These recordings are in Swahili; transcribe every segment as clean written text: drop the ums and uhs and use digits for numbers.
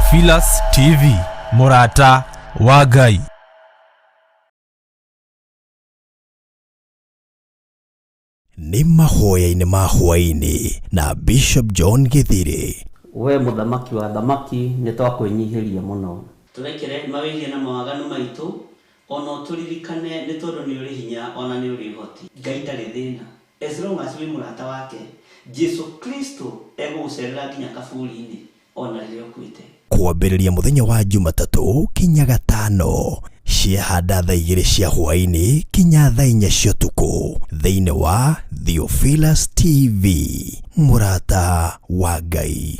Theophilus TV, Murata wa Ngai. Ni mahoya-inĩ ma hwaĩ-inĩ na Bishop John Githiri. We muthamaki wa thamaki nĩ twakũinyihiria mũno. Turekere mawĩgie na mawaganu maitũ, ona turirikane nĩ tondũ nĩ ũrĩ hinya ona nĩ ũrĩ ũhoti. Ngai ndarĩ thĩna. As long as wĩ mũrata wake, Jesu Kristo egũgũcerera nginya kaburi-inĩ ona rĩrĩa ũkuĩte. Kwambĩrĩria mũthenya wa Jumatatũ kinya Gatano, ciahanda thaa 2 cia hwaĩ-inĩ kinya thaa 4 cia ũtukũ, thĩinĩ wa Theophilus TV, Murata wa Ngai.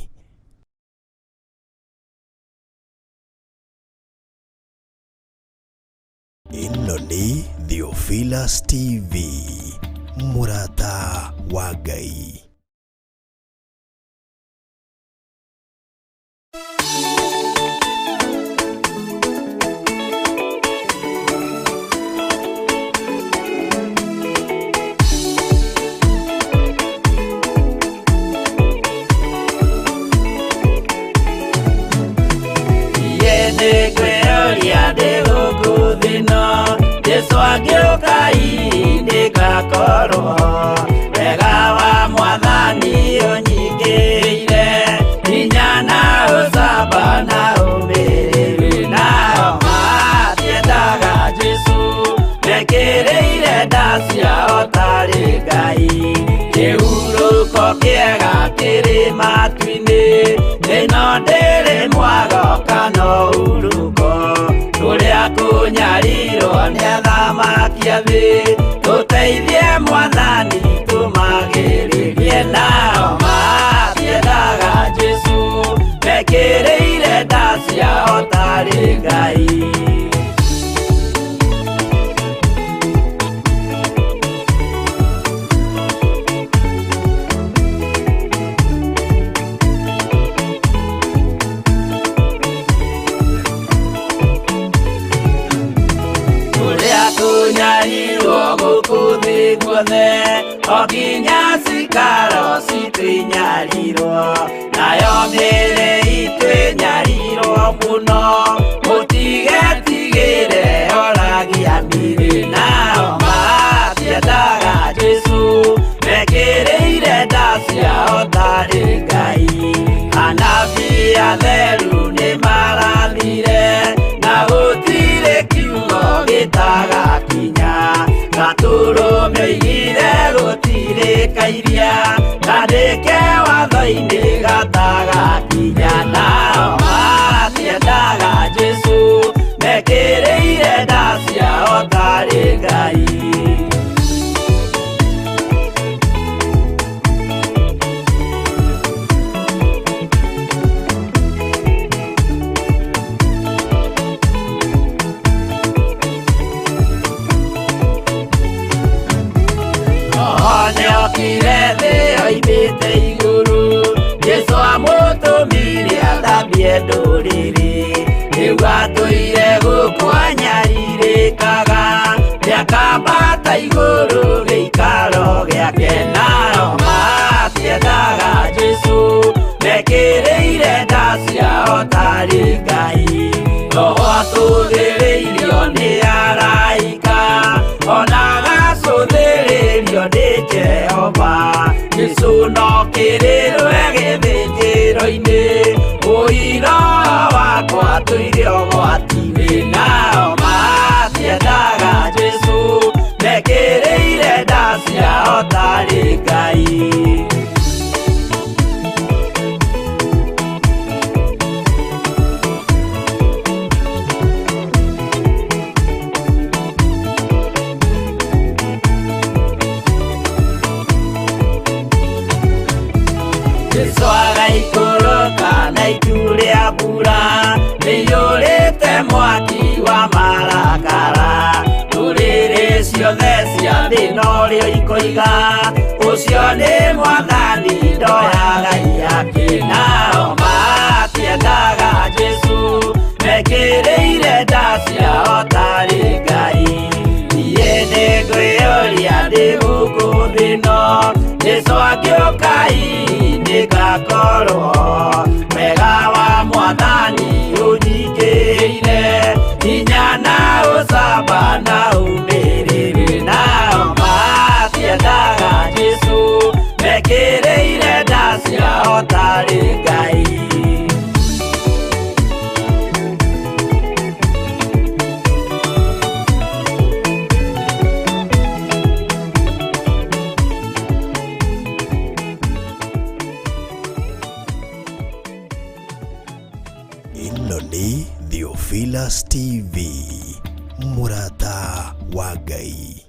Ĩno nĩ Theophilus TV, Murata wa Ngai. Wega wa Mwathani ũnyingĩrĩire, hinya na ũcamba na ũmĩrĩru, nao matiendaga Jesu, mekĩrĩire nda ciao tarĩ Ngai. Kĩhurũko kĩega kĩrĩ matu-inĩ, ĩno ndĩrĩ mwago kana ũruko, tũrĩa kũnyarirwo nĩ athamaki a thĩ, tũteithie Mwathani tũmagĩrĩrie. Nao matiendaga Jesu, mekĩrĩire nda ciao tarĩ Ngai. Okinya cikaro citwĩnyarirwo, nayo mĩĩrĩ itwĩnyarirwo mũno, mũtigetigĩre oragia mĩĩrĩ. Nao matiendaga Jesu, mekĩrĩire nda ciao tarĩ Ngai. Anabii atheru nĩ marathire, na gũtirĩ kiugo gĩtagakinya, gatũrũme oigire gũtirĩ kairia, kandĩke watho-inĩ gatagakinya. Nao matiendaga Jesu, mekĩrĩire nda ciao tarĩ Ngai. Okire thĩ oimĩte igũrũ, Jesu amũtũmire athambie ndũrĩrĩ, rĩu atũire gũkũ anyarirĩkaga, nĩakambata igũrũ gĩikaro gĩake. Nao matiendaga Jesu, mekĩrĩire nda ciao tarĩ Ngai. Roho atũthĩrĩirio nĩ araika, ona gacũthĩrĩrio nĩ Jehova. Jesu no kĩrĩrwe gĩthĩnjĩro-inĩ, ũira wakwa tũire ũgwati-inĩ. Nao matiendaga Jesu, mekĩrĩire nda ciao tarĩ Ngai. Jesu agaikũrũka na itu rĩa mbura, nĩiyũrĩte mwaki wa marakara, ndũrĩrĩ ciothe cia thĩ norĩo ikoiga, ũcio nĩ Mwathani ndoyaga yake. Nao matiendaga Jesu, mekĩrĩire nda ciao tarĩ Ngai. Niĩ nĩngwĩyũria ndĩ gũkũ thĩ ĩno, Jesu agĩũka ngakorwo wega wa Mwathani Theophilus TV, mũrata wa Ngai.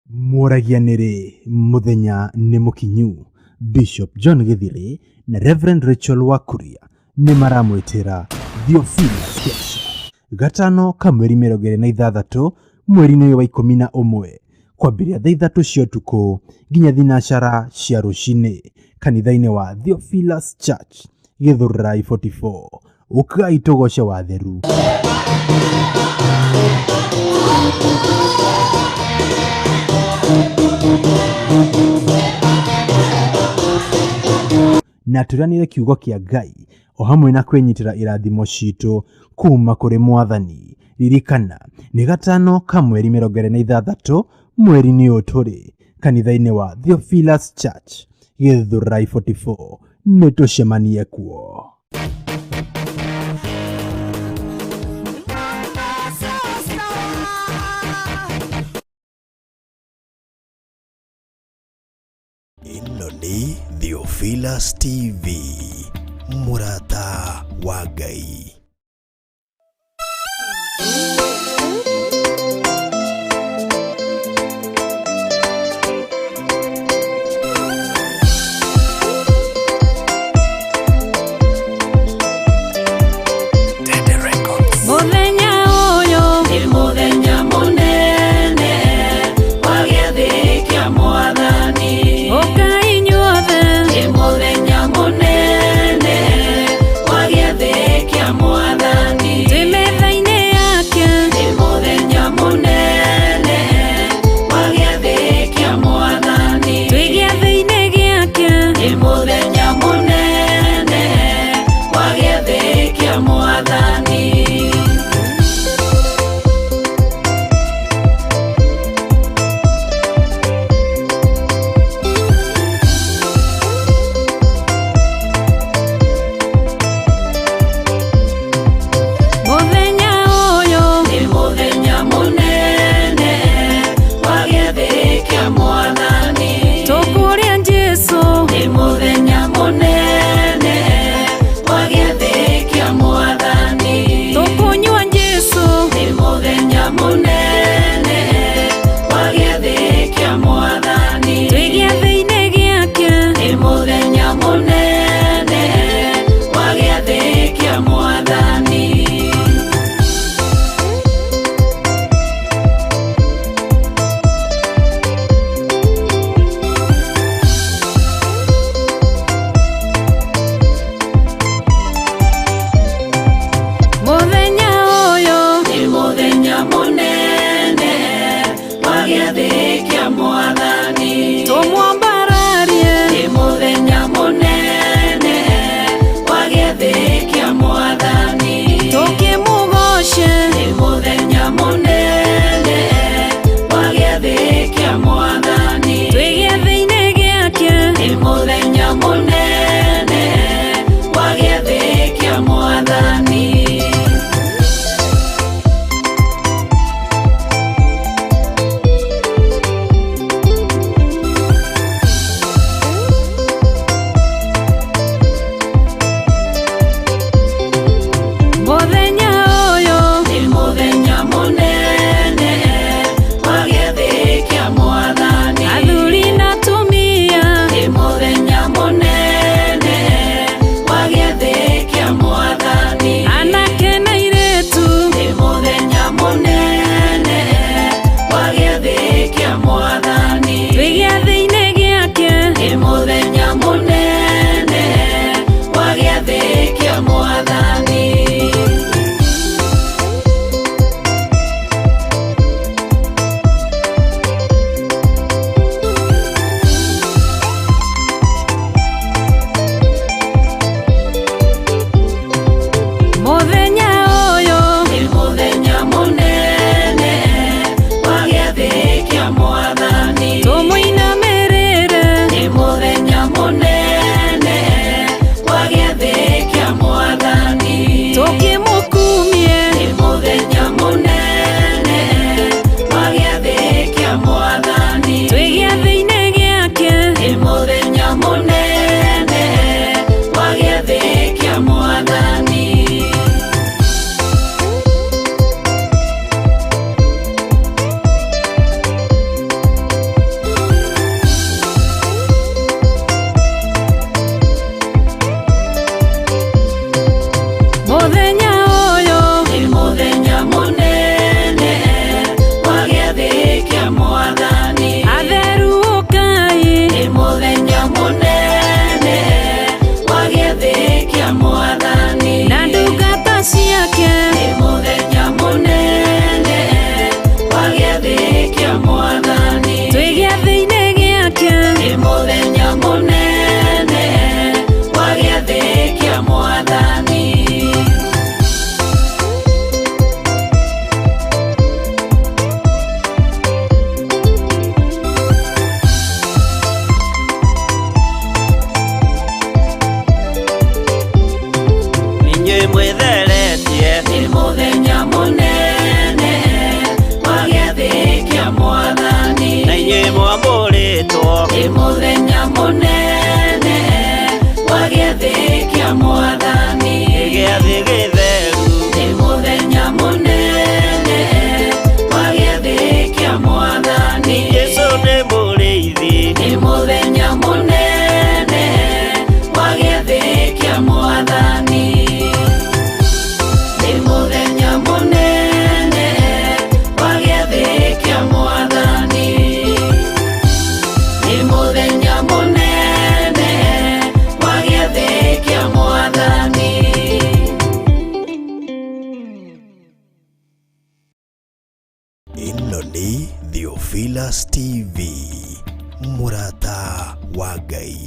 Mũragianĩrĩ mũthenya nĩ mũkinyu. Bishop John Githiri na Reverend Rachel Wakuria nĩ maramwĩtĩra Theophilus Kesha. Gatano ka mweri 26 mweri-inĩ wa 11 kwambĩrĩria thaa 3 cia ũtukũ nginya thinacara cia rũcinĩ kanitha-inĩ wa Theophilus Church Githurai 44. Ũkai tũgoce watheru. Na turanire kiugo kĩa Ngai o hamwe na kwĩnyitĩra irathimo citũ kuma kũrĩ Mwathani. Ririkana nĩ gatano ka mweri 26 mweri-inĩ ũyũ tũrĩ kanitha-inĩ wa Theophilus Church Githurai 44. Nĩ tũcemanie kuo. Ĩno nĩ Theophilus TV, mũrata wa Ngai. twamũrĩtwo nĩ mũthenya mũnene wa gĩathĩ kĩa Mwathani gĩathĩ gĩtheru nĩ mũthenya mũnene wa gĩathĩ kĩa Mwathani Jesũ nĩ mũrĩithi nĩ mũthenya mũnene wa gĩathĩ kĩa Mwathani nĩ mũthenya mũnene wa gĩathĩ kĩa Mwathani nĩ mũthenya mũnene wa gĩathĩ kĩa Mwathani. Ĩno nĩ Theophilus TV, mũrata wa Ngai.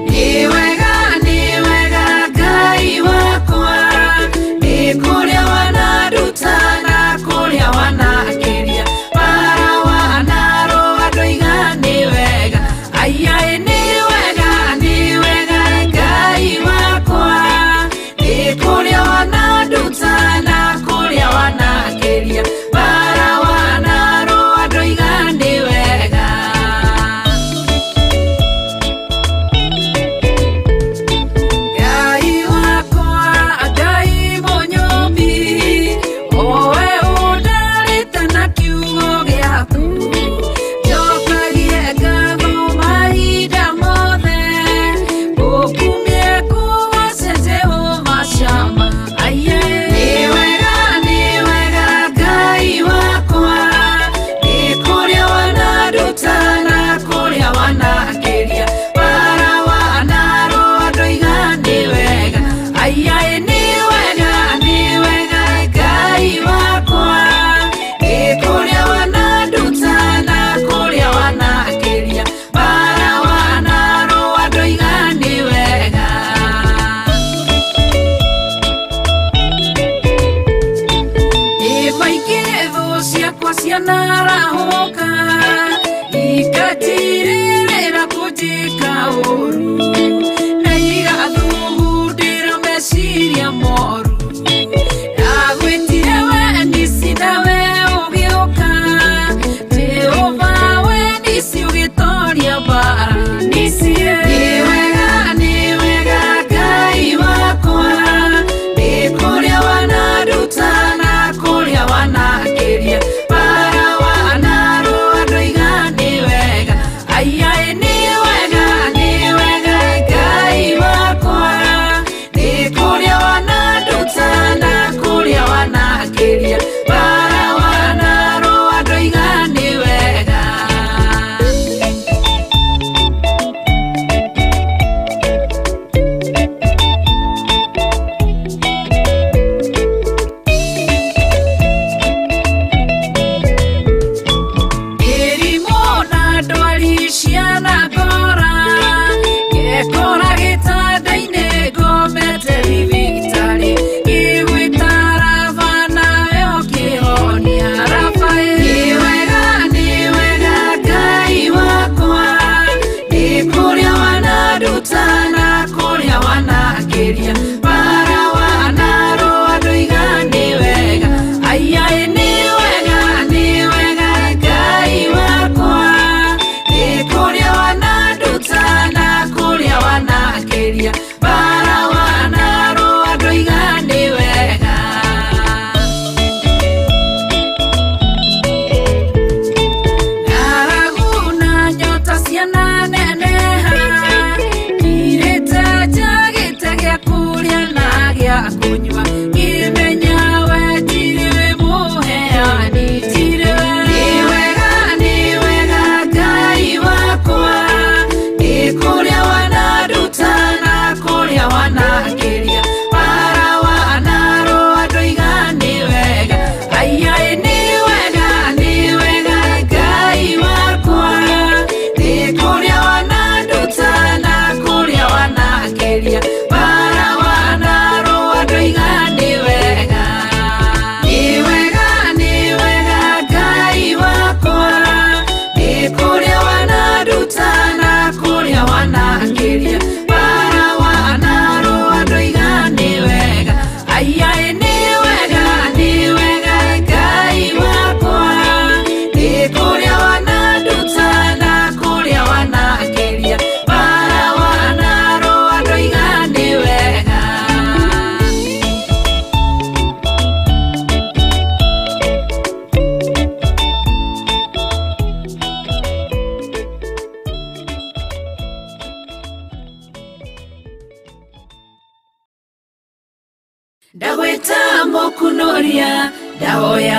Ni wega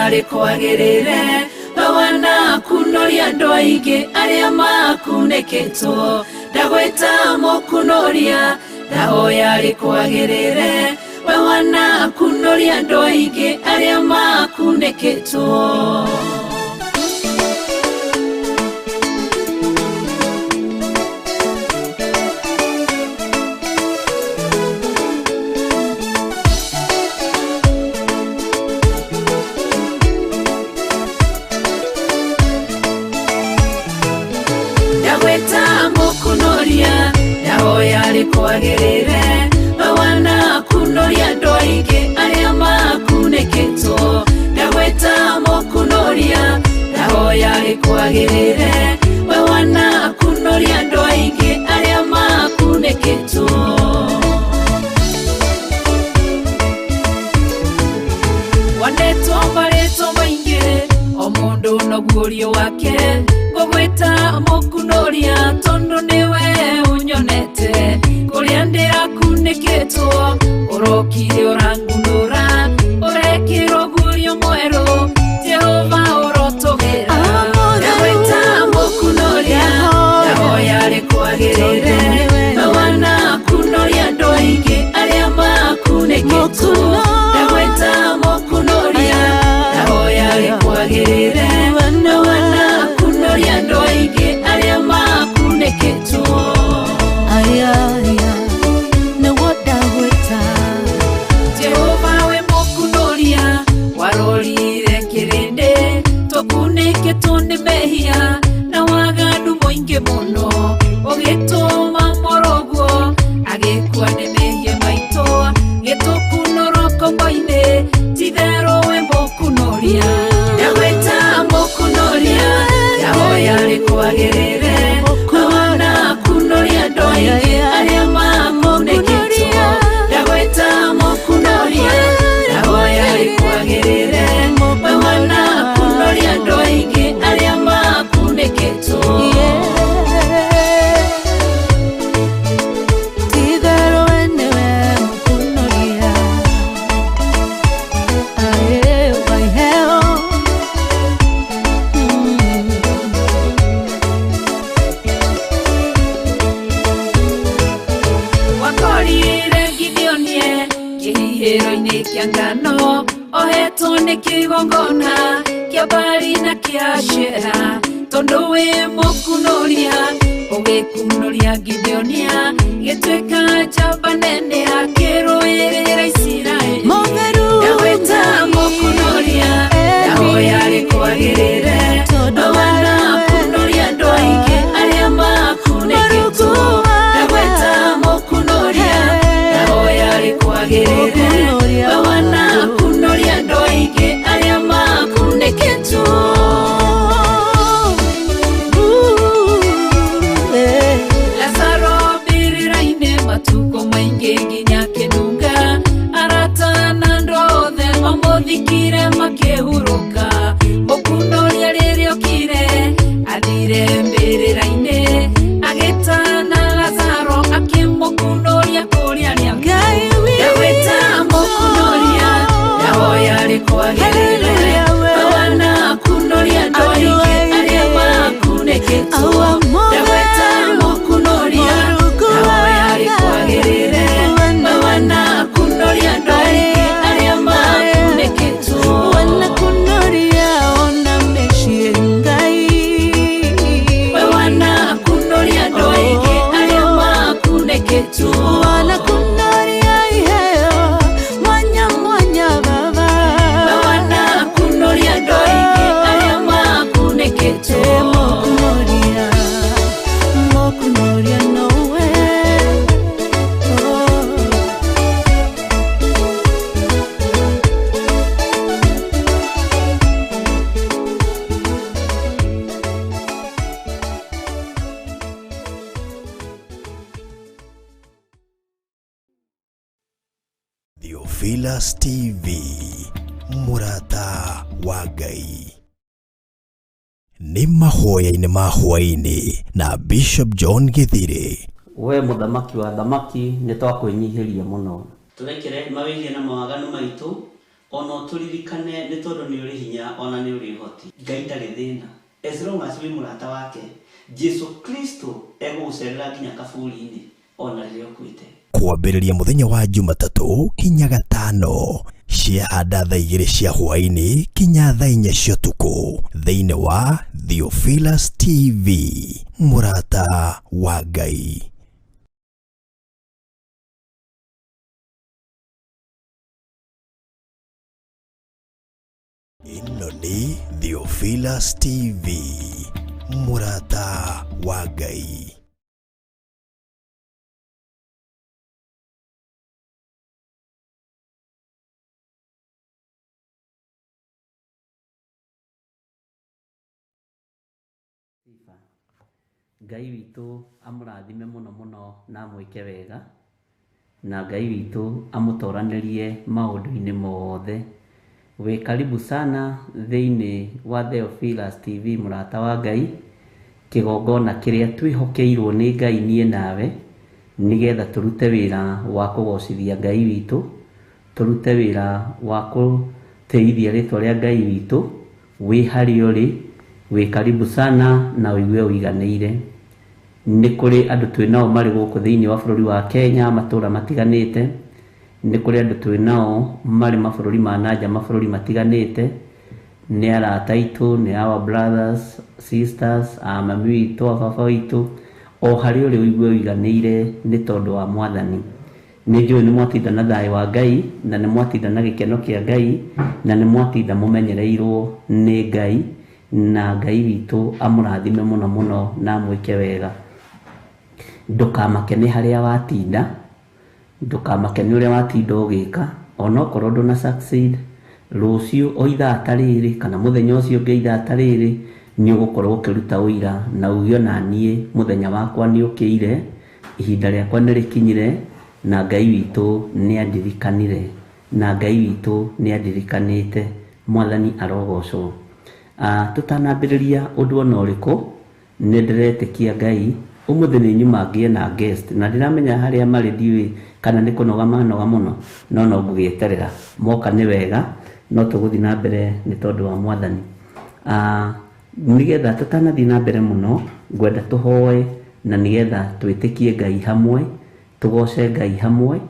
yarĩ kwagĩrĩre we wanakunoria andũ aingĩ arĩa makunĩkĩtwo ndagwĩta mũkunoria ndahoya yarĩ kwagĩrĩre we wanakunoria andũ aingĩ arĩa makunĩkĩtwo. Yarĩ kwagĩrĩre we wanakunoria andũ aingĩ arĩa makunĩkĩtwo ndagwĩta mũkunoria ndahoya yarĩ kwagĩrĩre we wanakunoria andũ aingĩ arĩa makunĩkĩtwo. Wanetwo marĩtwo maingĩ o mũndũ na guorio wake ngũgwĩta mũkunoria tondũ nĩwe ũnyonete kũrĩa ndĩrakunĩkĩtwo ũrokire ũrangunũra ũrekĩrwo guorio mwerũ Jehova ũrotũgĩra ndagwĩta mũkunoria ndahoya yarĩ kwagĩrĩre we wanakunoria andũ aingĩ arĩa makunĩkĩtwo ndagwĩta mũkunoria ndahoya yarĩ kwagĩrĩre we wanakunoria andũ aingĩ arĩa makunĩkĩtwo. Jehova we mũkunoria warorire kĩrĩndĩ tũkunĩkĩtwo nĩ mehia na waganu mũingĩ mũno ũgĩtũma moroguo agĩkua nĩ mehia maitũ gĩtũkunũra kombo-inĩ titherũ we mũkunoria ndagwĩta mũkunoria ndahoya yarĩ kwagĩrĩre we wanakunoria andũ aingĩ arĩa makunĩkĩtwo ndagwĩta mũkunoria ndahoya yarĩ kwagĩrĩre we wanakunoria andũ aingĩ arĩa makunĩkĩtwo. Kĩhihĩro-inĩ kĩa ngano ohetwo nĩ kĩgongona kĩa Baali na kĩa Ashera tondũ wĩ mũkunoria ũgĩkunoria Gideonia gĩtuĩka njamba nene akĩrũĩrĩra Isiraeli ndagwĩta mũkunoria ndahoya yarĩ kwagĩrĩre we wanakunoria andũ aingĩ arĩa makunĩkĩtwo ndagwĩta mũkunoria ndahoya yarĩ kwagĩrĩre we wanakunoria andũ aingĩ arĩa makunĩkĩtwo. Lazaro mbĩrĩra-inĩ matukũ maingĩ nginya kĩnunga arata na andũ othe mamũthikire makĩhurũka mũkunoria rĩrĩa okire athire mbĩrĩra-inĩ agĩtana Lazaro akĩmũkunoria kũrĩa Ngai ndagwĩta mũkunoria ndahoya yarĩ kwagĩrĩre we wanakunoria andũ aingĩ arĩa makunĩkĩtwo ndagwĩta mũkunoria ndahoya yarĩ kwagĩrĩre we wanakunoria andũ aingĩ arĩa makunĩkĩtwo. We wanakunoria andũ aingĩ arĩa makunĩkĩtwo. Theophilus TV Murata wa Ngai. Nĩ mahoya-inĩ ma hwaĩ-inĩ na Bishop John Githire. We mũthamaki wa thamaki nĩ twakwĩnyihĩria mũno. Tũrekere mawĩgie na mawaganu maitũ ono turirikane nĩ tondũ nĩ ũrĩ hinya ona nĩ ũrĩ ũhoti. Ngai ndarĩ thĩna. As long as wĩ mũrata wake, Jesu Kristo egũgũcerera nginya kaburi-inĩ ona rĩrĩa ũkuĩte. Kwambĩrĩria mũthenya wa Jumatatũ kinya Gatano, ciahanda thaa 2 cia hwaĩ-inĩ kinya thaa 4 cia ũtukũ thĩinĩ wa Theophilus TV, mũrata wa Ngai. Ĩno nĩ Theophilus TV, mũrata wa Ngai. Ngai witũ amũrathime mũno mũno na amwĩke wega, na Ngai witũ amũtoranĩrie maũndũ-inĩ mothe. Wĩ karibu sana thĩinĩ wa Theophilus TV, mũrata wa Ngai, kĩgongona kĩrĩa twĩhokeirwo nĩ Ngai niĩ nawe, nĩgetha tũrute wĩra wa kũgocithia Ngai witũ, tũrute wĩra wa gũtĩithia rĩtwa rĩa Ngai witũ. Wĩ harĩa ũrĩ, wĩ karibu sana na ũigue ũiganĩire. Nĩ kũrĩ andũ twĩnao marĩ gũkũ thĩinĩ wa bũrũri wa Kenya, matũũra matiganĩte. Nĩ kũrĩ andũ twĩnao marĩ mabũrũri ma nanja, mabũrũri matiganĩte. Nĩ arata aitũ, nĩ our brothers, sisters, mami witũ, baba witũ, o harĩa ũrĩ ũigue ũiganĩire nĩ tondũ wa Mwathani. Nĩ njũĩ nĩ mwatinda na thayũ wa Ngai, na nĩ mwatinda na gĩkeno kĩa Ngai, na nĩ mwatinda mũmenyereirwo nĩ Ngai, na Ngai witũ amũrathime mũno mũno na amwĩke wega. Ndũkamake nĩ harĩa watinda, ndũkamake nĩ ũrĩa watinda ũgĩka, ona okorwo ndũna succeed, rũciũ o ithaa ta rĩrĩ kana mũthenya ũcio ũngĩ ithaa ta rĩrĩ nĩ ũgũkorwo ũkĩruta ũira na uge ona niĩ mũthenya wakwa nĩ ũkĩire, ihinda rĩakwa nĩ rĩkinyire, na Ngai witũ nĩ andirikanire, na Ngai witũ nĩ andirikanĩte. Mwathani arogocwo. Tũtanambĩrĩria ũndũ ona ũrĩkũ, nĩ ndĩretĩkia Ngai ũmũthĩ nĩ nyuma ngĩe na guest, na ndiramenya harĩa marĩ, ndiũĩ kana nĩ kũnoga manoga mũno, no ngũgĩeterera. Moka nĩ wega, no tũgũthiĩ na mbere nĩ tondũ wa Mwathani. Nĩgetha tũtanathiĩ na mbere mũno, ngwenda tũhoe, na nĩgetha twĩtĩkie Ngai hamwe, tũgoce Ngai hamwe,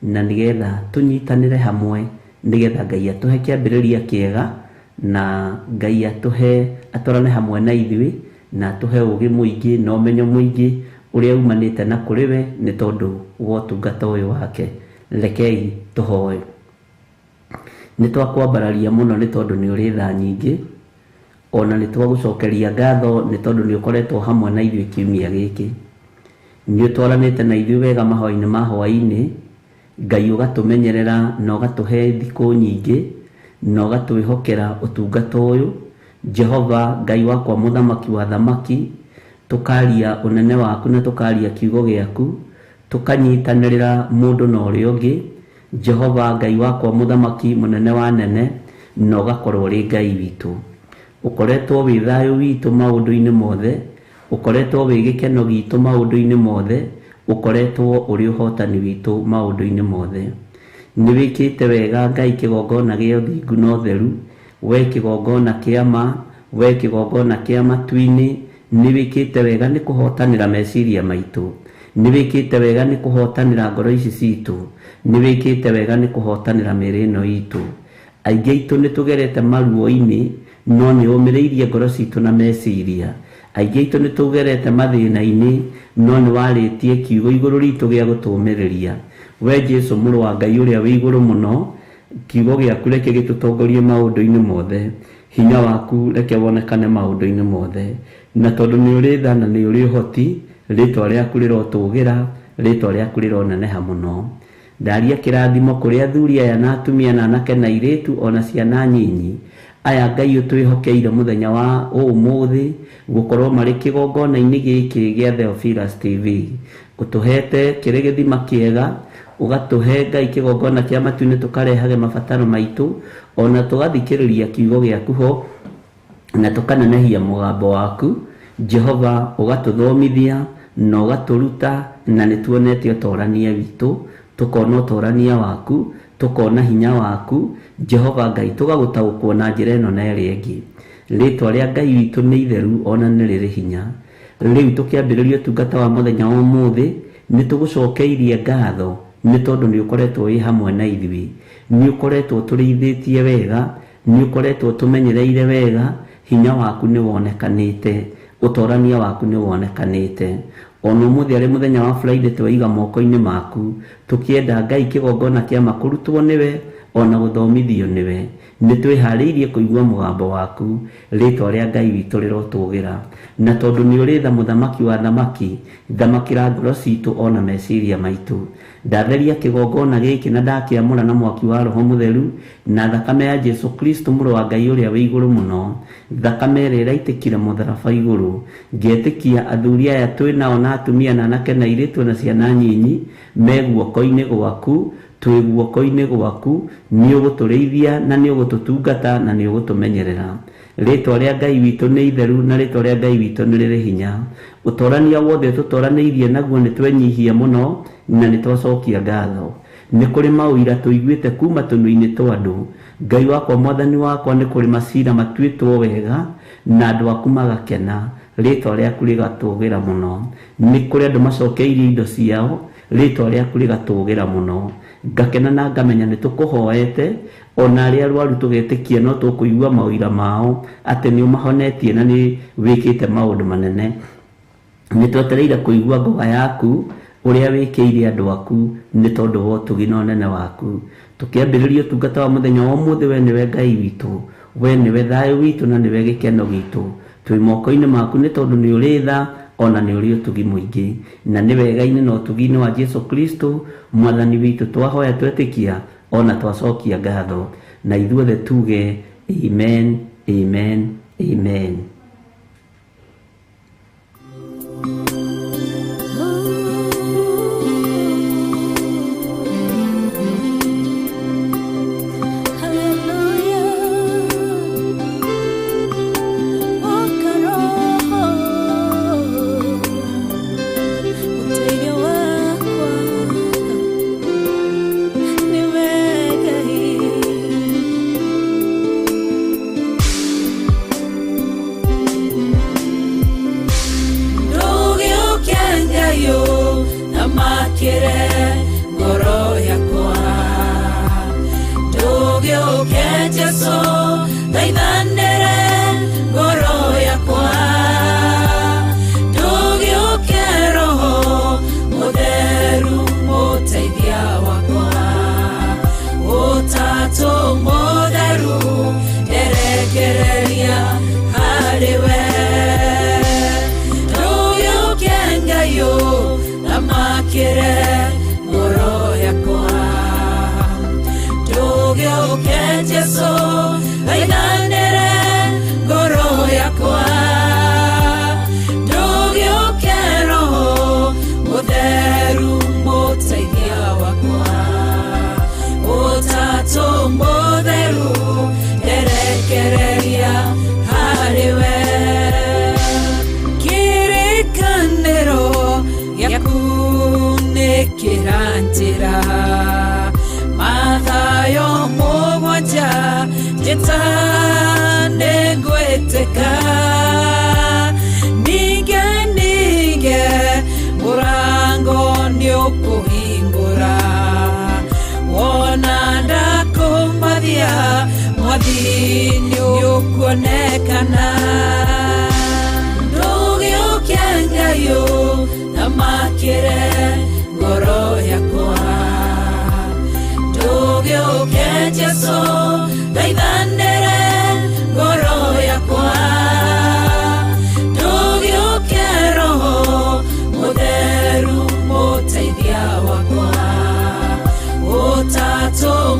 na nĩgetha tũnyitanĩre hamwe, nĩgetha Ngai atũhe kĩambĩrĩria kĩega, na Ngai atũrane hamwe na ithuĩ, na atũhe ũgĩ mũingĩ na ũmenyo mũingĩ ũrĩa umanĩte na kũrĩ we nĩ tondũ wa ũtungata ũyũ wake. Rekei tũhoe. Nĩ twakwambararia mũno nĩ tondũ nĩ ũrĩ tha nyingĩ, ona nĩ twagũcokeria ngatho nĩ tondũ nĩ ũkoretwo hamwe na ithuĩ kiumia gĩkĩ. Nĩ ũtwaranĩte na ithuĩ wega mahoya-inĩ ma hwaĩ-inĩ, Ngai ũgatũmenyerera na ũgatũhe thikũ nyingĩ, na ũgatwĩhokera ũtungata ũyũ. Jehova Ngai wakwa mũthamaki wa thamaki, tũkaria ũnene waku na tũkaria kiugo gĩaku, tũkanyitanĩrĩra mũndũ na ũrĩa ũngĩ. Jehova Ngai wakwa mũthamaki mũnene wa nene, na ũgakorwo ũrĩ Ngai witũ. Ũkoretwo wĩ thayũ witũ maũndũ-inĩ mothe, ũkoretwo wĩ gĩkeno gitũ maũndũ-inĩ mothe, ũkoretwo ũrĩ ũhotani witũ maũndũ-inĩ mothe. Nĩ wĩkĩte wega Ngai kĩgongona gĩa ũthingu na ũtheru, we kĩgongona kĩa ma, we kĩgongona kĩa matu-inĩ. Nĩ wĩkĩte wega nĩ kũhotanĩra meciria maitũ, nĩ wĩkĩte wega nĩ kũhotanĩra ngoro ici citũ, nĩ wĩkĩte wega nĩ kũhotanĩra mĩĩrĩ ĩno itũ. Aingĩ aitũ nĩ tũgerete maruo-inĩ, no nĩ ũmĩrĩirie ngoro citũ na meciria. Aingĩ aitũ nĩ tũgerete mathĩna-inĩ, no nĩ warĩtie kiugo igũrũ ritũ gĩa gũtũũmĩrĩria. We Jesu mũrũ wa Ngai ũrĩa wĩ igũrũ mũno, kiugo gĩaku reke gĩtũtongorie maũndũ-inĩ mothe, hinya waku reke wonekane maũndũ-inĩ mothe, na tondũ nĩ ũrĩ tha na nĩ ũrĩ ũhoti, rĩtwa rĩaku rĩrotũgĩra, rĩtwa rĩaku rĩroneneha mũno. Ndaria kĩrathimo kũrĩ athuri aya na atumia na anake na airĩtu ona ciana nyinyi, aya Ngai ũtwĩhokeire mũthenya wa ũmũthĩ gũkorwo marĩ kĩgongona-inĩ gĩkĩ gĩa Theophilus TV. Ũtũhete kĩrĩ gĩthima kĩega, ũgatũhe Ngai kĩgongona kĩa matu-inĩ tũkarehage mabataro maitũ, ona tũgathikĩrĩria kiugo gĩaku ho, na tũkanenehia mũgambo waku. Jehova ũgatũthomithia na ũgatũruta, na nĩ tuonete ũtorania witũ tukona utorania waku, tukona hinya waku Jehova Ngai, tugagutaũkwo na njĩra ĩno na ĩrĩa ĩngĩ. Rĩtwa rĩa Ngai witũ nĩ itheru ona nĩ rĩrĩ hinya. Rĩu tũkĩambĩrĩria ũtungata wa mũthenya wa ũmũthĩ, nĩ tũgũcokeirie ngatho nĩ tondũ nĩ ũkoretwo wĩ hamwe na ithuĩ, nĩ ũkoretwo tũrĩithĩtie wega, nĩ ũkoretwo tũmenyereire wega, hinya waku nĩ wonekanĩte, ũtorania waku nĩ wonekanĩte. Ona ũmũthĩ arĩ mũthenya wa Friday twaiga moko-inĩ maku, tũkĩenda Ngai kĩgongona kĩa makũrutwo nĩwe ona gũthomithio nĩwe. Nĩ twĩharĩirie kũigua mũgambo waku, rĩtwa rĩa Ngai witũ rĩrotũgĩra. Na tondũ nĩ ũrĩ tha mũthamaki wa thamaki, thamakĩra ngoro citũ ona meciria maitũ. Ndatheria kĩgongona gĩkĩ na ndakĩamũra na mwaki wa Roho Mũtheru na thakame ya Jesu Kristo mũrũ wa Ngai ũrĩa wĩ igũrũ mũno, thakame ĩrĩa ĩraitĩkire mũtharaba igũrũ. Ngĩetĩkia athuri aya twĩnao na atumia na anake na airĩtu na ciana nyinyi me guoko-inĩ gwaku, twĩ guoko-inĩ gwaku, nĩ ũgũtũrĩithia na nĩ ũgũtũtungata na nĩ ũgũtũmenyerera. Rĩtwa rĩa Ngai witũ nĩ itheru na rĩtwa rĩa Ngai witũ nĩ rĩrĩ hinya. Ũtorania wothe tũtoranĩirie naguo nĩ twenyihia mũno na nĩ twacokia ngatho. Nĩ kũrĩ maũira tũiguĩte kuma tũnua-inĩ twa andũ. Ngai wakwa mwathani wakwa, nĩ kũrĩ macira matuĩtwo wega na andũ aku magakena, rĩtwa rĩaku rĩgatũgĩra mũno. Nĩ kũrĩ andũ macokeirie indo ciao, rĩtwa rĩaku rĩgatũgĩra mũno. Ngakena na ngamenya nĩ tũkũhoete, ona arĩa arwaru tũgetĩkia no tũkũigua maũira mao atĩ nĩ ũmahonetie na nĩ wĩkĩte maũndũ manene. Nĩ twetereire kũigua ngoga yaku ũrĩa wĩkĩire andũ aku nĩ tondũ wa ũtugi na ũnene waku. Tũkĩambĩrĩria ũtungata wa mũthenya wa ũmũthĩ, we nĩwe Ngai witũ, we nĩwe thayũ witũ na nĩwe gĩkeno gitũ. Twĩ moko-inĩ maku nĩ tondũ nĩ ũrĩ tha ona nĩ ũrĩ ũtugi mũingĩ, na nĩ wega-inĩ na ũtugi-inĩ wa Jesu Kristo mwathani witũ twahoya twetĩkia ona twacokia ngatho, na ithuothe tuge amen, amen, amen.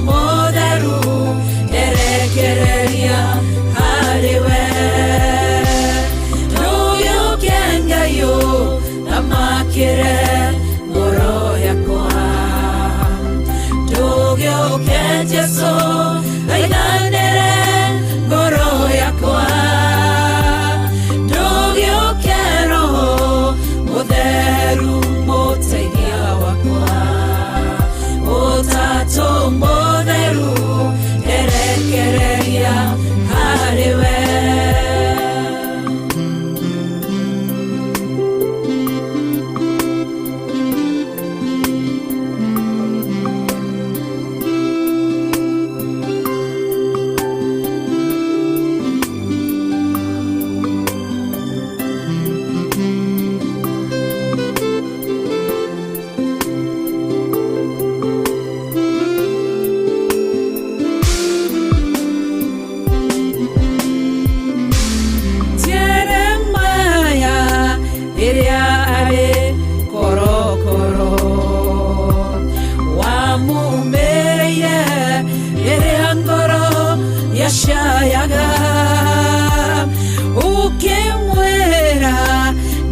Mutheru erekereria harĩ we.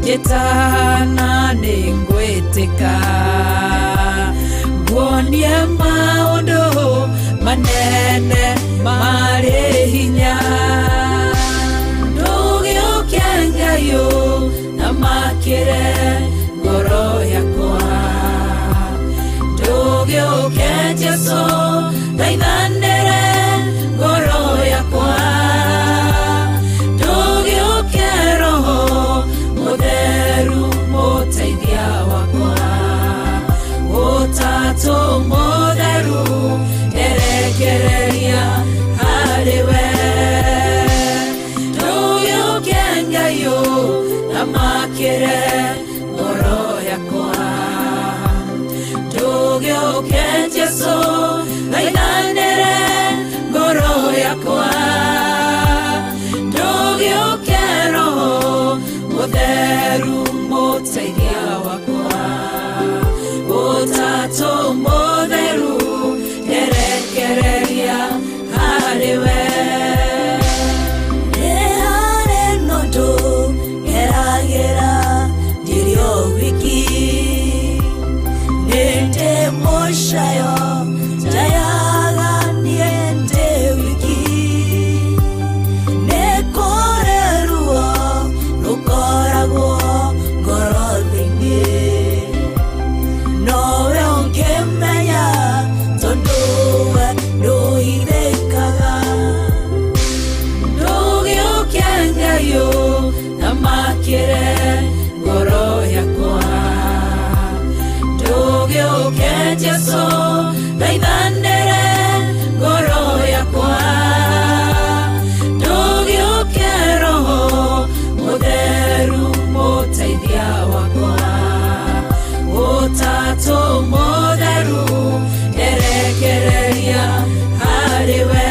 Jetana ningweteka Guonie maundu manene mari hinya Ndugiokia Ngai na makire ngoro yakwa Ndugiokia Jesu thaithanire ngoro yakwa Ndugiokia Roho Mutheru muteithia wakwa Utatu Mutheru erekereria hariwe Ndugiokia Ngai na makire ngoro yakwa Ndugiokia Jesu thaithanire ngoro yakwa Ndugiokia Roho Mutheru muteithia wakwa Utatu Mutheru erekereria hariwe Nehare nondo geragera ndirio wiki Nende moshayo jayaga niende wiki Nekoreruo rukoragwo ngoro-inĩ Nowe ũngĩmenya tondũ we ndũhithĩkaga Ndũgĩũkia Ngai na makĩre ngoro yakwa Ndũgĩũkia Jesu thaithanĩre ngoro yakwa Ndũgĩũkia Roho Mutheru muteithia wakwa Utatu Mutheru erekereria hariwe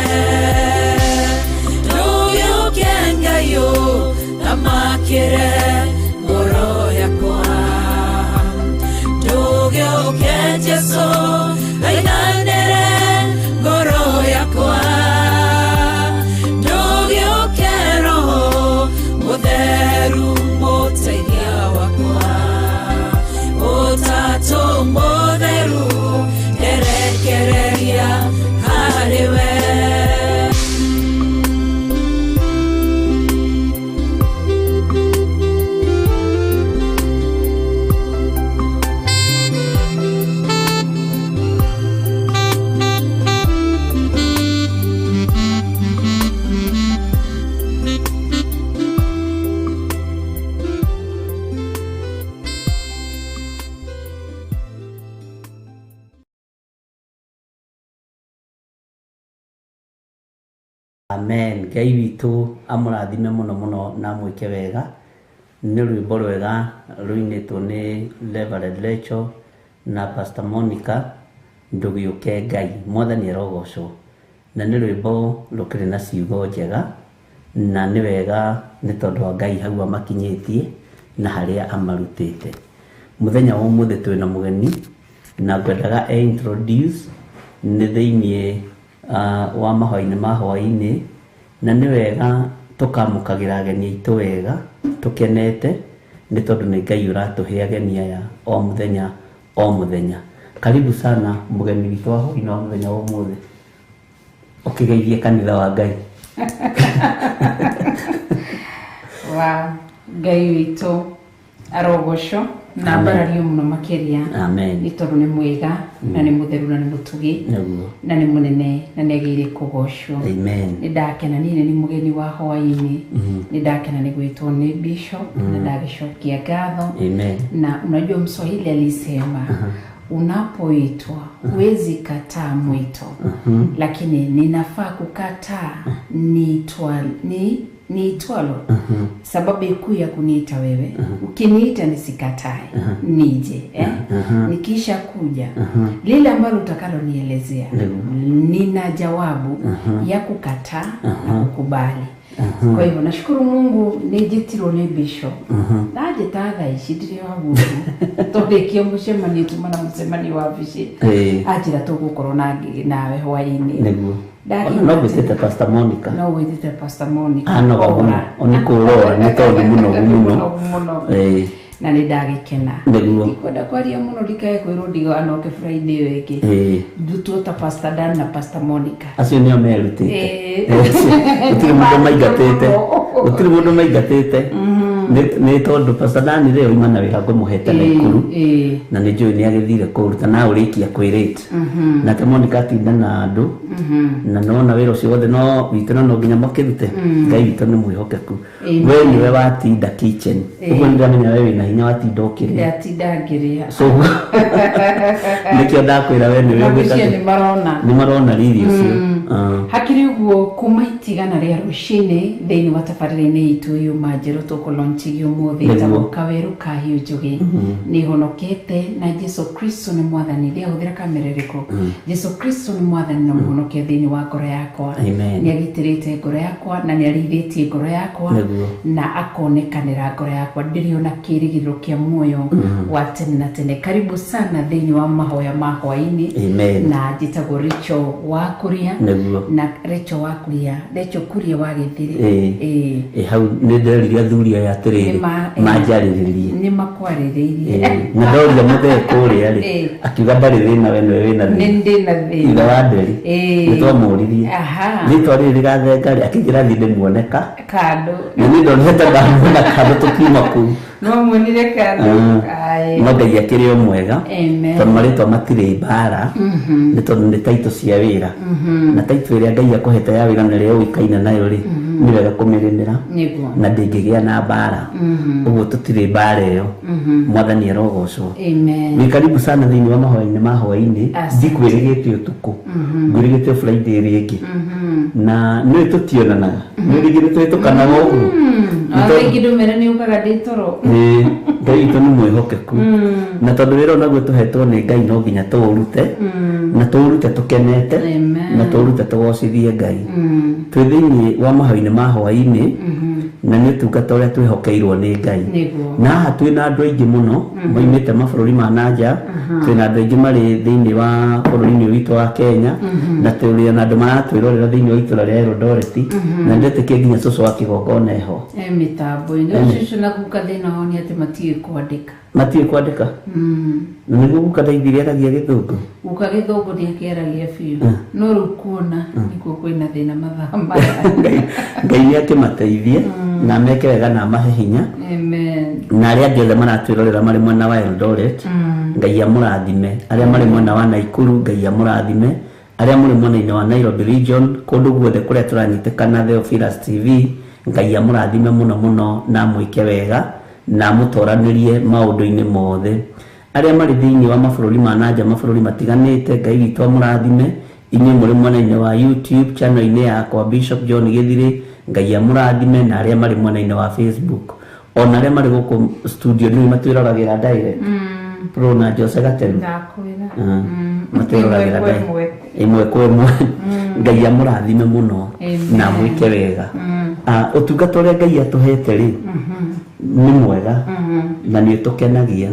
Ndũgĩũkia Ngai na makĩre ngoro yakwa Ndũgĩũkia Jesu thaithanĩre ngoro yakwa Ndũgĩũkia Roho Mutheru muteithia wakwa Utatu Mutheru erekereria hariwe Amen. Ngai witũ amũrathime mũno mũno na mwĩke wega. Nĩ rwĩmbo rwega rũinĩtwo nĩ Reverend Rachel na Pastor Monica Ndũgĩũke Ngai. Mwathani arogocwo. Na nĩ rwĩmbo rũkĩrĩ na ciugo njega na nĩ wega nĩ tondũ wa Ngai hau amakinyĩtie na harĩa amarutĩte. Mũthenya wa ũmũthĩ twĩna mũgeni na ngwendaga introduce nĩ thĩinĩ wa mahoya-inĩ ma hwaĩ-inĩ na nĩ wega tũkamũkagĩra ageni aitũ wega tũkenete nĩ tondũ nĩ Ngai ũratũhe ageni aya o mũthenya o mũthenya. Karibu sana mũgeni witũ wa hwaĩ-inĩ wa mũthenya wa ũmũthĩ. Ũkĩgeithie kanitha wa Ngai. Wow, Ngai witũ arogocwo na mbarario mũno makĩria. Amen. Nĩ tondũ nĩ mwega na nĩ mũtheru na nĩ mũtugi na nĩ mũnene na nĩ agĩrĩire kũgocwo. Amen. Nĩ ndakena niĩ nĩ mũgeni wa hwaĩ-inĩ. Nĩ ndakena nĩ gwĩtwo nĩ bishop na ndagĩcokia ngatho. Amen. Na unajua Mswahili alisema unapoitwa huwezi kataa mwito, lakini ninafaa kukataa niitwalo. Sababu kuu ya kuniita wewe, ukiniita nisikatae, nije nikisha kuja lile ambalo utakalo nielezea nina jawabu ya kukataa na kukubali. Kwa hivyo nashukuru Mungu nijitirwo ni Bishop. Na njithatha ici ndiri wa guku. Tondekio mucemani tumana mucemani wa bici. Ajira tugukorwo nawe hwaini. Niguo. No gwĩtĩte Pastor Monica. No gwĩtĩte Pastor Monica. Onikũrora nĩ tondũ mũno. Na nĩ ndagĩkena. Nĩguo. Ndikwenda kwaria mũno ndikae kwĩrwo ndiganoke Friday ĩyo ĩngĩ. Ndutwo ta Pastor Dan na Pastor Monica. Acio nĩo merutĩte. Gũtirĩ mũndũ maingatĩte. Nĩ tondũ Pastor Dan rĩo ima na wĩra ngũmũhete Naikuru. Na nĩ njũĩ nĩ agĩthire kũruta na ũrĩkia kwĩrĩte. Nake Monica atinda na andũ. Na nona wĩra ũcio wothe no witũ no nginya makĩrute. Ngai witũ nĩ mwĩhokeku. We nĩwe watinda kitchen. Ũguo nĩndamenya we wĩna hinya watinda ũkĩrĩa. Ndatinda ngĩrĩa. So nĩkĩo ndakwĩra we nĩwe gwĩka. Nĩ marona riri ũcio. Hakiri ũguo kuma itigana rĩa rũcinĩ thĩinĩ wa tabarĩra-inĩ itũ ũyũ Manjerũ tũkũlonchigio mũthĩ ĩtagwo Kawerũ ka Hiũ Njũgĩ nĩ honokete na Jesu Kristo nĩ mwathani ndĩahũthĩra kamera ĩrĩkũ. Jesu Kristo nĩ mwathani na mũhonokia thĩinĩ wa ngoro yakwa. Nĩ agitĩrĩte ngoro yakwa na nĩ arĩithĩtie ngoro yakwa na akonekanĩra ngoro yakwa ndĩrĩ ona kĩĩrĩgĩrĩro kĩa muoyo wa tene na tene. Karibu sana thĩinĩ wa mahoya ma hwaĩ-inĩ na njĩtagwo Rachel wa Kuria na Rachel wa Kuria wa Gĩthiri. Hau nĩ nderire athuri aya atĩrĩrĩ manjarĩrĩrie nĩ makwarĩrĩirie na ndoria mũthee kũrĩa rĩ akiuga ndarĩ thĩna we nĩwe wĩna thĩna. Nĩ ndĩ na thĩna. Ithe wa Nderi nĩ twamũririe rĩtwa rĩrĩ rĩgathenga rĩ akĩnjĩra thiĩ ndĩmuoneka kando na nĩ ndonete ndamuona kando tũkiuma kũu no muonire kando. No Ngai akĩrĩ o mwega tondũ marĩtwa matirĩ mbara nĩ tondũ nĩ taitũ cia wĩra na taitũ ĩrĩa Ngai akũhete ya wĩra na rĩo ũikaine nayo rĩ nĩ wega kũmĩrĩmĩra na ndĩngĩgĩa na mbara. Ũguo tũtirĩ mbara ĩyo. Mwathani arogocwo. Wĩ karibu sana thĩinĩ wa mahoya-inĩ ma hwaĩ-inĩ. Ndikwĩrĩgĩte ũtukũ ngwĩrĩgĩte Friday ĩrĩa ĩngĩ na nĩ tũtionanaga nĩ rĩgĩrĩte tũkanaga ũguo. Rĩngĩ ndũmĩra nĩ ũkaga ndĩ toro. Ngai witũ nĩ mwĩhokeku na tondũ wĩra naguo tũhetwo nĩ Ngai no nginya tũũrute na tũũrute tũkenete na tũũrute tũgocithie Ngai. Twĩ thĩinĩ wa mahoya-inĩ ma hwaĩ-inĩ na nĩ ũtungata ũrĩa twĩhokeirwo nĩ Ngai. Na haha twĩna andũ aingĩ mũno moimĩte mabũrũri ma nanja. Twĩna andũ aingĩ marĩ thĩinĩ wa bũrũri-inĩ witũ wa Kenya na tũrĩ na andũ maratwĩrorera thĩinĩ wa itũra rĩa Eldoret na ndetĩkie nginya cũcũ wa kĩgongona eho mĩtambo-inĩ cũcũ na guka thĩna wao nĩ atĩ matiĩ kwandĩka na nĩguo guka ndaithire aragia Gĩthũngũ. Guka Gĩthũngũ nĩakĩaragia biũ no rĩu kuona nĩkuo kwĩna thĩna mathaa maya. Ngai nĩakĩmateithie na meke wega na amahe hinya na arĩa angĩ othe maratwĩrorera marĩ mwena wa Eldoret Ngai amũrathime. Arĩa marĩ mwena wa Naikuru Ngai amũrathime. Arĩa mũrĩ mwena-inĩ wa Nairobi region kũndũ guothe kũrĩa tũranyitĩkana Theophilus TV Ngai amũrathime mũno mũno na mwĩke wega na mũtoranĩrie maũndũ-inĩ mothe. Arĩa marĩ thĩinĩ wa mabũrũri ma nanja mabũrũri matiganĩte Ngai witũ amũrathime. Inyuĩ mũrĩ mwena-inĩ wa YouTube channel-inĩ yakwa Bishop John Gĩthiri Ngai amũrathime na arĩa marĩ mwena-inĩ wa Facebook ona arĩa marĩ gũkũ studio nĩ matwĩroragĩra direct Pro na Jose Gatelu matwĩroragĩra ĩmwe kwa ĩmwe. Ngai amũrathime mũno na mwĩke wega. Ũtungata ũrĩa Ngai atũhete rĩ nĩ mwega na nĩ ũtũkenagia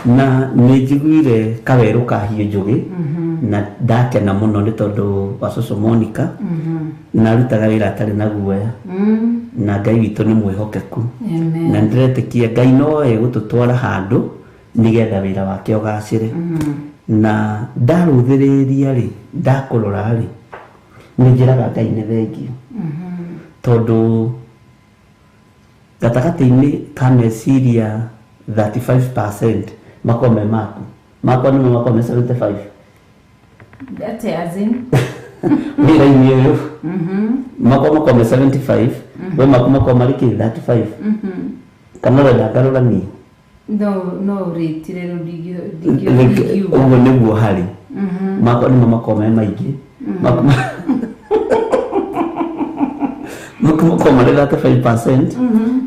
na nĩ njiguire Kawerũ ka Hiũ Njũgĩ na ndakena mũno nĩ tondũ wa cũcũ Monica na arutaga wĩra atarĩ na guoya na Ngai witũ nĩ mwĩhokeku na ndĩretĩkia Ngai noĩ gũtũtwara handũ nĩgetha wĩra wake ũgacĩre. Na ndarũthĩrĩria rĩ ndakũrora rĩ nĩ njĩraga Ngai nĩ thengio tondũ gatagatĩ-inĩ ka meciria 35% makome makwa nĩmo makome 75 wĩra-inĩ ũyũ makome 75 we makoma rĩkĩ 35 kana ũrenda ngarũranie no ũrĩtire ũguo nĩguo harĩ makwa nĩmo makome maingĩ makoma rĩ 35%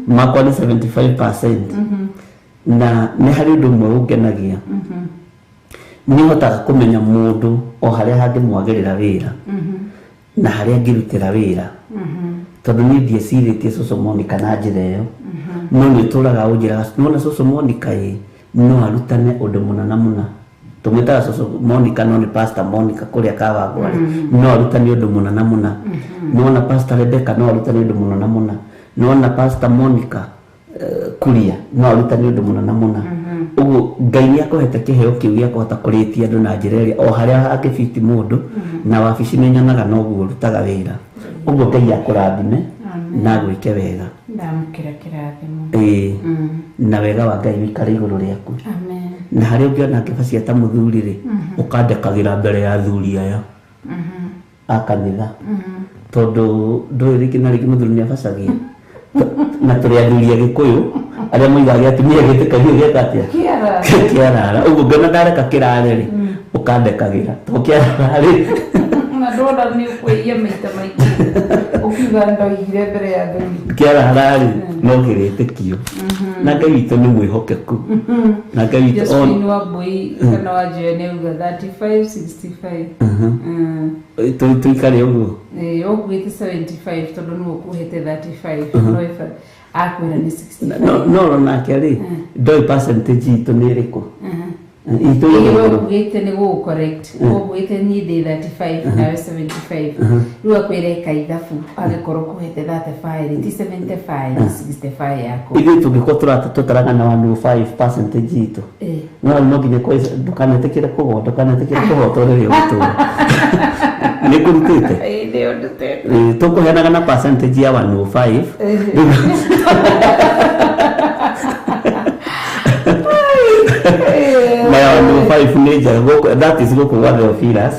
makwa nĩ 75% na nĩ harĩ ũndũ ũmwe ũngenagia nĩ hotaga kũmenya mũndũ o harĩa hangĩmwagĩrĩra wĩra na harĩa angĩrutĩra wĩra tondu ni ndiecirĩtie cũcũ Monica na njĩra ĩyo no nĩ tũraga ũnjĩraga nona cũcũ Monica no arutane ũndũ mũnana mũna tumetaga cũcũ Monica no nĩ Pastor Monica kũrĩa Kawangware no arutane ũndũ mũnana mũna nona Pastor Rebecca no arutane ũndũ mũnana mũna nona Pastor Monica Kuria no arutane ũndũ mũnana mũna uguo Ngai nĩ akũhete kĩheo kĩu gĩa kũhota kũrĩtia andũ na njĩra ĩrĩa o harĩa angĩbiti mũndũ na wabici nĩ nyonaga noguo ũrutaga wĩra uguo Ngai akũrathime na gwĩke wega ndamũkĩra kĩrathimo na wega wa Ngai wĩikare igũrũ rĩaku amen na harĩa ũngĩona ngĩbacia ta mũthuri rĩ ũkandekagĩra mbere ya athuri aya a kanitha tondũ ndũĩ rĩngĩ na rĩngĩ mũthuri nĩ abacagia na tũrĩ athuri a Gĩkũyũ arĩa moigaga atumia gĩtĩkagio gĩeka atĩa kĩarara ũguo ngona ndareka kĩrare rĩ ũkandekagĩra to kĩarara rĩ na ndona nĩ ũkwĩia maita maingĩ ũkiuga ndoigire mbere ya athuri kĩarara rĩ no gĩrĩtĩkio na Ngai witũ nĩ mwĩhokeku na Ngai witũ Josephine Wambui kana Wanjũa nĩ auga 35-65 tuikare ũguo ũkuĩte 75 tondũ nĩ ũkuhete 35 no akwĩra nĩ 65 no nake rĩ ndoĩ percentage itũ nĩ ĩrĩkũ itũ ũkuĩte nĩ gũ correct ũkuĩte niĩ ndĩ 35 nawe 75 rĩu akwĩra eka ithabu agĩkorwo kuhete 35 ti 75 65 yako ithuĩ tũngĩkorwo tũtaraga na 105 percentage itũ no nginya ndũkanetĩkĩre kũhotwo rĩrĩa ũgũtũra nĩ kũrutĩte tũkũheanaga na percentage ya 105 na ya 105 nĩ njega that is gũkũ gwa Theophilus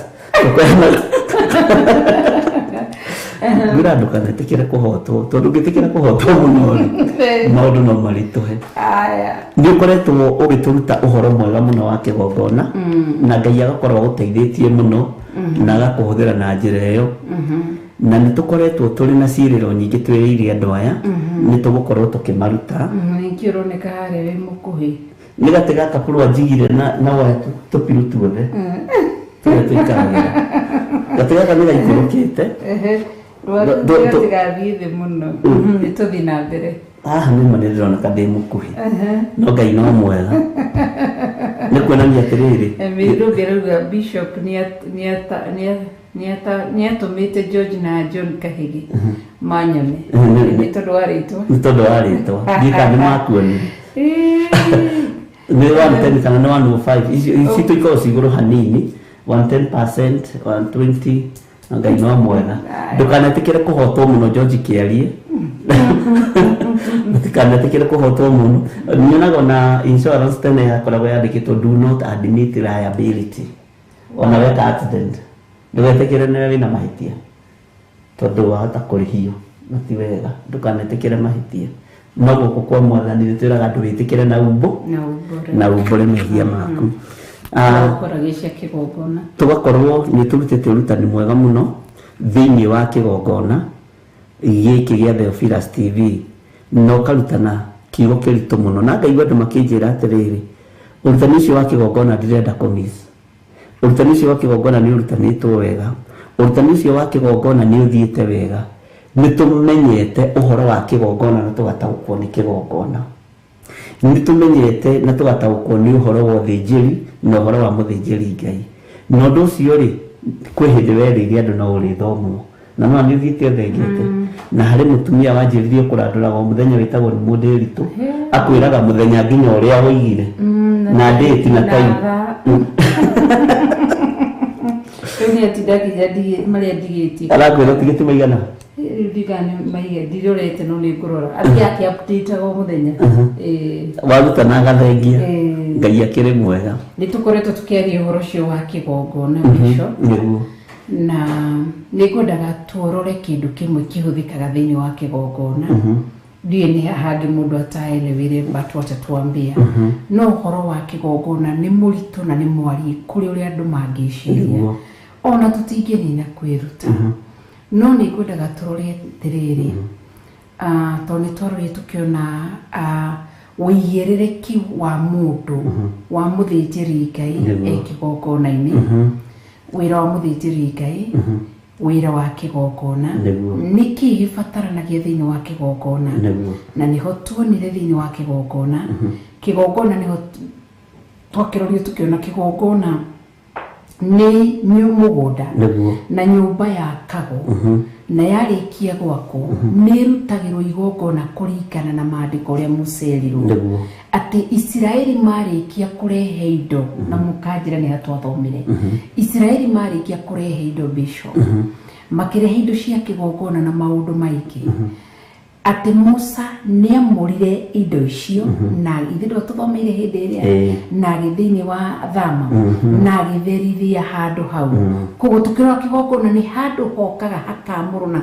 Ngwĩra ndũkanetĩkĩre kũhotwo tondũ ũngĩtĩkĩra kũhotwo mũno rĩ maũndũ no maritũhe nĩ ũkoretwo ũgĩtũruta ũhoro mwega mũno wa kĩgongona na Ngai agakorwo agũteithĩtie mũno na agakũhũthĩra na njĩra ĩyo na nĩ tũkoretwo tũrĩ na ciĩrĩro nyingĩ twĩrĩire andũ aya nĩ tũgũkorwo tũkĩmaruta ningĩ ũroneka harĩa wĩ mũkuhĩ nĩ gatĩ gaka kũrũa njigire na waya tũpiru tuothe tũrĩa tũikaragĩra gatĩ gaka nĩ gaikũrũkĩte tigathiĩ thĩ mũno nĩ tũthiĩ na mbere haha nĩ ma nĩ ndĩroneka ndĩ mũkuhĩ no Ngai no mwega nĩ kuonania atĩrĩrĩ rũngĩrauga Bishop nĩ atũmĩte George na John Kahĩgi manyone nĩ tondũ wa rĩtwa ngĩka nĩ makuonire nĩ 110 kana nĩ 105 ici tũikorwo cigũrũ hanini 110% 120 Ngai no mwega ndũkanetĩkĩre kũhotwo mũno George Kĩarie ndũkanetĩkĩre kũhotwo mũno nyonaga na insurance tene yakoragwo yandĩkĩtwo do not admit liability ona weka accident ndũgetĩkĩre nĩ wĩna mahĩtia tondũ wahota kũrĩhio na ti wega ndũkanetĩkĩre mahĩtia no gũkũ kwa Mwathani nĩ twĩraga ndũgĩtĩkĩre na umbũre mehia maku tũgakorwo nĩ tũrutĩte ũrutani mwega mũno thĩinĩ wa kĩgongona gĩkĩ gĩa Theophilus TV no karutana kiugo kĩritũ mũno na ngaigua andũ makĩnjĩra atĩrĩrĩ ũrutani ũcio wa kĩgongona ndirenda kũmiss ũrutani ũcio wa kĩgongona nĩ ũrutanĩtwo wega ũrutani ũcio wa kĩgongona nĩ ũthiĩte wega nĩ tũmenyete ũhoro wa kĩgongona na tũgataũkwo nĩ kĩgongona nĩ tũmenyete na tũgataũkwo nĩ ũhoro wa ũthĩnjĩri na ũhoro wa mũthĩnjĩri Ngai na ũndũ ũcio rĩ kwĩ hĩndĩ werĩire andũ no ũrĩthomwo na no nĩ ũthiĩte ũthengete na harĩ mũtumia wanjĩrĩirie kũrandũraga o mũthenya wĩtagwo nĩ Mũndĩritũ akwĩraga mũthenya nginya ũrĩa woigire na ndĩti na time nĩ atindagia marĩa ndigĩtie arakwĩra tigĩti maigana ndigane maiga ndirorete no nĩ ngũrora atĩ update o mũthenya waruta na gathengia Ngai akĩrĩ mwega nĩ tũkoretwo tũkĩaria ũhoro ũcio wa kĩgongona mwisho na nĩ ngwendaga tũrore kĩndũ kĩmwe kĩhũthĩkaga thĩinĩ wa kĩgongona ndiye nĩ hangĩ mũndũ ataelewire but watatuambia no ũhoro wa kĩgongona nĩ mũritũ na nĩ mwarie kũrĩ ũrĩa andũ mangĩciria ona tũtingĩnina kwĩruta no nĩ ngwendaga tũrore atĩrĩrĩ tondũ nĩ twarorire tũkĩona wĩigĩrĩrĩki wa mũndũ wa mũthĩnjĩri Ngai kĩgongona-inĩ wĩra wa mũthĩnjĩri Ngai wira wa kigongona niki gibataranagia thiini wa kigongona na niho tuonire thiini wa kigongona kigongona niho twakirorio tukiona kigongona ni mugunda na nyumba ya kago na yarikia gwako nirutagirwo igongona kuringana na maandiko uria mucerirwo ati Israeli marikia kurehe indo na mukanjira ni hatwathomire Israeli marikia kurehe indo bishop makirehe indo cia kigongona na maundu maingi ati Musa niamurire indo icio na ithindo tuthomeire hindi iria na githini wa thama na githerithia handu hau koguo tukirora kigongona ni handu hokaga hakamuru na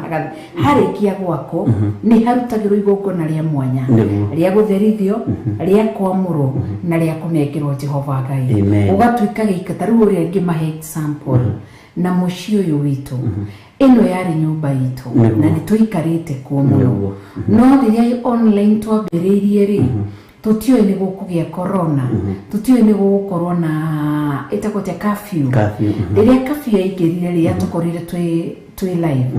harikia gwako ni harutagirwo igongona ria mwanya ria gutherithio ria kwamuru na ria kunengerwo Jehova Ngai ugatuika gikata riu uria ngimahe example na mucio uyu witu ino yari nyumba itu na nituikarite kuo muno no riria online twambiriirie ri tutio ni gukugia corona tutio ni gukorwo na itakote curfew riria curfew yaingirire ria tukorire twi live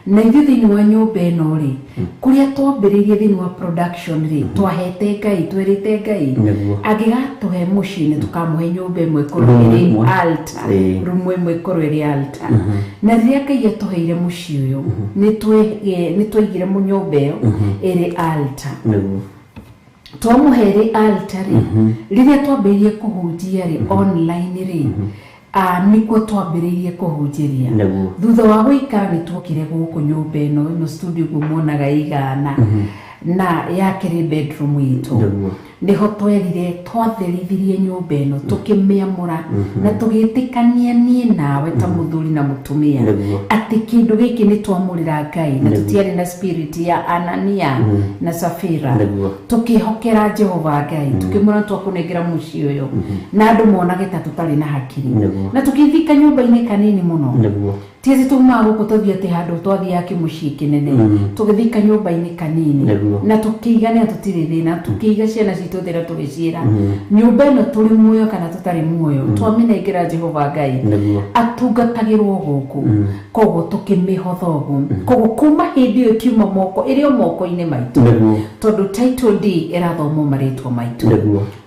na ithiini wa nyumba ino ri kuria twambiriirie thiini wa production ri twahete Ngai twerite Ngai agigatuhe mucini tukamuhe nyumba imwe korwiri altar rumwe imwe korwiri altar na riria Ngai atuheire muci uyu ni twaigire mu nyumba iyo iri altar twamuhere altar riria twambiriirie kuhunjia ri online ri nikuo twambiriirie kuhunjiria thutha wa guikara ni twokire guku nyumba ino studio gumuonaga igana na yakiri bedroom itu niho twerire twatherithirie nyumba ino tukimiamura na tugitikania nie nawe ta muthuri na mutumia ati kindu giki ni twamurira Ngai na tutiari na spirit ya Anania na Safira tukihokera Jehova Ngai tukimura twakunengera muci uyu na andu monage ta tutari na hakiri na tukithika nyumba ine kanini muno tiezi tuma guko tuthia te handu twathia kimuci kinene tugithika nyumba ine kanini na tukigania tutire thina tukiga ciana citu thira tugicira nyumba ino turi muoyo kana tutari muoyo twamenengera Jehova Ngai atungatagirwo guku koguo tukimihothogu koguo kuma hindi iyo kiuma moko irio moko ine maitu tondu title D irathomwo maritwa maitu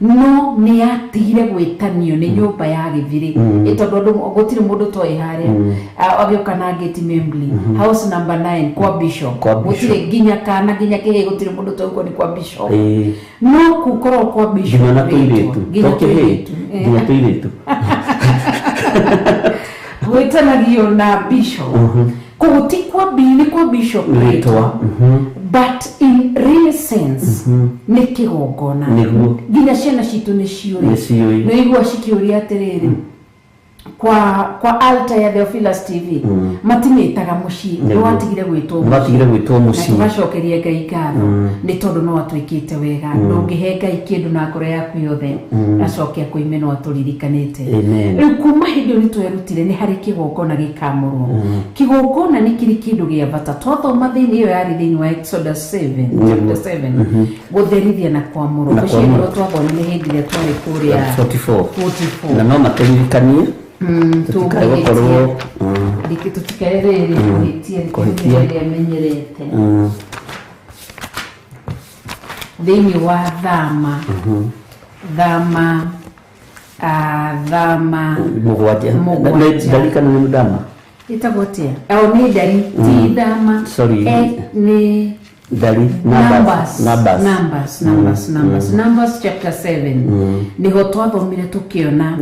no ni atigire gwitanio ni nyumba ya githiri itondu gutire mundu toi haria agioka na gate membly house number 9 kwa bishop gutire ginya kana ginya kihe gutire mundu toi ko ni kwa bishop no kukoro kwa bishop ginya tuiretu gwitanagio na bishop kuguti kwa bili kwa bishop retwa but in real sense ni kigongona ginya ciana citu ni ciuri no igwa cikiuria atiriri kwa altar ya Theophilus TV matimitaga muci watigire gwitwo muci bashokeria Ngai ngatho ni tondu no atwikite wega ndungihe Ngai kindu na ngoro yaku yothe acokia kuimeno atulirikanite riu kuma hindi ni twerutire ni hari kigongona gikamurwo kigongona ni kiri kindu gia bata twathoma thiini iyo yari thiini wa Exodus 7 chapter 7 gutherithia na kwamurwo kucio no twathomire hindi ria twari kuria 44 na no materirikanie tukaekorwo tutikaerere kuhitia menyerete thiini wa thama mugwanja ndalikana ni mudama itagotia au ni dari ti thama ni Numbers chapter 7 niho twathomire tukiona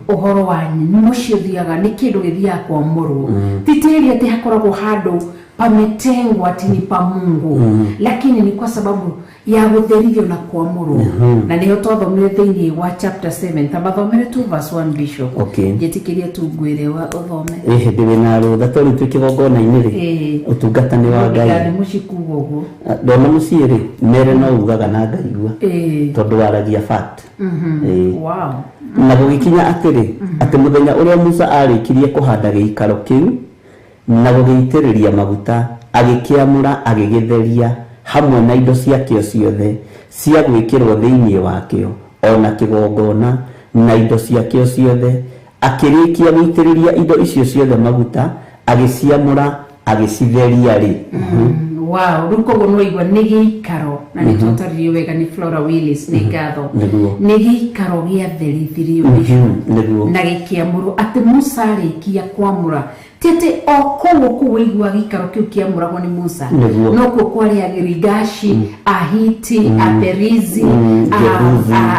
uhoro wa mucio thiaga ni kindu githia kwa muru titiri ati hakoragwo handu pametengwa ati ni pa Mungu lakini ni kwa sababu ya gutherithio na kuamuru na niho twathomire thiini wa chapter 7 tabathomire tu verse 1 bishop jetikiria tu ngwire wa uthome ndiwe na rutha tori tukigongona iniri utungatani wa Ngai ni mucikugo uguo ndona muciiri mere no ugaga na ngaigua tondu waragia fact wow na gugikinya atiri ati muthenya uria Musa arikirie kuhanda giikaro kiu na gugiitiriria maguta agikiamura agigitheria hamwe na indo ciakio ciothe cia gwikirwo thiini wakio ona kigongona na indo ciakio ciothe akirikia guitiriria indo icio ciothe maguta agĩciamũra agĩcitheria rĩ. Wow, ruko gono igwa nigikaro na nitotaririo wega ni Flora Willis ni gatho nigikaro gia therithirio na gikiamuru ati Musa arikia kwamura tete okowo kuwigwa gikaro kiu kiamuragwo ni Musa noko kwari agirigashi ahiti aperizi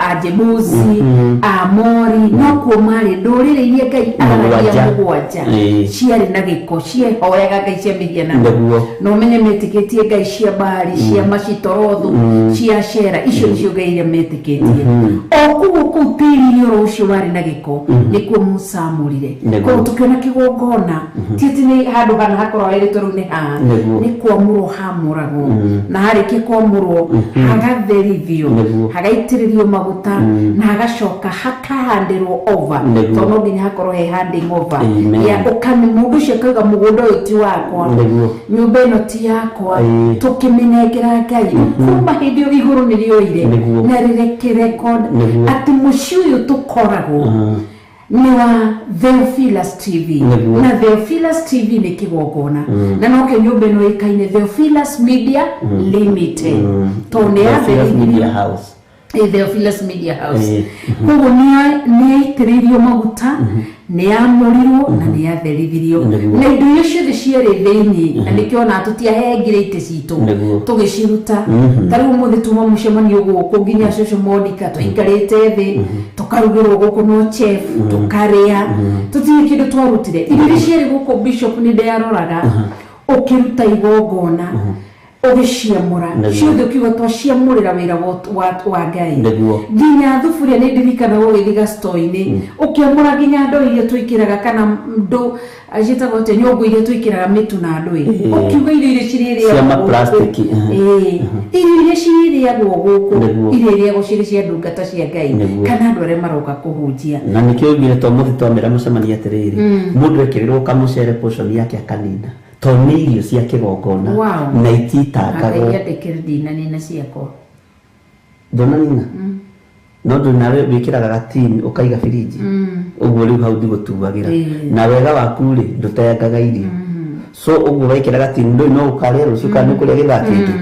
ajebuzi amori noko mari ndorire iria Ngai aragia mugwanja ciari na giko cie hoyaga Ngai cia mihiana no menye metiketie Ngai cia bari cia macitorothu cia cera icio icio Ngai iria metiketie okuwo kutiri yoro ucio wari na giko nikuo Musa amurire ko tukiona kigongona titi ni handu hana hakorwo eritwo ni ha ni kwamurwo hamuragwo na hariki kwamurwo hagatherithio hagaitiririo maguta na hagacoka hakahandirwo over tono nginya hakorwo he handing over ya ukame mundu ucio kauga mugunda uyu ti wakwa nyumba ino ti yakwa tukimenyekera Ngai kuma hindi iguru ni rioire na rireke record ati muci uyu tukoragwo ni wa Theophilus TV na Theophilus TV ni kigongona na noke nyumba ino ikaine Theophilus Media Limited tone ya Media House Theophilus Media House kogo ni itiririo maguta ni amurirwo na ni atherithirio na indo icio de ciere theini na nikiona tutiahengire ite citu tugiciruta tariu muthi tuma mucemanio guku nginya social monica tuikarite thi tukarugirwo guku no chef tukaria tutie kindu twarutire indo ciere guku bishop ni ndaroraga ukiruta igongona ogiciamura ciothe kiuga twaciamurira wira wa Ngai nginya thufuria ni ndirikana gugithiga store-ini ukiamura nginya ndo iria twikiraga kana ndo ajita gote nyongo iria twikiraga mitu na ndoi ukiuga irio ciriri ya plastic irio ciria guku iria guciri cia ndungata cia Ngai kana andu aria maroka kuhunjia na nikio ngire to muthi twamira mucemania atiriri mundu ekirirwo kamucere portion yake akanina toni irio cia kigongona na ititangagwo akaiyatekerdi nina ciako ndona nina no ndo nawe wikiraga gatini ukaiga firiji uguo riu hau ndigutuagira na wega waku ri nduteangaga irio so uguo wikira gatini ndo no ukaria rucio kana kuria githakite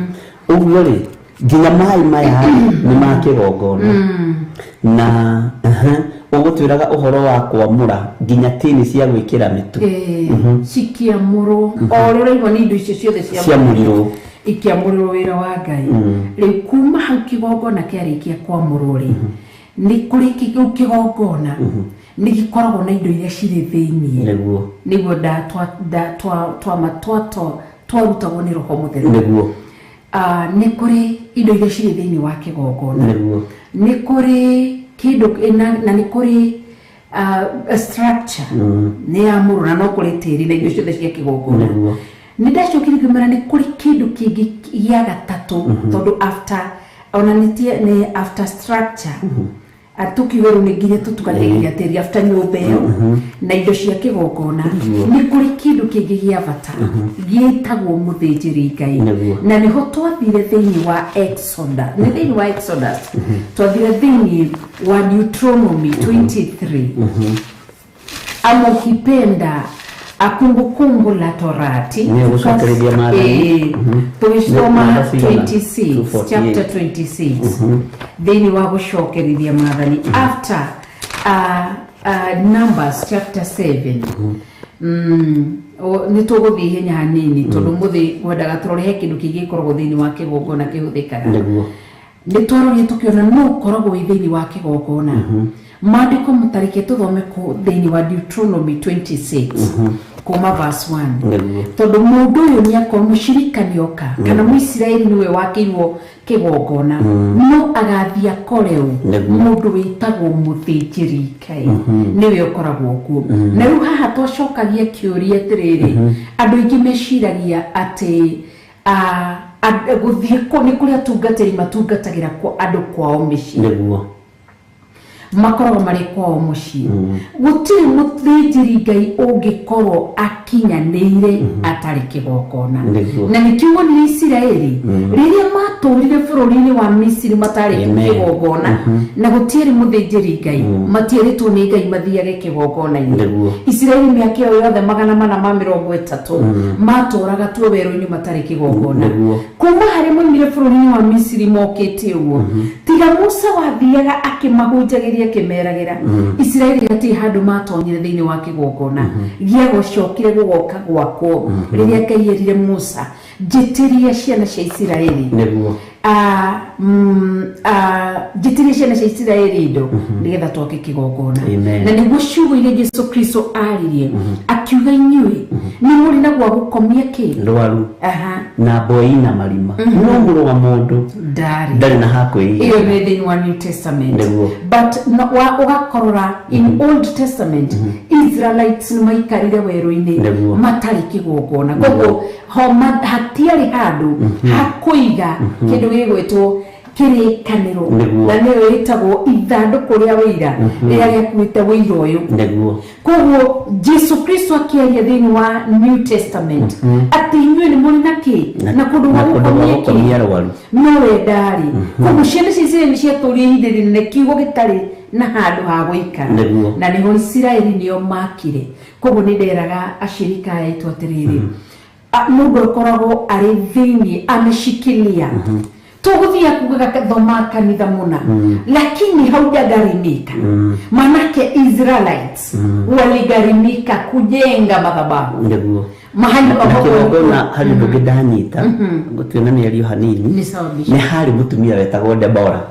uguo ri nginya mai maya ni ma kigongona na ugutwiraga uhoro wa kwamura nginya tini cia gwikira mitu cikiamurwo orero igo ni indo icio ciothe cia murirwo ikiamurwo wira wa Ngai riu kuma hau kigongona kiarikia kwamurwo ri ni kuri kigongona ni gikoragwo na indo iria ciri thiini niguo twarutagwo ni roho mutheru ni kuri indo iria ciri thiini wa kigongona ni kuri kido na ni kuri structure ni amuru na no kuri tiri na indo ciothe cia kigongona ni ndacokire kumera ni kuri kido kingi ya gatatu tondu after onanitie ni after structure atukiweru ni nginya tutukanegia tiri after nyumba iyo na indo cia kigongona ni kuri kido kingi gia bata gietagwo muthinjiri Ngai na niho twathire thiini wa Exodus ni thiini wa Exodus twathire thiini wa Deuteronomy 23 amokipenda akumbukumbu la Torati tulisoma 26 chapter 26 then wa gushokerithia mathani after Numbers chapter 7 ni tuguthi hinya hanini tondu muthi wendaga turorehe kindu kingikorwo thiini wa kigongona kihuthikaga ni twarorie tukiona no koragwo thiini wa kigongona maandiko mutarike tuthome ku thiini wa Deuteronomy 26 kuma verse 1 tondu mundu uyu ni akoro mushirikani oka kana muisiraeli niwe wakirwo kigongona no agathia koreu mundu witagwo muthinjiri Ngai niwe ukoragwo kuo na riu haha twacokagia kiuria atiriri andu ingi meciragia ati guthie ko ni kuria tungatiri matungatagira kwa andu kwao mici makoragwo marĩ kwao mũciĩ gũtirĩ mũthĩnjĩri Ngai ũngĩkorwo akinyanĩire atarĩ kĩgongona na nĩ kiugo nĩ Isiraeli rĩrĩa matũrire bũrũri-inĩ wa Misiri matarĩ kĩgongona na gũtirĩ mũthĩnjĩri Ngai matiĩrĩtwo nĩ Ngai mathiage kĩgongona-inĩ Isiraeli mĩaka ĩyo yothe 430 matũraga tuo werũ-inĩ matarĩ kĩgongona kuma harĩ moimire bũrũri-inĩ wa Misiri mokĩte ũguo tiga Musa wathiaga akĩmahunjagĩria akĩmeragĩra Isiraeli hatirĩ handũ matonyire thĩinĩ wa kĩgongona gĩa gũcokire gũgoka gwakwo rĩrĩa Ngai erire Musa njĩtĩria ciana cia Isiraeli njĩtĩria ciana cia Isiraeli indo nĩgetha twake kĩgongona na nĩguo ciugo iria Jesũ Kristo aririe akiuga inyuĩ nĩ mũrĩ na gwa gũkomia kĩ rwaru na mboi na marima no mũrũ wa mũndũ ndarĩ na hakwĩiga iyo nĩ thĩinĩ wa New Testament but ũgakorora in Old Testament Israelites nĩ maikarire werũ-inĩ matarĩ kĩgongona koguo hatiarĩ handũ hakũiga kĩndũ gĩgwĩtwo kĩrĩkanĩro na nĩyo ĩtagwo ithandũkũ rĩa ũira rĩrĩa rĩakuĩte ũira ũyũ koguo Jesũ Kristo akĩaria thĩinĩ wa New Testament atĩ inyuĩ nĩ mũrĩ na kĩ na kũndũ gũkomia rwaru no we ndarĩ koguo ciana cia Isiraeli ciatũũrire ihinda rĩnene kiugo gĩtarĩ na handũ ha gũikara na nĩho Isiraeli nĩo makire koguo nĩ nderaga ashirika aitũ atĩrĩrĩ mũndũ akoragwo arĩ thĩinĩ ameshikilia tũgũthia kugaga thoma kanitha mũna lakini haujagarimika manake Israelites waligharimika kujenga madhabahu mahali kĩgongona harĩ ndũngĩ ndanyita gũtuĩnania rio hanini nĩ harĩ mũtumia wetagwo Debora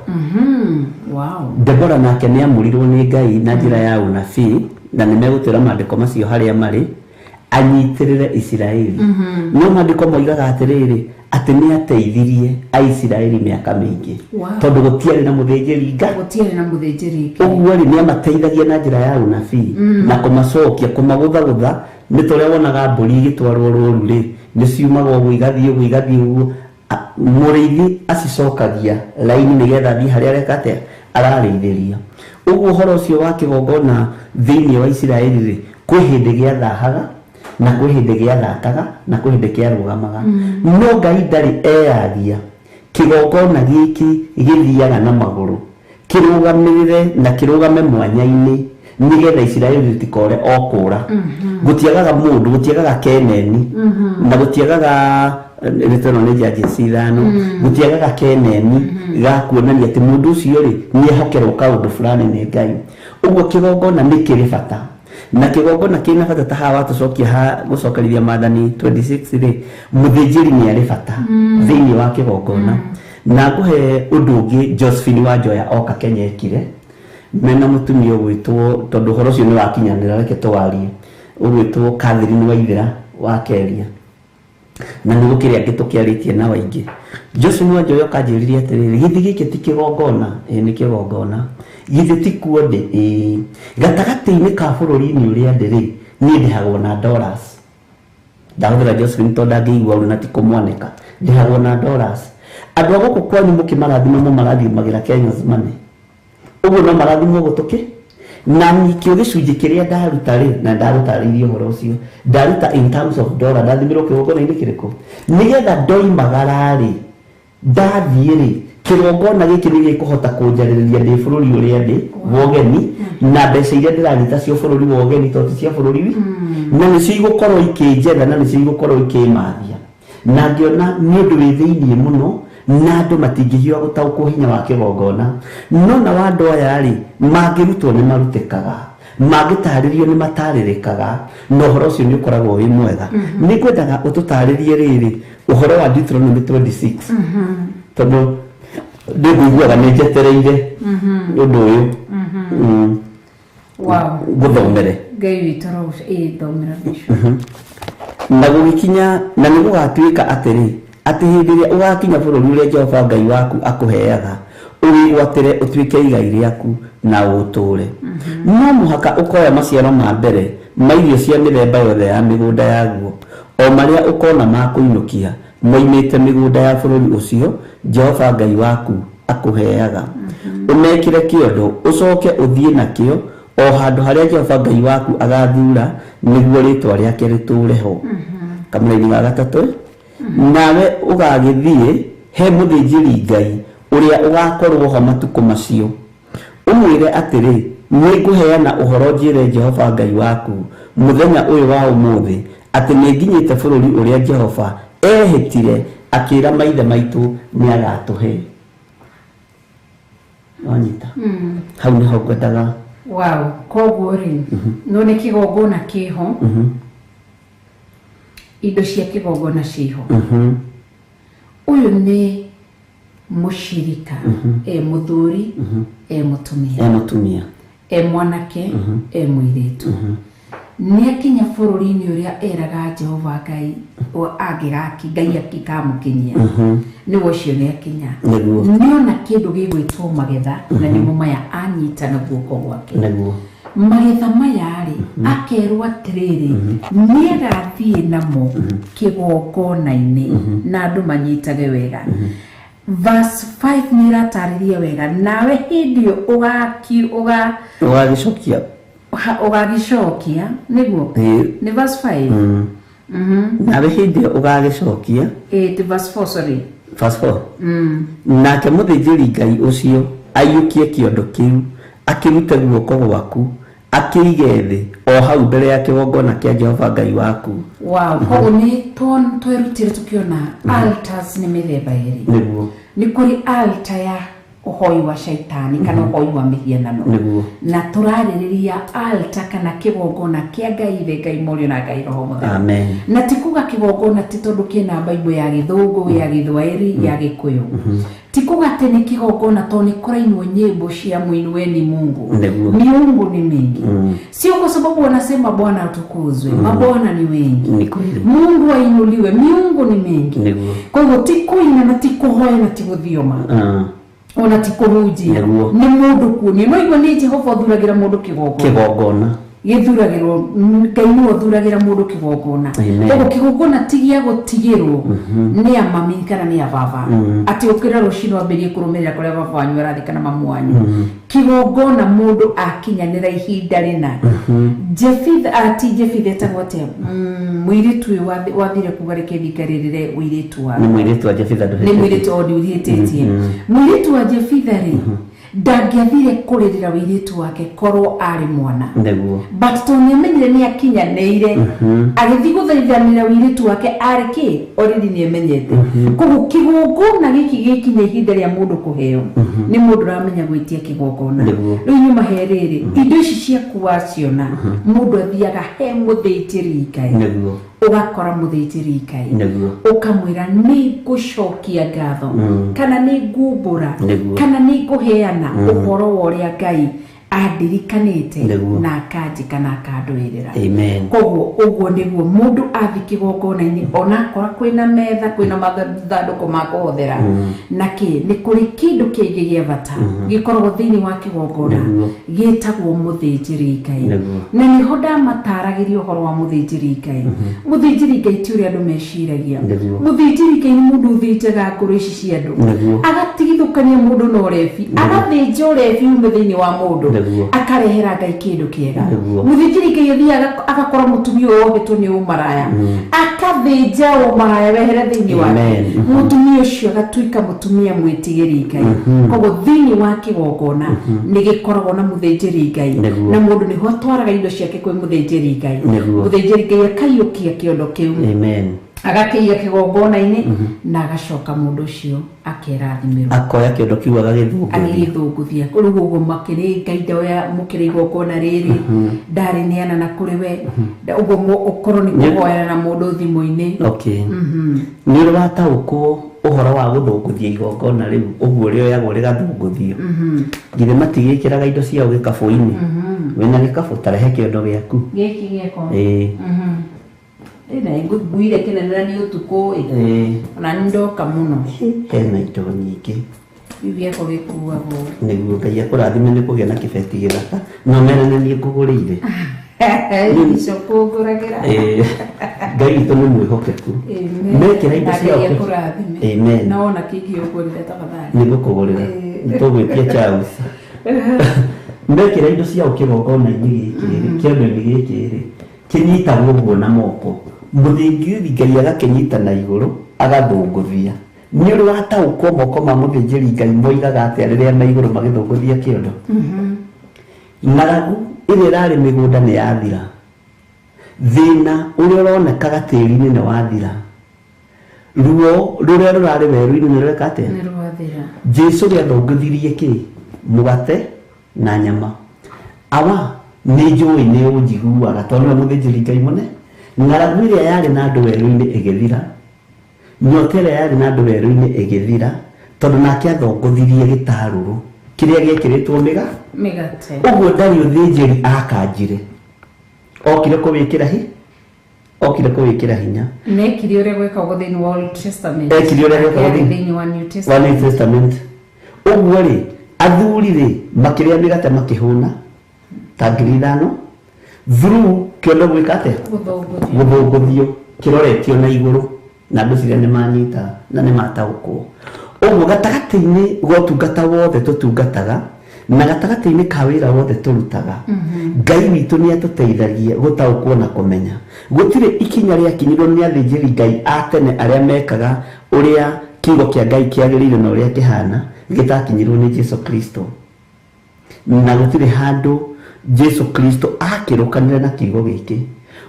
Debora nake nĩ amurirwo nĩ Ngai na njĩra ya ũnabii na nĩ megũtwĩra maandĩko macio harĩa marĩ anyitĩrĩre Isiraeli no maandĩko moigaga atĩrĩrĩ atĩ nĩ ateithirie Aisiraeli mĩaka mĩingĩ tondũ gũtiarĩ na mũthĩnjĩri Ngai ũguo nĩ amateithagia na njĩra ya ũnabii na kũmacokia kũmagũthagũtha nĩ tũrĩa wonaga mbũri igĩtwarwo rũũru rĩ nĩ ciumaga ũguo igathiĩ ũguo mũrĩithi acicokagia laini nĩgetha thiĩ harĩa arekate ararĩithĩria ũguo ũhoro ũcio wa kĩgongona thĩinĩ wa Isiraeli rĩ kwĩ hĩndĩ gĩathahaga na kwĩ hĩndĩ gĩathakaga na kwĩ hĩndĩ kĩarũgamaga no Ngai ndarĩ eyagia kĩgongona gĩkĩ gĩthiaga na magũrũ kĩrũgamĩrĩre na kĩrũgame mwanya-inĩ nĩgetha Isiraeli rĩtikore okũra gũtiagaga mũndũ gũtiagaga Keneni na gũtiagaga rĩtano nĩ Judges 5 gũtiagaga Keneni gakuonania atĩ mũndũ ũcio rĩ nĩ ehokerwo kaũndũ fulani nĩ Ngai ũguo kĩgongona nĩ kĩrĩ bata na kĩgongona kĩna bata ta hawa tũcokia gũcokerithia Maathani 26 rĩ mũthĩnjĩri nĩ arĩ bata thĩinĩ wa kĩgongona na ngũhe ũndũ ũngĩ Josephine Wanjoya oka Kenya ekire mena mũtumia ũgwĩtwo tondũ ũhoro ũcio nĩ wakinyanĩra reke tũwarie ũgwĩtwo Catherine Waithera wa Keria na nĩ gũkĩrĩa angĩ tũkĩarĩtie na waingĩ Josephine Wanjoya okanjĩrĩria atĩrĩrĩ gĩthĩ gĩkĩ ti kĩgongona nĩ kĩgongona gĩthĩ ti kuonde gatagatĩ-inĩ ka bũrũri-inĩ ũrĩa ndĩrĩ niĩ ndĩhagwo na dollars ndahũthĩra Josephine tondũ angĩigua ũru na ti kũmwanĩka ndĩhagwo na dollars andũ a gũkũ kwanyu mũkĩmarathima mũmarathimagĩra Kenya's money ũguo no marathimwo gũtũkĩ na nikĩo gĩcunjĩ kĩrĩa ndaruta rĩ na ndarũtarĩirie ũhoro ũcio ndaruta in terms of dollar ndathimirwo kĩgongona-inĩ kĩrĩkũ nĩgetha ndoimagara rĩ ndathiĩ rĩ kĩgongona gĩkĩ nĩ gĩkũhota kũnjarĩrĩria ndĩ bũrũri ũrĩa ndĩ wogeni na mbeca iria ndĩranyita cio bũrũri wogeni tondũ cia bũrũri na nĩcio igũkorwo ikĩnjetha na nĩcio igũkorwo ikĩmathia na ngĩona nĩ ũndũ wĩ thĩinĩ mũno na andũ matingĩhiũha gũtaũkwo hinya wa kĩgongona no na wa andũ aya rĩ mangĩrutwo nĩ marutĩkaga mangĩtarĩrio nĩ matarĩrĩkaga na ũhoro ũcio nĩ ũkoragwo wĩ mwega nĩ ngwendaga ũtũtarĩrie rĩrĩ ũhoro wa Deuteronomy 26 tondũ ndĩiguaga nĩ njetereire ũndũ ũyũ gũthomere Ngai witũ thomera na gũgĩkinya na nĩ gũgatuĩka atĩrĩ atĩ hĩndĩ ĩrĩa ũgakinya bũrũri ũrĩa Jehova Ngai waku akũheaga ũwĩgwatĩre ũtuĩke igai rĩaku na ũtũũre no mũhaka ũkoya maciaro ma mbere ma irio cia mĩthemba yothe ya mĩgũnda yaguo o marĩa ũkona ma kũinũkia moimĩte mĩgũnda ya bũrũri ũcio Jehova Ngai waku akũheaga umekire kiondo ucoke uthie nakio o handu haria Jehova Ngai waku agathura niguo ritwa riake ritureho kamũraini ga gatatũ nawe ũgagĩthiĩ he mũthĩnjĩri Ngai ũrĩa ũgakorwo ho matukũ macio ũmwĩre atĩrĩ nĩngũheana ũhoro njĩre Jehova Ngai waku mũthenya ũyũ wa ũmũthĩ atĩ nĩnginyĩte bũrũri ũrĩa Jehova ehĩtire akĩra maithe maitũ nĩagatũhe. Wanyita hau nĩho ngwendaga. Wow, koguo rĩ no nĩ kĩgongona kĩho indo cia kĩgongona ciho ũyũ nĩ mũcirika mũthuri mũtumia mwanake mũirĩtu nĩakinya bũrũri-inĩ ũrĩa eraga Jehova Ngai Ngai akikamũkinyia nĩguo ũcio nĩakinya nĩona kĩndũ gĩgwĩtwo magetha na nĩmo maya anyita na guoko gwake magetha maya rĩ akerwo atĩrĩrĩ nĩagathiĩ namo kĩgongona-inĩ na andũ manyitage wega. Verse 5 nĩratarĩria wega nawe hĩndĩ ũgagĩcokia nĩguo nĩ verse 5 nawe hĩndĩ ũgagĩcokia verse 4 sorry verse 4 nake mũthĩnjĩri Ngai ũcio aiyũkie kĩondo kĩu akĩrute guoko gwaku akĩige thĩ o hau mbere ya kĩgongona kĩa Jehova Ngai waku. Wow, koguo nĩ twerutire tukiona altars nĩ mĩthemba ĩrĩ. Nĩ kũrĩ altar ya ũhoi wa shaitani kana ũhoi wa mĩhianano na tũrarĩrĩria altar kana kĩgongona kĩa Ngai Ngai Morio na Ngai Roho Mũtheru. Amen. Na tikuga kĩgongona ti tondũ kĩna Bible ya Gĩthũngũ ya Gĩthwaĩri ya Gĩkũyũ tikuga atĩ nĩ kĩgongona tondũ nĩ kũrainwo nyĩmbo cia muinueni Mungu. Miungu ni mingi sio kwa sababu wanasema Bwana atukuzwe mabwana ni wengi Mungu ainuliwe miungu ni mingi kwa hivyo tikuina na tikuhoya na tikuthioma ona tikuhunjia nĩ mũndũ kuonia no igua nĩ Jehova thuragira mũndũ kĩgongona gĩthuragĩrwo Ngai nĩwe thuragira mũndũ kĩgongona koguo kĩgongona ti gĩa gũtigĩrwo nĩ amami kana nĩ ababa atĩ ũkĩra rũciinĩ wambĩrĩrie kũrũmĩrĩra kũrĩa baba wanyu arathi kana mamu wanyu kĩgongona mũndũ akinyanĩra ihinda rĩna Jefitha etagwo atĩa mũirĩtu ũyũ wathire kuga reke thikarĩrĩre ũirĩtu wa nĩ mũirĩtu wa Jefitha nĩ mũirĩtu o ndiũrĩtĩtie mũirĩtu wa Jefitha rĩ ndangĩathire kũrĩrĩra ũirĩtu wake korwo arĩ mwana but tondũ nĩamenyire nĩakinyanĩire agĩthiĩ gũthaithanĩra ũirĩtu wake arĩ kĩ already nĩemenyete koguo kĩgongona gĩkĩ gĩkinya ihinda rĩa mũndũ kũheo nĩ mũndũ ũramenya gwĩtia kĩgongona rĩu nyuma he rĩrĩ indo ici ciaku waciona mũndũ athiaga he mũthĩnjĩri Ngai ugakora mũthĩnjĩri Ngai ukamwĩra nĩ ngũcokia ngatho kana nĩ ngumbũra kana nĩ ngũheana ũhoro wa ũrĩa Ngai andirikanĩte na akanjĩka na akandũĩrĩra. Koguo ũguo nĩguo mũndũ athi kĩgongona-inĩ ona akora kwĩna metha kwĩna mathandũkũ ma kũhũthĩra nakĩ nĩ kũrĩ kĩndũ kĩngĩ gĩa bata gĩkoragwo thĩinĩ wa kĩgongona gĩtagwo mũthĩnjĩri Ngai na nĩho ndamataragĩria ũhoro wa mũthĩnjĩri Ngai. Mũthĩnjĩri Ngai ti ũrĩa andũ meciragia. Mũthĩnjĩri Ngai nĩ mũndũ ũthĩnjaga ngũrũ ici cia andũ agatigithũkania mũndũ na ũrebi agathĩnja ũrebi ume thĩinĩ wa mũndũ akarehera Ngai kĩndũ kĩega. Mũthĩnjĩri Ngai athiaga agakora mũtumia ũyũ wohetwo nĩ ũmaraya akathĩnja ũmaraya wehere thĩinĩ wake mũtumia ũcio agatuĩka mũtumia mwĩtigĩri Ngai. Koguo thĩinĩ wa kĩgongona nĩ gĩkoragwo na mũthĩnjĩri Ngai na mũndũ nĩho atwaraga indo ciake kwĩ mũthĩnjĩri Ngai. Mũthĩnjĩri Ngai akaiyũkia kĩondo kĩu agakĩiga kĩgongona-inĩ na agacoka mũndũ ũcio akerathimĩrwo akoya kĩondo kĩu agĩgĩthũngũthia rĩu ũguo makĩrĩ Ngai ndoya mũkĩrĩ igongona rĩrĩ ndarĩ neana na kũrĩ we ũguo ũkorwo nĩ kũhoera na mũndũ thimũ-inĩ. Nĩ ũrataũkwo ũhoro wa gũthũngũthia igongona rĩu ũguo rĩoyagwo rĩgathũngũthio githĩ matigĩkĩraga indo ciao gĩkabũ-inĩ wĩna gĩkabũ tarehe kĩondo gĩaku gĩkĩ gĩeko ina ngũire kinenera ni utuko na ndoka muno hena indo nyingĩ bibia ko gĩkuagwo nĩguo Ngai akũrathime nĩ kũgĩa na kĩbeti gĩthaka no merana nĩ ngũgũrĩire icokũngũragĩra Ngai witũ nĩ mwĩhokeku mekĩra indo ciao no na kĩngĩ ũkũrĩra tafadhali nĩ ngũkũgũrĩra nitugwitia Charles mekira indo cia ukigongona-inĩ gĩkĩ kĩondo-inĩ gĩkĩ kĩnyitagwo ũguo na moko mũthĩnjĩri Ngai agakinyita na igũrũ agathũngũthia nĩ ũrĩ wataũkwo moko ma mũthĩnjĩri Ngai moigaga atĩa rĩrĩa na igũrũ magĩthũngũthia kĩondo ng'aragu ĩrĩa ĩrarĩ mĩgũnda nĩ yathira thĩna ũrĩa ũronekaga tĩri-inĩ nĩ wathira ruo rũrĩa rũrarĩ werũ-inĩ nĩ rweka atĩa Jesũ nĩathũngũthirie kĩ mũgate na nyama awa nĩ njũĩ nĩ ũnjiguaga tondũ nĩ mũthĩnjĩri Ngai mũnene ng'aragu ĩrĩa yarĩ na andũ werũ-inĩ ĩgĩthira nyota ĩrĩa yarĩ na andũ werũ-inĩ ĩgĩthira tondũ nake athũngũthirie gĩtarũrũ kĩrĩa gĩekĩrĩtwo mĩgate ũguo ndarĩ ũthĩnjĩri akanjire okire kũwĩkĩra hinya nekire ũrĩa gwĩkagwo thĩinĩ wa Old Testament ekire ũrĩa gwĩkagwo thĩinĩ wa New Testament ũguo rĩ athuri rĩ makĩrĩa mĩgate makĩhũna ta 5,000 through kĩondo gwĩka atĩa gũthũngũthio kĩroretio na igũrũ na andũ ciria nĩ manyita na nĩ mataũkwo ũguo gatagatĩ-inĩ gwa ũtungata wothe tũtungataga na gatagatĩ-inĩ ka wĩra wothe tũrutaga Ngai witũ nĩ atũteithagia gũtaũkwo na kũmenya gũtirĩ ikinya rĩakinyirwo nĩ athĩnjĩri Ngai a tene arĩa mekaga ũrĩa kiugo kĩa Ngai kĩagĩrĩire na ũrĩa kĩhana gĩtakinyirwo nĩ Jesũ Kristo na gũtirĩ handũ Jesũ Kristo akĩrũkanĩra na kiugo gĩkĩ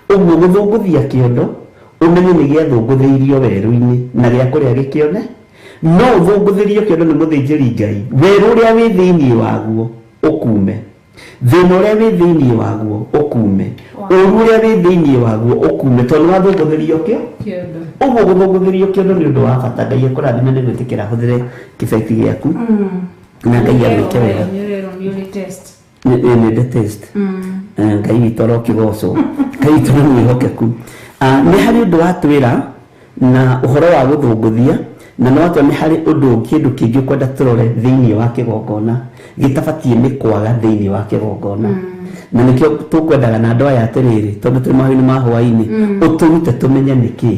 ũguo gũthũngũthia kĩondo ũmenye nĩ gĩathũngũthĩirio werũ-inĩ na gĩa kũrĩa gĩkĩone no ũthũngũthĩrio kĩondo nĩ mũthĩnjĩri Ngai werũ ũrĩa wĩ thĩinĩ waguo ũkume thĩna ũrĩa wĩ thĩinĩ waguo ũkume ũru ũrĩa wĩ thĩinĩ waguo ũkume tondũ wathũngũthĩrio kĩondo ũguo gũthũngũthĩrio kĩondo nĩ ũndũ wa bata Ngai akũrathime nĩ gwĩtĩkĩra hũthĩre kĩbeti gĩaku na Ngai amĩke wega nĩ test Ngai witũ arokĩgocwo Ngai witũ nĩ mwĩhokeku nĩ harĩ ũndũ wa twĩra na ũhoro wa gũthũngũthia na no atĩ nĩ harĩ ũndũ kĩndũ kĩngĩ kwenda tũrore thĩinĩ wa kĩgongona gĩtabatiĩ nĩ kwaga thĩinĩ wa kĩgongona na nĩkĩo tũkwendaga na andũ aya atĩrĩrĩ tondũ tũrĩ mahoya-inĩ ma hwaĩ-inĩ ũtũrute tũmenye nĩkĩ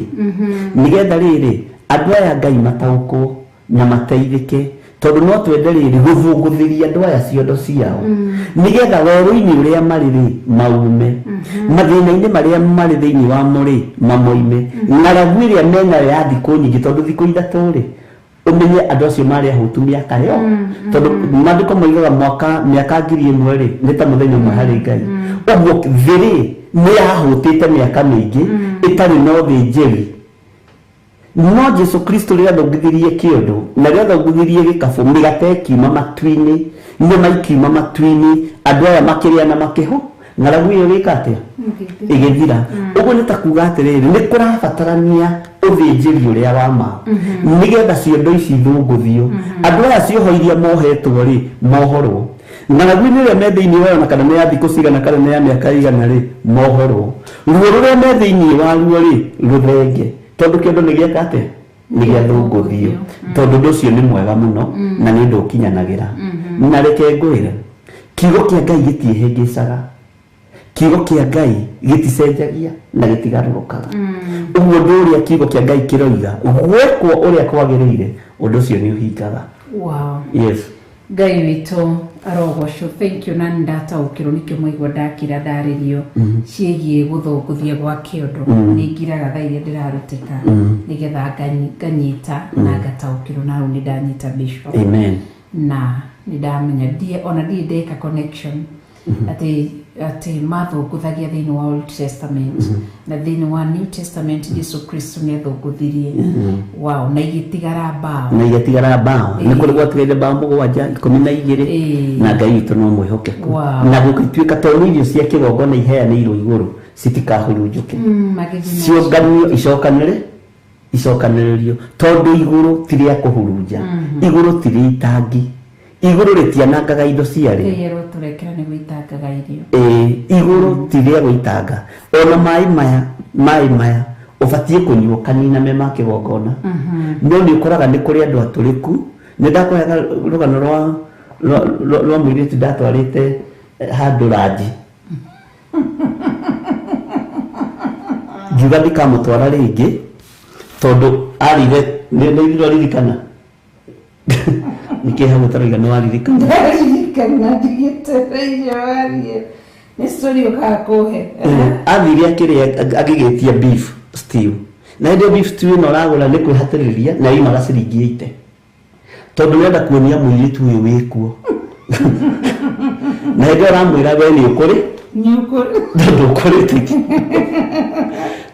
nĩgetha rĩrĩ andũ aya Ngai mataũkwo na mateithĩke tondũ no twende rĩrĩ gũthũngũthĩria andũ aya ciondo ciao nĩgetha werũ-inĩ ũrĩa marĩ rĩ maume mathĩna-inĩ marĩa marĩ thĩinĩ wa mũrĩ mamoime ng'aragu ĩrĩa menayo ya thikũ nyingĩ tondũ thikũ ithatũ rĩ ũmenye andũ acio marĩ ahũtu mĩaka yo tondũ maandĩko moigaga mĩaka 1,000 rĩ nĩ ta mũthenya ũmwe harĩ Ngai ũguo thĩ rĩ nĩ yahũtĩte mĩaka mĩingĩ ĩtarĩ na ũthĩnjĩri no Jesũ Kristo rĩrĩa athũngũthirie kĩondo na rĩrĩa athũngũthirie gĩkabũ mĩgate ĩkiuma matu-inĩ nyama ikiuma matu-inĩ andũ aya makĩrĩa na makĩhũ ng'aragu ĩyo gĩka atĩa ĩgĩthira ũguo nĩ ta kuuga atĩrĩrĩ nĩ kũrabatarania ũthĩnjĩri ũrĩa wa ma nĩgetha ciondo ici ithũngũthio andũ aya cioho iria mohetwo rĩ mohorwo ng'aragu-inĩ ĩrĩa me thĩinĩ wayo na kana nĩ ya thikũ cigana kana nĩ ya mĩaka igana rĩ mohorwo ruo rũrĩa me thĩinĩ waruo rĩ rũthenge tondũ kĩondo nĩ gĩaka atĩa nĩ gĩathũngũthio tondũ ũndũ ũcio nĩ mwega mũno na nĩ ũndũ ũkinyanagĩra na reke ngwĩre kiugo kĩa Ngai gĩtiĩhĩngĩcaga kiugo kĩa Ngai gĩticenjagia na gĩtigarũrũkaga ũguo ũndũ ũrĩa kiugo kĩa Ngai kĩroiga gwĩkwo ũrĩa kwagĩrĩire ũndũ ũcio nĩ ũhingaga yes Ngai witũ arogocwo thank you na ndataũkĩrwo nĩkĩo mwaigua ndakĩra ndarĩrio ciĩgiĩ gũthũngũthia gwa kĩondo nĩ ngiraga thaa iria ndĩrarutĩka nĩgetha nganyita na ngataũkĩrwo na rĩu nĩ ndanyita Bishop amen na nĩ ndamenya ona ndiĩ ndeka connection atĩ mathũngũthagia thĩinĩ wa Old Testament na thĩinĩ wa New Testament Jesũ Kristo nĩ athũngũthirie na igĩtigara mbaũ nĩ kũrĩ gwatigaire mbaũ 7 12 na Ngai witũ no mwĩhokeku na gũgĩtuĩka tondũ irio cia kĩgongona iheanĩirwo igũrũ citikahurunjũke cionganio icokanĩrĩrio tondũ igũrũ ti rĩa kũhurunja igũrũ ti rĩa itangi igũrũ rĩtianangaga indo ciarĩ igũrũ ti rĩa gũitanga ona maĩ maya ũbatiĩ kũnyuo kanina me ma kĩgongona no nĩ ũkoraga nĩ kũrĩ andũ atũrĩku nĩ ndakũheaga rũgano rwa mũirĩtu ndatwarĩte handũ ranji ngiuga ndikamũtwara rĩngĩ tondũ arire nĩ ririkana Niki hau taroiga no aririkana. Ndarikana ndigitereire warie. Nĩ story ũkakuhe. Athire agĩgĩtia beef stew. Na ndio beef stew ĩno ũragũra nĩ kwĩhatĩrĩria na imaga ciringi 80. Tondũ wenda kuonia mũirĩtu ũyũ wĩkuo. Na ndio ramwĩra we nĩ ũkũrĩ? Nĩ ũkũrĩ. Ndũkũrĩte.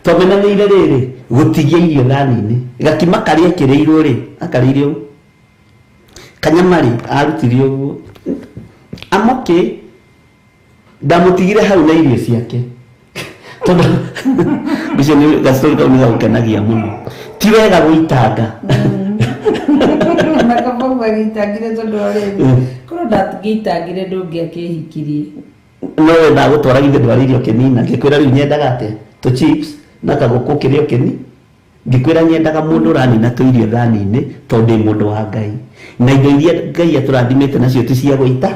Tũmenanĩire rĩrĩ gũtigia irio thani-inĩ. Gakima karĩa kĩrĩirwo rĩ, akarĩire ũũ. Kanyamari arutire ũguo. Amoke ndamutigire hau na irio ciake. Tondu bicio ni gastori ka ni gaukenagia muno. Ti wega guitanga. Nakabagwa gitagire tondu rĩrĩ. Koro ndatugitagire ndũngĩakĩhikirie. No wenda gutwara githe ndwaririo kenina ngikwira riu nyendaga ate to chips na kaguku kirio keni ngikwira nyendaga mundu ranina to irio thani-inĩ tondu mundu wa Ngai na indo iria Ngai aturathimĩte nacio ti cia gũita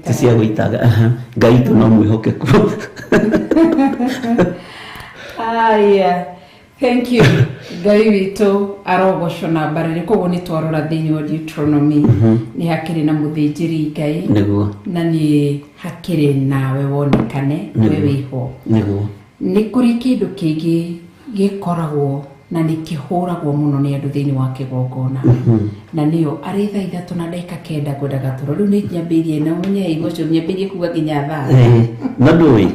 ti cia gũitaga Ngai tu no mwĩhokeku. Aya, thank you. Ngai witũ arogocwo na mbarĩrĩ koguo nĩ twarora thĩinĩ wa Deuteronomy nĩ hakĩrĩ na mũthĩnjĩri Ngai nĩguo na nĩ hakĩrĩ nawe wonekane we wĩho nĩguo nĩ kũrĩ kĩndũ kĩngĩ gĩkoragwo na nĩ kĩhũragwo mũno nĩ andũ thĩinĩ wa kĩgongona na nĩyo arĩ thaa 3 na ndagĩka 9 ngwendaga tũro rĩu nĩ nyambĩrie na mũnye igoco nyambĩrie kuga nginya thaa no ndũĩ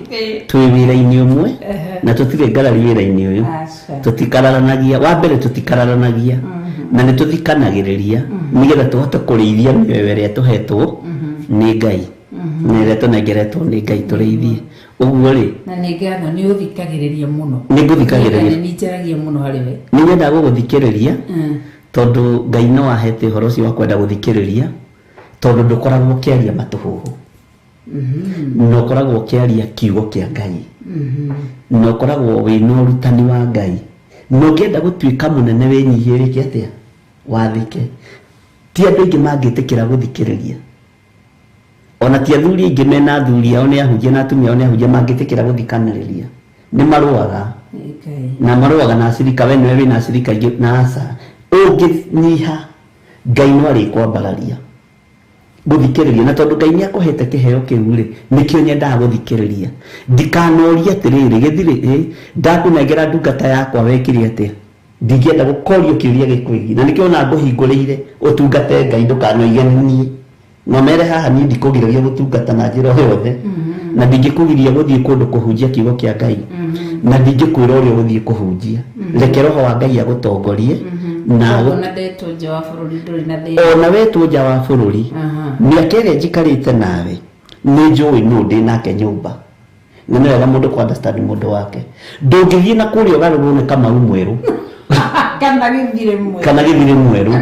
twĩ wĩra-inĩ ũmwe na tũtirĩ ngarari wĩra-inĩ ũyũ tũtikararanagia wa mbere tũtikararanagia na nĩ tũthikanagĩrĩria nĩgetha tũhote kũrĩithia mĩoyo ĩrĩa tũhetwo nĩ Ngai na ĩrĩa tũnengeretwo nĩ Ngai tũrĩithie ũguo rĩ na nĩ ngatho nĩ ũthikagĩrĩria mũno nĩ ngũthikagĩrĩria nĩ njaragia mũno harĩ we nĩ nyendaga gũgũthikĩrĩria tondũ Ngai no ahete ũhoro ũcio wa kwenda gũthikĩrĩria tondũ ndũkoragwo ũkĩaria matũhũhũ no ũkoragwo ũkĩaria kiugo kĩa Ngai no ũkoragwo wĩna ũrutani wa Ngai no ũngĩenda gũtuĩka mũnene wĩnyihĩrĩke atĩa wathike ti andũ aingĩ mangĩtĩkĩra gũthikĩrĩria ona ti athuri aingĩ mena athuri ao nĩ ahunjia na atumia ao nĩ ahunjia mangĩtĩkĩra gũthikanĩrĩria nĩ marũaga na marũaga na acirika we nĩwe wĩna acirika aingĩ na aca ũngĩnyiha Ngai no arĩkwambararia gũthikĩrĩria na tondũ Ngai nĩ akũhete kĩheo kĩu rĩ nĩkĩo nyendaga gũthikĩrĩria ndikanorie atĩrĩrĩ gĩthirĩ ndakũnengera ndungata yakwa wekire atĩa ndingĩenda gũkorio kĩũria gĩkwĩgiĩ na nĩkĩo ona ngũhingũrĩire ũtungate Ngai ndũkanoiganie no mere haha ni ndikũgiragia gũtungata na njĩra yothe na ndingĩkũgiria gũthiĩ kũndũ kũhunjia kiugo kĩa Ngai na ndingĩkwĩra ũrĩa gũthiĩ kũhunjia reke roho wa Ngai agũtongorie na ona ndetwo nja wa bũrũri ndũrĩ na thĩna ona wetwo nja wa bũrũri mĩaka ĩrĩa njikarĩte nawe nĩ njũĩ nũ ndĩ nake nyũmba na nĩ wega mũndũ kũ-understand mũndũ wake ndũngĩthiĩ na kũrĩa ũgarũrwo nĩ Kamau mwerũ kana gĩthire mwerũ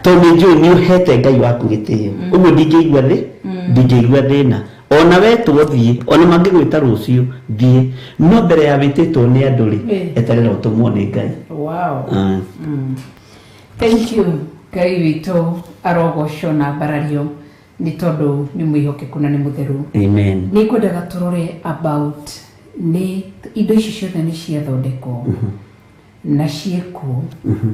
tondũ nĩ njũĩ nĩ ũhete Ngai waku gĩtĩo ũguo ndingĩigua thĩ ndingĩigua thĩna ona wetwo thiĩ ona mangĩgwĩta rũciũ thiĩ no mbere ya wĩtĩtwo nĩ andũ rĩ eterera ũtũmwo nĩ Ngai. Thank you. Ngai witũ arogocwo na mbarario nĩ tondũ nĩ mwĩhokeku na nĩ mũtheru. Amen. Nĩ kwendaga tũrore about nĩ indo ici ciothe nĩ ciathondekwo na ciĩkuo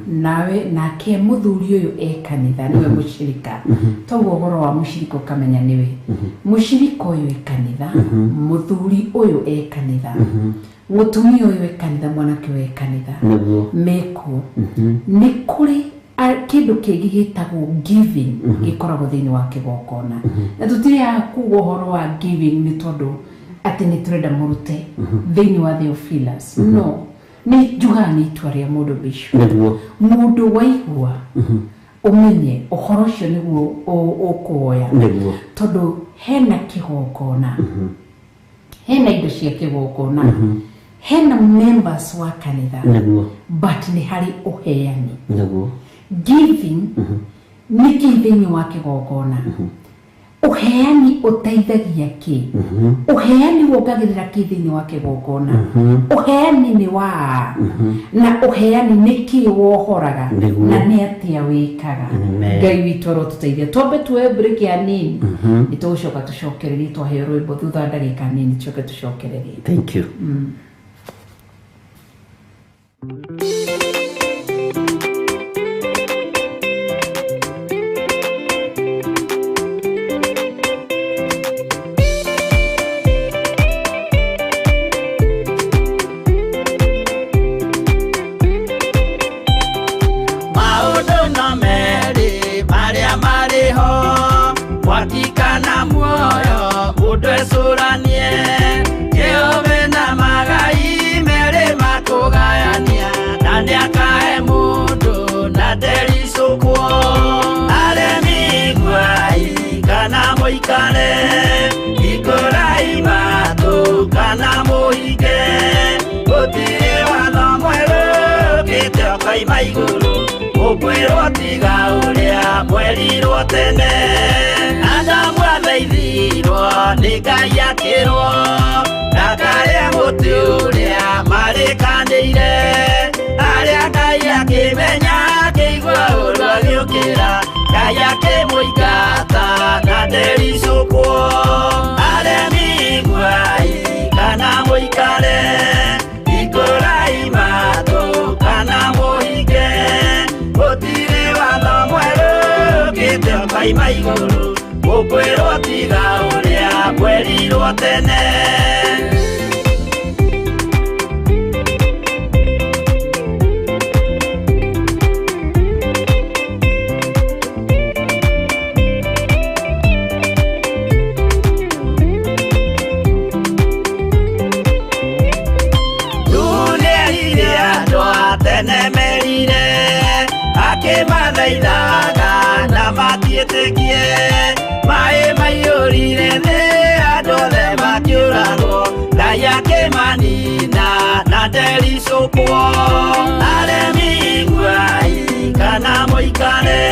nawe nake mũthuri ũyũ e kanitha nĩwe mũcirika toguo ũhoro wa mũcirika ũkamenya nĩwe mũcirika ũyũ e kanitha mũthuri ũyũ e kanitha mũtumia ũyũ e kanitha mwanake ũyũ e kanitha mekuo nĩ kũrĩ kĩndũ kĩngĩ gĩtagwo giving gĩkoragwo thĩinĩ wa kĩgongona na tũtirĩ kuuga ũhoro wa giving nĩ tondũ atĩ nĩ tũrenda mũrute thĩinĩ wa Theophilus no nĩ njugaga nĩ itua rĩa mũndũ bicu mũndũ waigua ũmenye ũhoro ũcio nĩguo ũkuoya tondũ hena kĩgongona hena indo cia kĩgongona hena members wa kanitha but nĩ harĩ ũheani giving nĩ thĩinĩ wa kĩgongona ũheani ũteithagia kĩ ũheani wongagĩrĩra kĩ thĩinĩ wa kĩgongona ũheani nĩ wa na ũheani nĩ kĩ wohoraga na nĩ atĩa wĩkaga Ngai witũ arotũteithia twambe tuoe break ya nini nĩ tũgũcoka tũcokererie twaheo rwĩmbo thutha wa ndagĩka nini tũcoke tũcokererie. Thank you. mũikare ikũrai matũ kana mũhinge gũtirĩ watho mwerũ ũkĩte ũkoima igũrũ ũkwĩrwo tiga ũrĩa mwerirwo tene Adamu athaithirwo nĩ Ngai akĩrwo ndakarĩe mũtĩ ũrĩa marĩkanĩire arĩa Ngai akĩmenya akĩigua ũndũ agĩũkĩra Ngai akĩmũingata na ndericũkwo aremi iguai kana mũikare ikũrai matũ kana mũhinge gũtirĩ watho mwerũ ũkĩte ũkoima igũrũ ũkwĩrwo tiga ũrĩa mwerirwo tene Nemerire akĩmathaithaga na matiĩtĩkie maĩ maiyũrire thĩ andũ othe makĩũragwo Ngai akĩmanina na ndericũkwo aremi iguai kana mũikare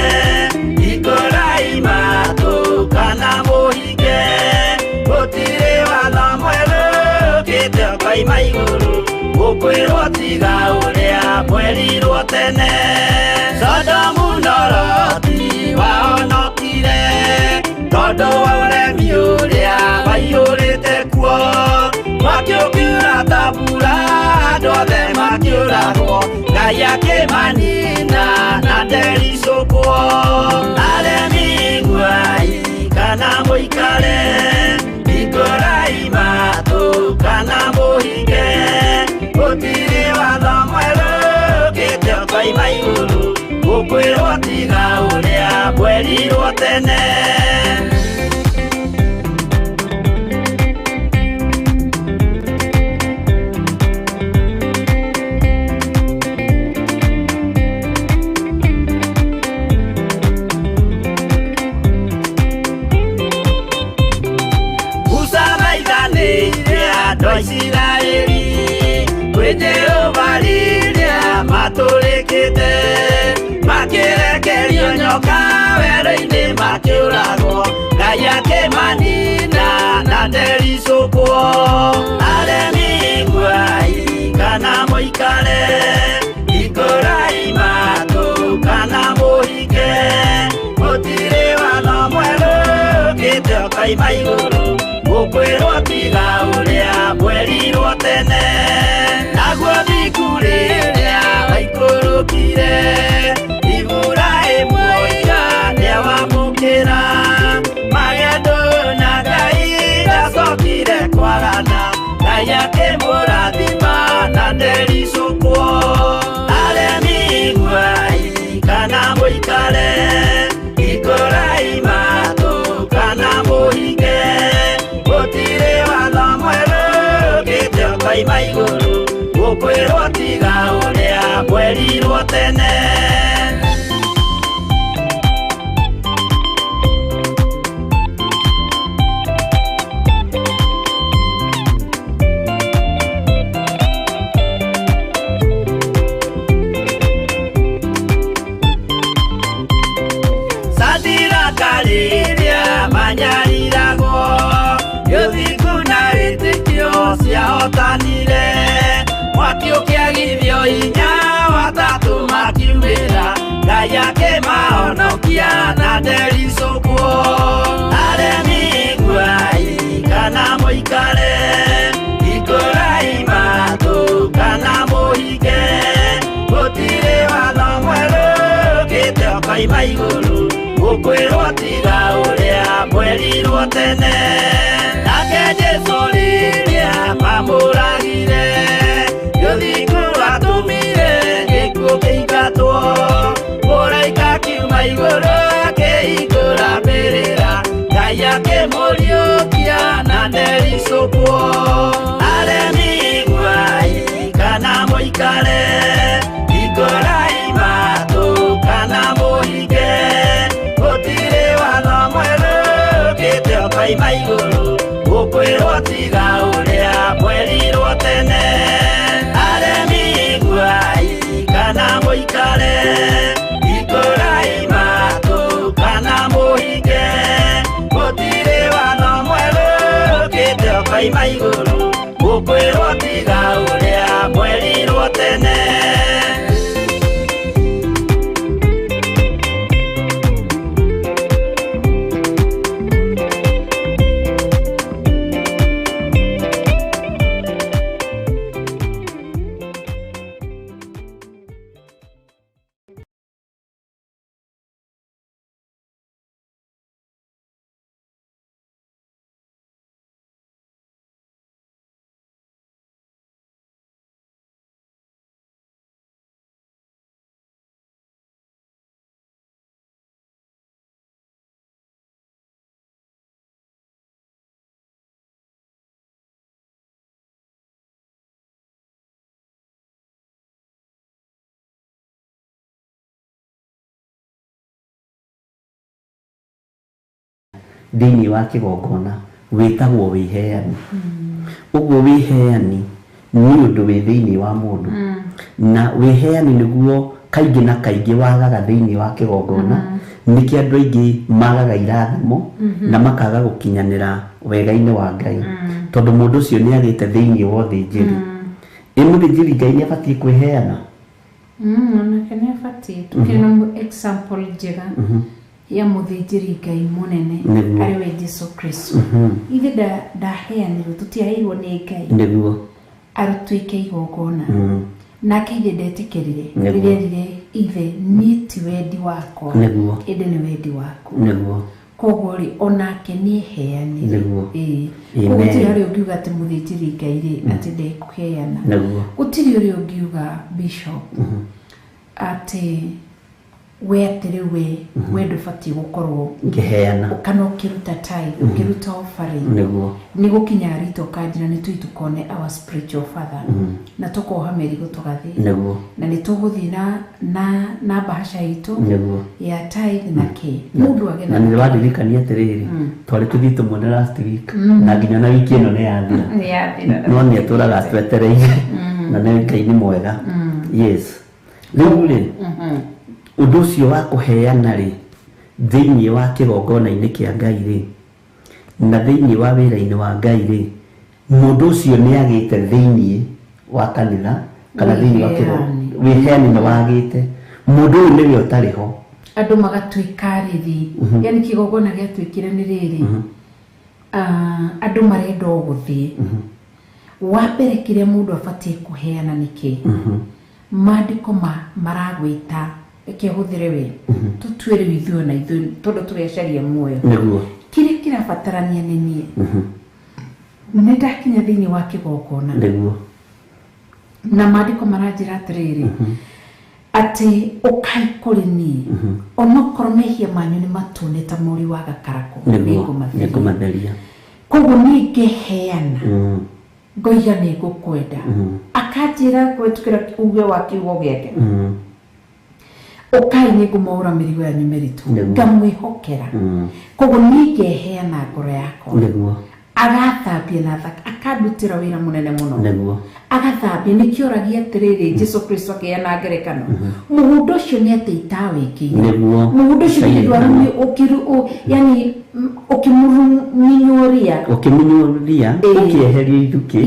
ikũrai matũ kana mũhinge gũtirĩ watho mwerũ ũkĩte ũkoima igũrũ ũkwĩrwo tiga ũrĩa mwerirwo tene Sodomu na Loti wahonokire tondũ wa ũremi ũrĩa waiyũrĩte kuo mwaki ũkiura ta mbura andũ othe makĩũragwo Ngai akĩmanina na ndericũkwo aremi iguai kana mũikare ikũrai matũ kana mũhinge gũtirĩ watho mwerũ ũkĩte ũkoima igũrũ ũkwĩrwo tiga ũrĩa mwerirwo tene Musa maithanĩire andũ a Isiraeli kwĩ Jehova rĩrĩa matũrĩkĩte makĩrekerio nyoka werũ-inĩ makĩũragwo Ngai akĩmanina na ndericũkwo aremi iguai kana mũikare ikũrai matũ kana mũhinge gũtirĩ watho mwerũ ũkĩte ũkoima igũrũ ũkwĩrwo tiga ũrĩa mwerirwo tene naguo thiku rĩrĩa waikũrũkire Iburahĩmu oiga nĩawamũkĩra magendo na Ngai ndacokire kwarana Ngai akĩmũrathima na ndericũkwo aremi iguai kana mũikare ikũrai matũ kana mũhinge gũtirĩ watho mwerũ ũkĩte ũkoima igũrũ ũkwĩrwo tiga ũrĩa mwerirwo tene Sadiraka rĩrĩa manyariragwo gĩthiku na wĩtĩkio ciahotanire mwaki ũkĩagithio hinya watatũ makiumĩra Ngai akĩmahonokia na ndericũkwo aremi iguai kana mũikare ikũrai matũ kana mũhinge gũtirĩ watho mwerũ ũkĩte ũkoima igũrũ ũkwĩrwo tiga ũrĩa mwerirwo tene nake Jesũ rĩrĩa mamũragire gĩthiku atũmire gĩkuũ kĩingatwo mũraika akiuma igũrũ akĩhingũra mbĩrĩra Ngai akĩmũriũkia na ndericũkwo aremi iguai kana mũikare ikũrai matũ kana mũhinge gũtirĩ watho mwerũ ũkĩte kaima iguru gukwirwo tiga uria mwerirwo tene aremi iguai kana muikare ikurai matu kana muhinge gutire wano mweru ukite kaima iguru gukwirwo tiga uria mwerirwo tene. Thĩinĩ wa kĩgongona wĩtagwo wĩheani. Ũguo wĩheani nĩ ũndũ wĩ thĩinĩ wa mũndũ. Na wĩheani nĩguo kaingĩ na kaingĩ wagaga thĩinĩ wa kĩgongona nĩkĩ andũ aingĩ magaga irathimo na makaga gũkinyanĩra wega-inĩ wa Ngai. Tondũ mũndũ ũcio nĩ agĩte thĩinĩ wa ũthĩnjĩri. Mũthĩnjĩri Ngai nĩ abatiĩ kwĩheana. Onake nĩ abatiĩ. Tukĩrĩ na example njega ya muthĩnjĩri Ngai munene arĩ we Jesu Kristo. Ithe ndaheanirwo tutiaheirwo nĩ Ngai nĩguo arutwĩke igongona. Nake ithe ndetĩkĩrire rĩrĩa rĩrĩ ithe niĩ ti wendi wakwa ĩndĩ nĩ wendi waku. Koguo rĩ onake nĩ heani. Koguo gũtirĩ harĩa ũngiuga atĩ muthĩnjĩri Ngai rĩ atĩ ndekũheana. Gũtirĩ ũrĩa ũngiuga bishop atĩ we atĩrĩ we ndũbatiĩ gũkorwo ngĩheana kana ũkĩruta tithe ũkĩruta offering nĩ gũkinya rito kanjĩra nĩ tũi tukone our spiritual father na tũkoha mĩrigo tũgathiĩ na nĩ tũgũthiĩ na bahasha itũ ya tithe na kĩ mũndũ agena. Na nĩ waririkania atĩrĩrĩ twarĩ tũthiĩ tũmwone last week na nginya na wiki ĩno nĩ yathira no nĩ atũraga twetereire na nĩ Ngai nĩ mwega. Yes rĩu rĩ ũndũ ũcio wa kũheana rĩ thĩinĩ wa kĩgongona-inĩ kĩa Ngai rĩ na thĩinĩ wa wĩra-inĩ wa Ngai rĩ mũndũ ũcio nĩ agĩte thĩinĩ wa kanitha kana thĩinĩ wa kĩgongona wĩheani nĩ wagĩte mũndũ ũyũ nĩwe ũtarĩ ho andũ magatuĩka rĩthi yani kĩgongona gĩatuĩkire nĩ rĩrĩ andũ marenda gũthiĩ wa mbere kĩrĩa mũndũ abatiĩ kũheana nĩkĩ maandĩko maragwĩta kĩhũthĩre we tũtuĩre ithuĩ na ithuĩ tondũ tũrecaria muoyo kĩrĩa kĩrabatarania nĩ niĩ nĩ ndakinya thĩinĩ wa kĩgongona na maandĩko maranjĩra atĩrĩrĩ atĩ ũkai kũrĩ niĩ onokorwo mehia manyu nĩ matune ta mũri wa gakarakũ nĩngũmatheria. Koguo niĩ ngĩheana ngoiga nĩ ngũkwenda akanjĩra gwĩtĩkĩra uge wa kiugo gĩake ũkai nĩ ngũmwaũra mĩrigo yanyu mĩritũ ngamwĩhokera. Koguo niĩ ngeheana ngoro yakwa agathambia na akandutĩra wĩra mũnene mũno agathambia nĩkĩo oragia atĩrĩrĩ Jesu Kristo akĩheana ngerekano mũgũnda ũcio nĩ atĩ itawĩkĩire mũgũnda ũcio nĩ ndwarũ yani ũkĩmũnyũria ũkĩeheria ithukĩ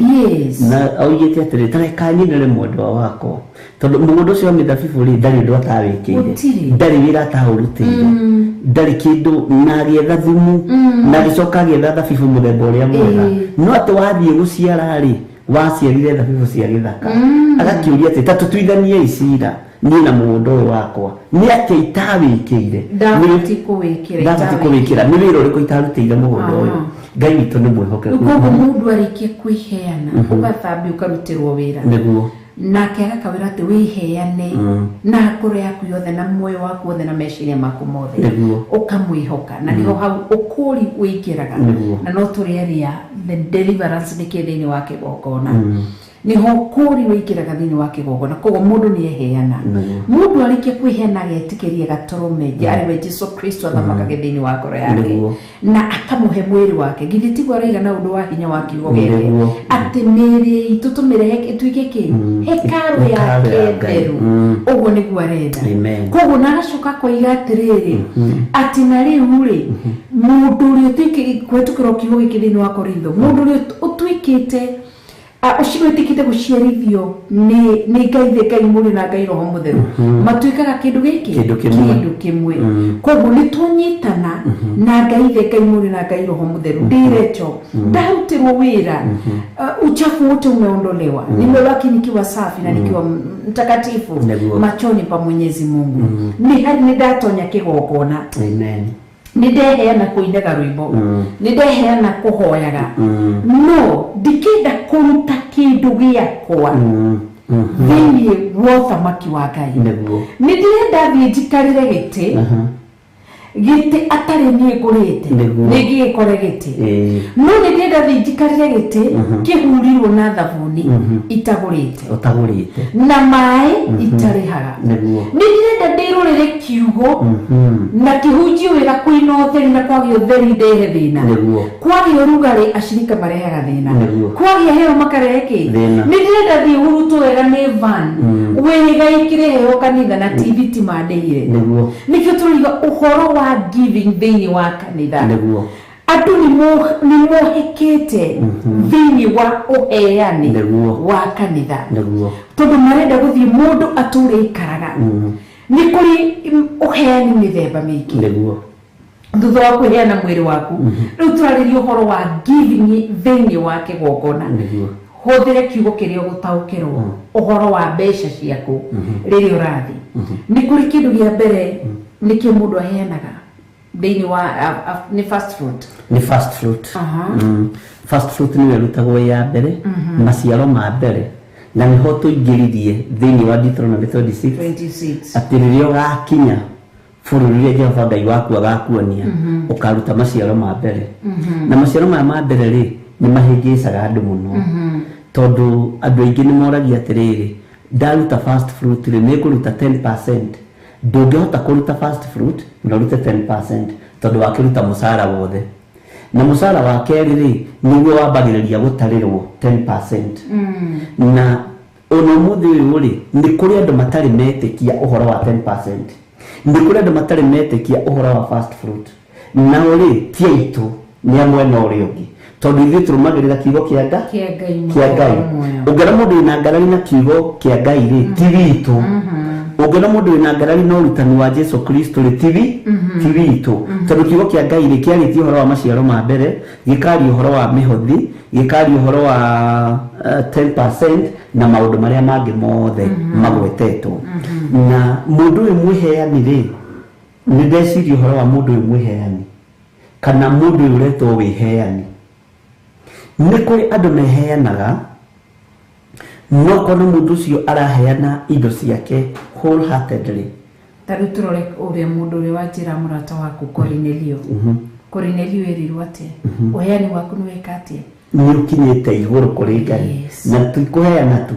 na oigĩte atĩrĩ tareka nyinĩre mwendwa wakwa tondũ mũgũnda ũcio wa mĩthabibũ rĩ ndarĩ ũndũ atawĩkĩire ndarĩ wĩra ataũrutĩire ndarĩ kĩndũ na agĩetha thumu na agĩcoka agĩetha thabibũ mũthemba ũrĩa mwega no atĩ wathiĩ gũciara rĩ waciarire thabibũ cia gĩthaka agakĩũria atĩ ta tũtuithanie icira niĩ na mũgũnda ũyũ wakwa nĩ atĩ itawĩkĩire ndabatiĩ kũwĩkĩra nĩ wĩra ũrĩkũ itarutĩire mũgũnda ũyũ. Ngai witũ nĩ mwĩhokeku. Koguo mũndũ arĩkia kwĩheana ũgathambia ũkarutĩrwo wĩra nĩguo nake agakawĩra atĩ wĩheane na ngoro yaku yothe na muoyo waku wothe na meciria maku mothe ũkamwĩhoka na nĩho hau ũkũri wĩingĩraga na no tũrĩaria the deliverance nĩ kĩ thĩinĩ wa kĩgongona ni ho kuri wikiraga thini wa kigongona kogo mundu ni eheana mundu arikie kwiheana getikirie gatorome ari we Jesus Christ athamaka thini wa ngoro yake na akamuhe mwiri wake githitigo araiga na undu wa hinya wa kiugo gike ati miri itutumire tuike ki hekaru yake theru uguo niguo arenda kogo na agacoka koiga atiriri ati na riu ri mundu uri tuike kwetukiro kiugo giki thini wa Korintho mundu uri utuikite ushigwitikite guciarithio ni ngai muri na ngai roho mutheru matuikaga kindu giki kindu kimwe koguo ni tunyitana na ngai muri na ngai roho mutheru ndirecho ndarutirwo wira uchafu wote umeondolewa nimebaki nikiwa safi na nikiwa mtakatifu machoni pa Mwenyezi Mungu ni hadi nidatonya kigongona amen nideheana kuinaga rwimbo nideheana kuhoyaga no dikida kuruta kindu giakwa thini wotha maki wa ngai nidirenda thijikarire giti atari ni ngurite nigi ikore giti no nidirenda thijikarire giti kihurirwo na thabuni itagurite na mai itarihaga nidirenda ndirurire kiugo na kihunjio wega kwina utheri na kwagio utheri ndehe thina kwagio rugari ashirika marehaga thina kwagio hero makareke nidirenda thi huruto wega ni van wega ikire heo kanitha na TV timandeire nikio turiga uhoro wa giving thini wa kanitha andu ni mohekete thini wa uheani wa kanitha tondu marenda guthie mundu ature ikaraga ni kuri uheani mithemba mingi thutha wa kuheana mwiri waku riu turaririo uhoro wa giving thini wa kigongona hothire kiugo kirio gutaukirwo uhoro wa mbeca ciaku ririo rathi ni kuri kindu gia mbere nikio mundu aheanaga thini wa ni first fruit first fruit ni werutagwo ya mbere maciaro ma mbere na niho tuingiririe thini wa Deuteronomy 26 atiririo gakinya bururi Jehova Ngai waku agakuonia ukaruta maciaro ma mbere na maciaro ma mbere ri ni mahingicaga andu muno tondu andu aingi ni moragia atiriri ndaruta first fruit ri ni kuruta 10%. Ndungihota kuruta first fruit unarute 10% tondu wakiruta musara wothe na musara wa keri ri niguo wambagiriria gutarirwo 10% na ono muthi uyu ri ni kuri andu matari metikia uhoro wa 10% ni kuri andu matari metikia uhoro wa first fruit na uri tiaitu ni amwe na uri ungi tondu ithuĩ tũrũmagĩrĩra kiugo kĩa Ngai ũngĩona mũndũ wĩna ngarari na kiugo kĩa Ngai rĩ ti witũ ũngĩona mũndũ wĩna ngarari na ũrutani wa Jesu Kristo rĩ ti witũ tondũ kiugo kĩa Ngai rĩ kĩarĩtie ũhoro wa maciaro ma mbere gĩkaria ũhoro wa mĩhothi gĩkaria ũhoro wa 10% na maũndũ marĩa mangĩ mothe magwetetwo na mũndũ ũyũ mwĩheani rĩ nĩ ndeciria ũhoro wa mũndũ ũyũ mwĩheani kana mũndũ ũyũ ũretwo wĩheani ni kuri andu meheanaga no kono mundu ucio araheana indo ciake wholeheartedly taruturore uri mundu uri wajira murata waku Cornelio erirwo ate uheani waku ni wekate ni ukinyete iguru kuri Ngai na tukuheana tu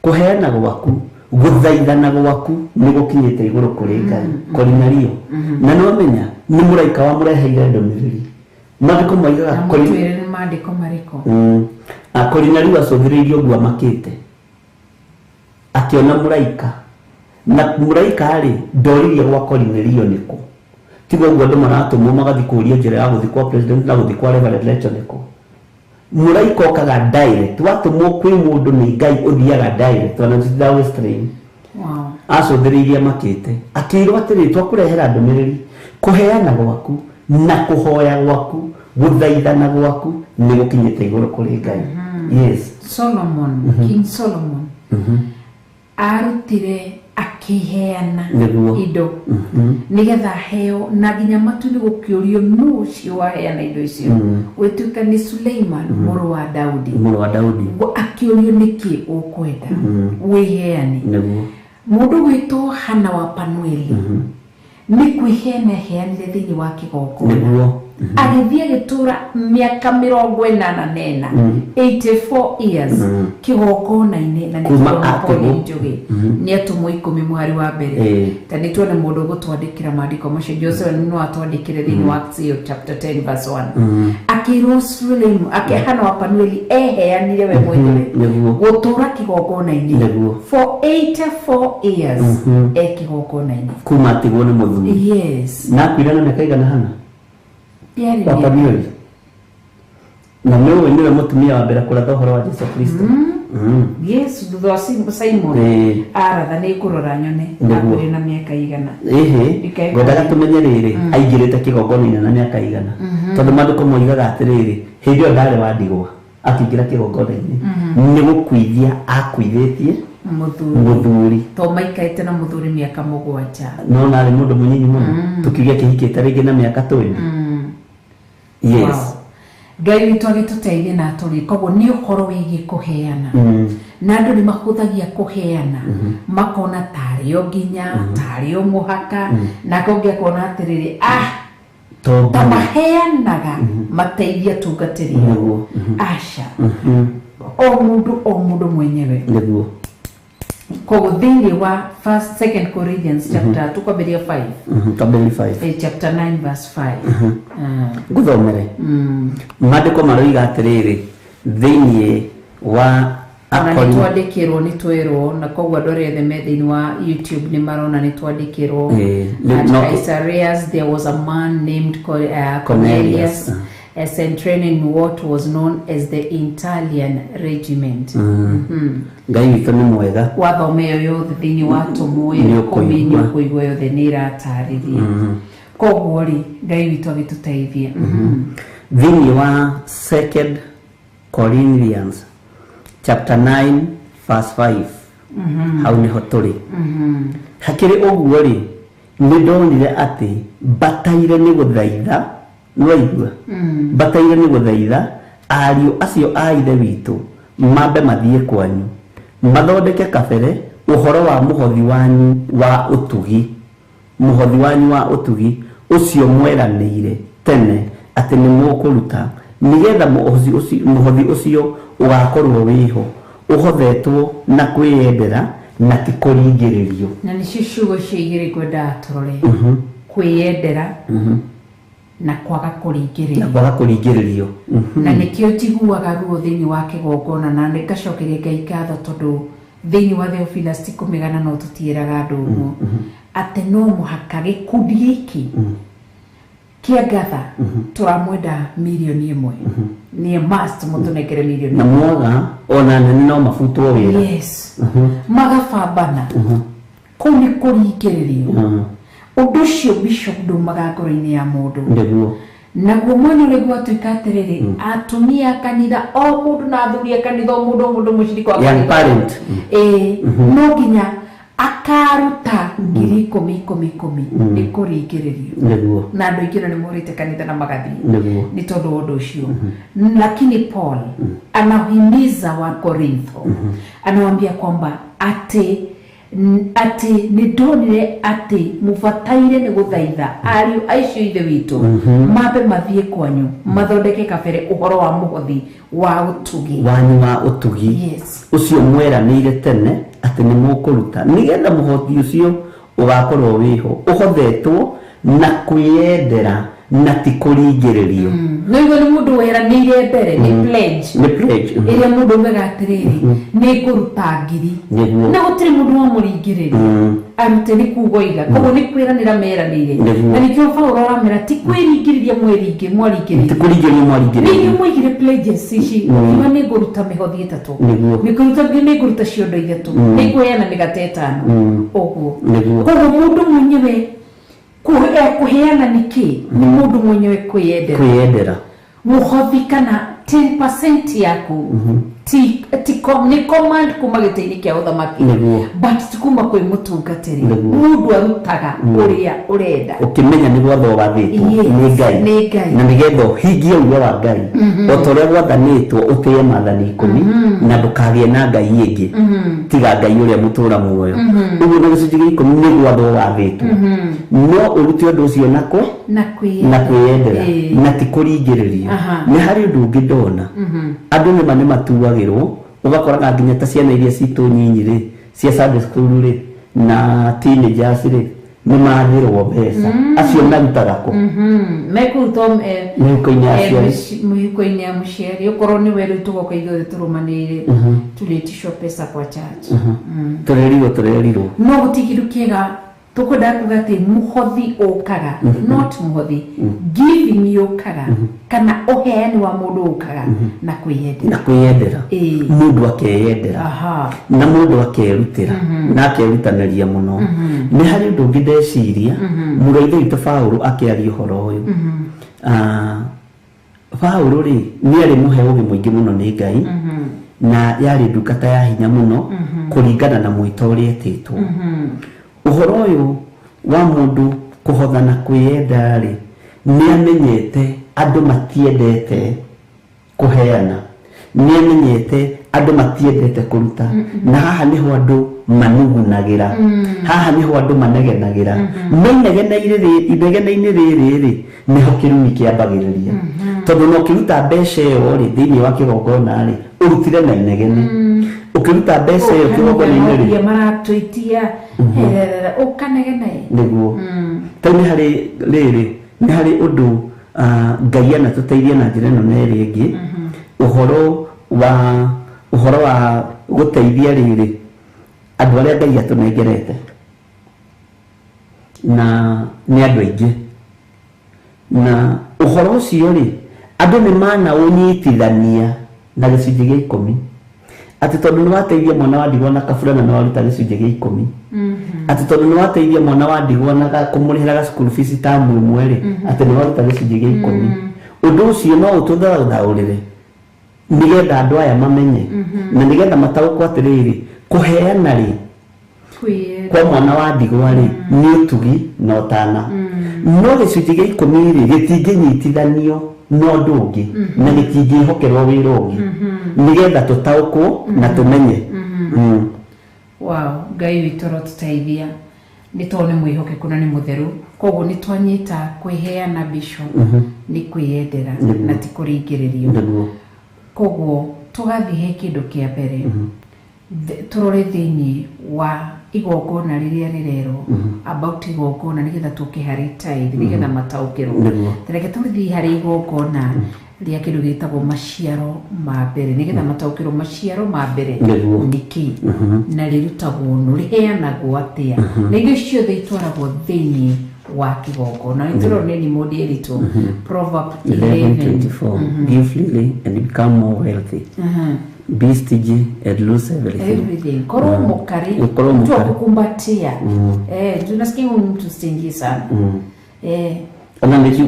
kuheana gwaku guthaithana gwaku ni gukinyete iguru kuri Ngai Cornelio na no menya ni muraika wa mureheire ndomiriri mandiko maigaga mandiko mariko Cornelio acũthĩrĩirio guo makĩte akiona muraika na muraika rĩ ndoririe gwa Cornelio nĩkũ tiga ũguo andũ maratũmwo magathi kũria njĩra ya gũthi kwa president na gũthi kwa reverend lecture nĩkũ muraika okaga direct watũmwo kwĩ mũndũ nĩ Ngai ũthiaga direct ona thitha stream acũthĩrĩirie makĩte akĩirwo atĩrĩ twakũrehera ndũmĩrĩri kũheana gwaku na kuhoya gwaku guthaithana gwaku ni gukinyete iguru kuri Ngai yes Solomon King Solomon arutire akiheana indo nigetha heo na ginya matu ni gukiorio no cio waheana indo icio wetuka ni Suleiman muru wa Daudi akiorio niki ukwenda wiheani mundu gwitwo Hana wa Panueli ni kwiheana heanire thini wa kigongona agithia gitura miaka 84 84 years kigokona-ini na njugi ni atumwo 10 mwari wa mbere tani tuone mundu gutwandikira maandiko macio Joseph no atwandikire thini wa Acts chapter 10 verse 1 akirwo Suleiman akehana wa Panueli eheanire we mwenyewe gutura kigokona-ini for 84 years kigokona-ini kuma tigwo ni muthuri yes na kwirana na kaigana hana Papa Bioli na mewe niwe mutumia wa mbere kuratha uhoro wa Yesu Kristo yes thutha Simon aratha ni kurora nyone akuri na miaka igana gwendaga tumenye riri aingirite kigongona na miaka igana tondu maandiko moigaga atiriri hindi yo ndari wandigwa akingira kigongona-ini ni gukwithia akwithitie muthuri to maikaite na muthuri miaka 7 no nari mundu munyinyi muno tukigia kihikite ringi na miaka 20 yes Ngai witũ agĩtũteithia na atũri koguo nĩ ũhoro wĩgiĩ kũheana na andũ nĩ mahũthagia kũheana makona tarĩ o nginya tarĩ o mũhaka na kũngĩ akona atĩrĩrĩ ta maheanaga mateithia tungatĩri aca o mũndũ mwenyewe nĩguo koguo thĩinĩ wa 2 Corinthians chapter 5 chapter 9 verse 5 nguthomere maandiko maroiga atiriri thĩinĩ wa Ona nitwandikirwo nitwerwo na koguo andũ arĩa me thĩinĩ wa YouTube nĩ marona nitwandikirwo at Caesareas there was a man named Cornelius a centurion in what was known as the Italian regiment. Ngai witũ nĩ mwega wathomeo yothe thĩinĩ wa tũmwe kũmenya kũigua yothe nĩ iratarĩria koguo rĩ Ngai witũ agĩtũteithia thĩinĩ wa 2 Corinthians chapter 9 verse 5 hau niho tũrĩ hakĩrĩ ũguo rĩ nĩ ndonire atĩ mbataire nĩ gũthaitha Nwaigua bataire ni guthaitha ariũ acio a ithe witũ mambe mathiĩ kwanyu mathondeke kabere ũhoro wa mũhothi wanyu wa ũtugi mũhothi wanyu wa ũtugi ũcio mweranĩire tene atĩ nĩ mũkũruta nĩgetha mũhothi ũcio ũgakorwo wĩho ũhothetwo na kwĩyendera na ti kũringĩrĩrio na nĩcio ciugo cia igĩrĩ ngwenda tũrore kwĩyendera na kwaga kũringĩrĩrio na nĩkĩo njiguaga ruo thĩinĩ wa kĩgongona na ngacokeria Ngai ngatho tondũ thĩinĩ wa Theophilus ti kũmĩgana no tũtiĩraga andũ ũguo atĩ no mũhaka gĩkundi gĩkĩ kĩa ngatha tũramwenda mirioni 1 nĩ must mũtũnengere mirioni na mwaga ona nene no mabutwo wĩra yes magabambana kũu nĩ kũringĩrĩrio ũndũ ũcio Bishop ndumaga ngoro-inĩ ya mũndũ naguo mwena ũrĩa gwatuĩka atĩrĩrĩ atumia kanitha o mũndũ na athuri a kanitha o mũndũ mũciriki wa kanitha no nginya akaruta 10,000 nĩ kũringĩrĩrio na andũ aingĩ nĩ morĩte kanitha na magathiĩ nĩ tondũ wa ũndũ ũcio lakini Paul anahimiza wa Korintho anawaambia kwamba ati nidonire ati mufataire ni guthaitha ariũ acio ithe witũ mambe mathiĩ kwanyu mathondeke kabere ũhoro wa mũhothi wa ũtugi wanyu wa ũtugi ũcio mweranĩire tene atĩ nĩ mũkũruta nĩgetha mũhothi ũcio ũgakorwo wĩho ũhothetwo na kwĩyendera na ti kũringĩrĩrio no igwe nĩ mũndũ weranĩire mbere nĩ pledge ĩrĩa mũndũ ugaga atĩrĩrĩ nĩ ngũruta ngiri na gũtirĩ mũndũ wa mũringĩrĩrio arute nĩ kuuga iga koguo nĩ kwĩranĩra meranĩire na nĩkĩo Paulo aramera ti kwĩringĩrĩria mwaringĩrĩrio ti kũringĩrĩrio mwaringĩrĩrio nĩ mũigire pledges ici iba nĩ ngũruta mĩhothi 3 nĩ ngũruta ciondo 3 nĩ kwĩyana mĩgate 5 ũguo koguo mũndũ mwenyewe kuheana niki ni mundu mwenyewe kwiyendera kwiyendera muhothi kana 10% yaku ni command kuma gĩtĩ-inĩ kĩa ũthamaki but tikuma kwĩ mũtungatĩri mũndũ arutaga ũrĩa ũrenda ukimenya nĩ gwatho wathĩtwo nĩ Ngai na nĩgetha hingie ũira wa Ngai o ta ũrĩa gwathanĩtwo ũtĩye maathani 10 na ndũkagĩe na Ngai ĩngĩ tiga Ngai ũrĩa mũtũũra muoyo ũguo nĩ gĩcunjĩ gĩa 10 nĩ gwatho wathĩtwo no ũrute ũndũ ũcio na kwĩyendera na ti kũringĩrĩria nĩ harĩ ũndũ ũngĩ ndona andũ nĩ matuagĩrwo ũgakoraga nginya ta ciana iria citũ nyinyi rĩ cia Sunday school rĩ na teenagers rĩ nĩ mathirwo mbeca acio marutaga kũ mekũrutwo mĩhuko-inĩ ya mũciari ũkorwo nĩ werũ tũgoka ithuothe tũrũmanĩrĩire tũrĩtishwo pesa kwa church tũrerirwo no gũtirĩ kĩndũ kĩega tukwenda kuga atĩ mũhothi ũkaga not mũhothi giving ũkaga kana ũheani wa mũndũ ũkaga na kwĩyendera mũndũ akeyendera na mũndũ akerutĩra na akerutanĩria mũno nĩ harĩ ũndũ ũngĩ ndeciria mũraithe witũ Paulo akĩaria ũhoro ũyũ Paulo rĩ nĩ arĩ mũhe ũgĩ mũingĩ mũno nĩ Ngai na yarĩ ndungata ya hinya mũno kũringana na mwĩto ũrĩa etĩtwo ũhoro ũyũ wa mũndũ kũhotha na kwĩyenda rĩ nĩ amenyete andũ matiendete kũheana nĩ amenyete andũ matiendete kũruta na haha nĩho andũ manugunagĩra haha nĩho andũ manegenagĩra inegene-inĩ rĩrĩ rĩ nĩho kĩrumi kĩambagĩrĩria tondũ no kĩruta mbeca ĩyo rĩ thĩinĩ wa kĩgongona rĩ ũrutire na inegene ukiruta mbeca ĩyo kĩgongona-inĩ rĩ maratũitia ũkanegene nĩguo tondũ nĩ harĩ rĩrĩ nĩ harĩ ũndũ Ngai anatũteithia na njĩra ĩno na ĩrĩa ĩngĩ ũhoro wa gũteithia rĩrĩ andũ arĩa Ngai atũnengerete na nĩ andũ aingĩ na ũhoro ũcio rĩ andũ nĩ manaũnyitithania na gĩcunjĩ gĩa 10 ati tondũ nĩ wateithia mwana wa ndigwa na kabura na nĩ waruta gĩcunjĩ gĩa 10 ati tondũ nĩ wateithia mwana wa ndigwa na kũmũrĩhĩra school fees tamu ĩmwe rĩ ati nĩ waruta gĩcunjĩ gĩa 10 ũndũ ũcio no ũtũthaũthaũrĩre nĩgetha andũ aya mamenye na nĩgetha mataũkwo atĩrĩrĩ kũheana rĩ kwa mwana wa ndigwa rĩ nĩ ũtugi na ũtana no gĩcunjĩ gĩa 10 rĩ gĩtingĩnyitithanio no ũndũ ũngĩ na gĩtingĩhokerwo wĩra ũngĩ nĩgetha tũtaũkwo na tũmenye wow Ngai witũ rotũteithia nĩ tondũ nĩ mwĩhokeku na nĩ mũtheru koguo nĩ twanyita kwĩheana bishop nĩ kwĩyendera na ti kũringĩrĩrio koguo tũgathiĩ he kĩndũ kĩa mbere tũrore thĩinĩ wa igongona rĩrĩa rĩrerwo about igongona nĩgetha tũke harĩ tithe nĩgetha mataũkĩrwo reke tũthiĩ harĩ igongona rĩa kĩndũ gĩtagwo maciaro ma mbere nĩgetha mataũkĩrwo maciaro ma mbere nĩkĩ na rĩrutagwo nũ rĩheanagwo atĩa na indo ciothe itwaragwo thĩinĩ wa kigongona nĩtũrone ni mũndũ eritũ Proverb 11:24 give freely and become more wealthy be stingy and lose everything korwo mũkari tukukumbatia tunasikia mtu stingy sana ona nĩ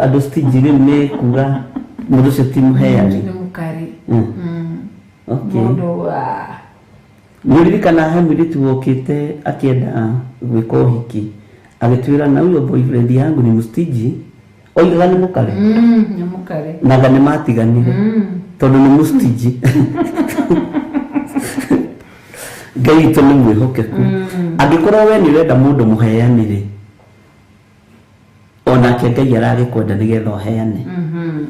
andũ stingy nĩ kuga mũndũ ũcio ti mũheani nĩ mũkari okay mũndũ nĩririkana he mũirĩtu wokĩte akĩenda gwĩka ũhiki agĩtwĩra na huyo boyfriend yangu ni mstingy oigaga nĩ mũkare na nĩ matiganire tondũ nĩ mstingy Ngai witũ nĩ mwĩhokeku angĩkorwo we nĩ ũrenda mũndũ mũheanire onake Ngai aragĩkwenda nĩgetha ũheane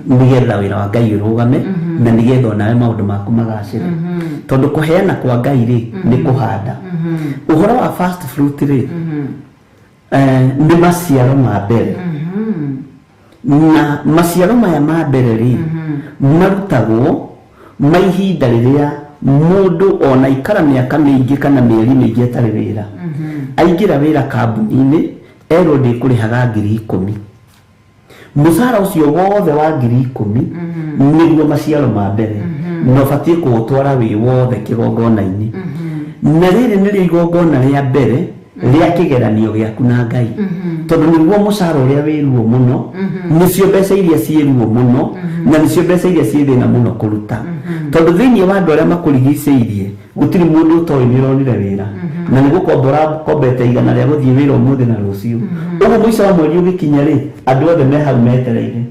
nĩgetha wĩra wa Ngai ũrũgame na nĩgetha onawe maũndũ maku magacĩre tondũ kũheana kwa Ngai rĩ nĩ kũhanda ũhoro wa first fruit rĩ nĩ maciaro ma mbere na maciaro maya ma mbere rĩ marutagwo maihinda rĩrĩa mũndũ ona ikara mĩaka mĩingĩ kana mĩeri mĩingĩ atarĩ wĩra aingĩra wĩra kambuni-inĩ erwo ndĩkũrĩhaga 10,000 mũcara ũcio wothe wa 10,000 nĩguo maciaro ma mbere na ũbatiĩ kũũtwara wĩ wothe kĩgongona-inĩ na rĩrĩ nĩrĩo igongona rĩa mbere ria kigeranio giaku na Ngai tondu niguo mucara uria wiruo muno nicio mbeca iria ciĩruo muno na nicio mbeca iria ciĩ thĩna muno kuruta tondu thĩinĩ wa andũ arĩa makũrigicĩirie gũtirĩ mũndũ ũtoĩ nĩũronire wĩra na nĩgũkombora kombete igana rĩa gũthiĩ wĩra ũmũthĩ na rũciũ ũguo mũico wa mweri ũgĩkinya rĩ andũ othe me hau metereire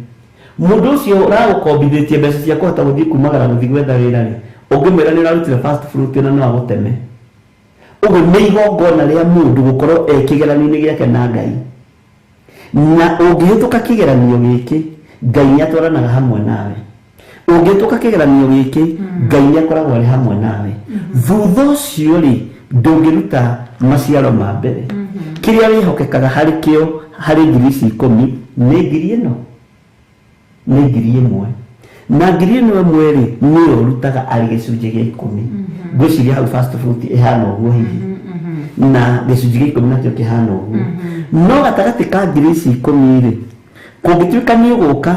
mũndũ ũcio ũragũkombithĩtie mbeca cia kũhota gũthiĩ kumagara gũthiĩ gwetha wĩra rĩ ũngĩmwĩra nĩ ũrarutire fast fruit na no agũteme ũguo nĩ igongona rĩa mũndũ gũkorwo kĩgeranio-inĩ gĩake na Ngai na ũngĩhĩtũka kĩgeranio gĩkĩ Ngai nĩatwaranaga hamwe nawe ũngĩhĩtũka kĩgeranio gĩkĩ Ngai nĩakoragwo arĩ hamwe nawe thutha ũcio rĩ ndũngĩruta maciaro ma mbere kĩrĩa wĩhokekaga harĩ kĩo harĩ 10,000 nĩ 1,000 nĩ 1,000 na 1,000 rĩ nĩ ũrutaga arĩ gĩcunjĩ gĩa 10 ngwĩciria hau fast food ĩhana ũguo hihi na gĩcunjĩ gĩa 10 nakĩo kĩhana ũguo no gatagatĩ ka 10,000 rĩ kũngĩtuĩka nĩ ũgũka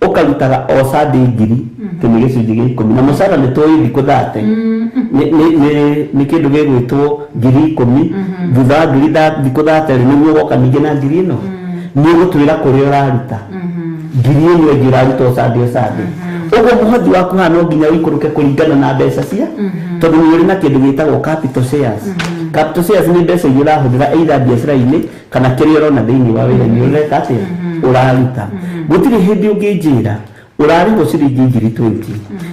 ũkarutaga o Sunday 1,000 nĩ gĩcunjĩ gĩa 10 na mũcara nĩ tũĩ thikũ 30 nĩ kĩndũ gĩgwĩtwo 10,000 thutha wa thikũ 30 nĩguo woka ningĩ na 1,000 nĩ ũgũtwĩra kũrĩa ũraruta 1,000 ĩngĩ ũraruta o Sunday ũguo mũhothi waku hana no nginya ũikũrũke kũringana na mbeca cia tondũ nĩ ũrĩ na kĩndũ gĩtagwo capital shares capital shares nĩ mbeca iria ũrahũthĩra either biacara-inĩ kana kĩrĩa ũrona thĩinĩ wa wĩra nĩ ũreka atĩa ũraruta gũtirĩ hĩndĩ ũngĩnjĩra ũrarĩhwo ciringi 20,000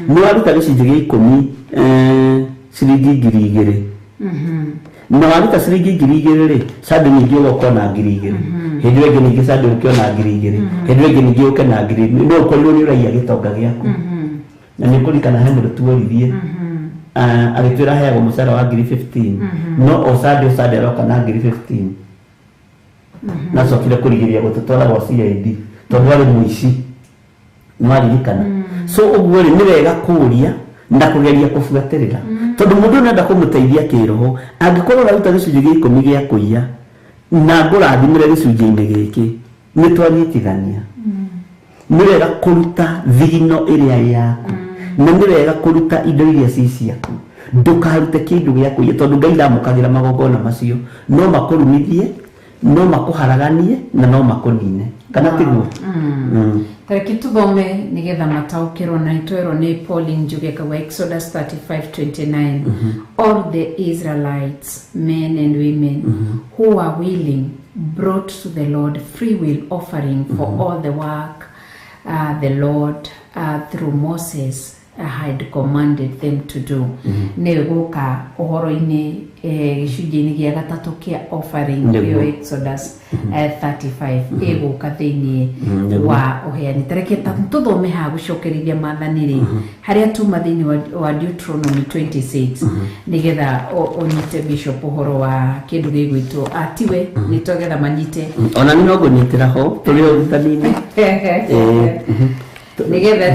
nĩ waruta gĩcunjĩ gĩa 10 ciringi 2,000 na waruta ciringi 2,000 rĩ Sunday ningĩ ũgoka na 2,000 hĩndĩ ĩngĩ ningĩ Sunday ũkĩona 2,000 hĩndĩ ĩngĩ ningĩ ũke na 2,000 no ũkorirwo nĩ ũraiya gĩtonga gĩaku na nĩ kũrikana he mũndũ tuoririe agĩtwĩra heagwo mũcara wa 15,000 no o Sunday aroka na 15,000 nacokire kũrigĩrĩria gũtũtwara gwa CID tondũ arĩ mũici mwaririkana so ũguo rĩ nĩ wega kũũria na kũgeria kũbuatĩrĩra tondũ mũndũ nenda kũmũteithia kĩroho angĩkorwo ũraruta gĩcunjĩ gĩa 10 gĩa kũiya na ngũrathimĩre gĩcunjĩ-inĩ gĩkĩ nĩ twanyitithania nĩ wega kũruta thigino ĩrĩa yaku na nĩ wega kũruta indo iria ci ciaku ndũkarute kĩndũ gĩa kũiya tondũ Ngai ndamũkagĩra magongona macio no makũrumithie no makũharaganie na no makũnine kana tiguo tareke tuthome nigetha mataũkĩrwo na itwerwo nĩ Pauline Njugeka wa Exodus 35:29 all the Israelites men and women who are willing brought to the Lord free will offering for all the work the Lord through Moses had commanded them to do negoka ohoro-inĩ gĩcunjĩ-inĩ gĩa gatatũ kĩa offering kĩo Exodus 35 ĩgũka thĩinĩ wa ũheani tareke tũthome ha gũcokerithia maathani rĩ harĩa tuma thĩinĩ wa Deuteronomy 26 nĩgetha ũnyite Bishop ũhoro wa kĩndũ gĩgwĩtwo atiwe nĩtũgetha manyite ona nĩ no ngũnyitĩra ho tũrĩ ũrutani-inĩ nĩgetha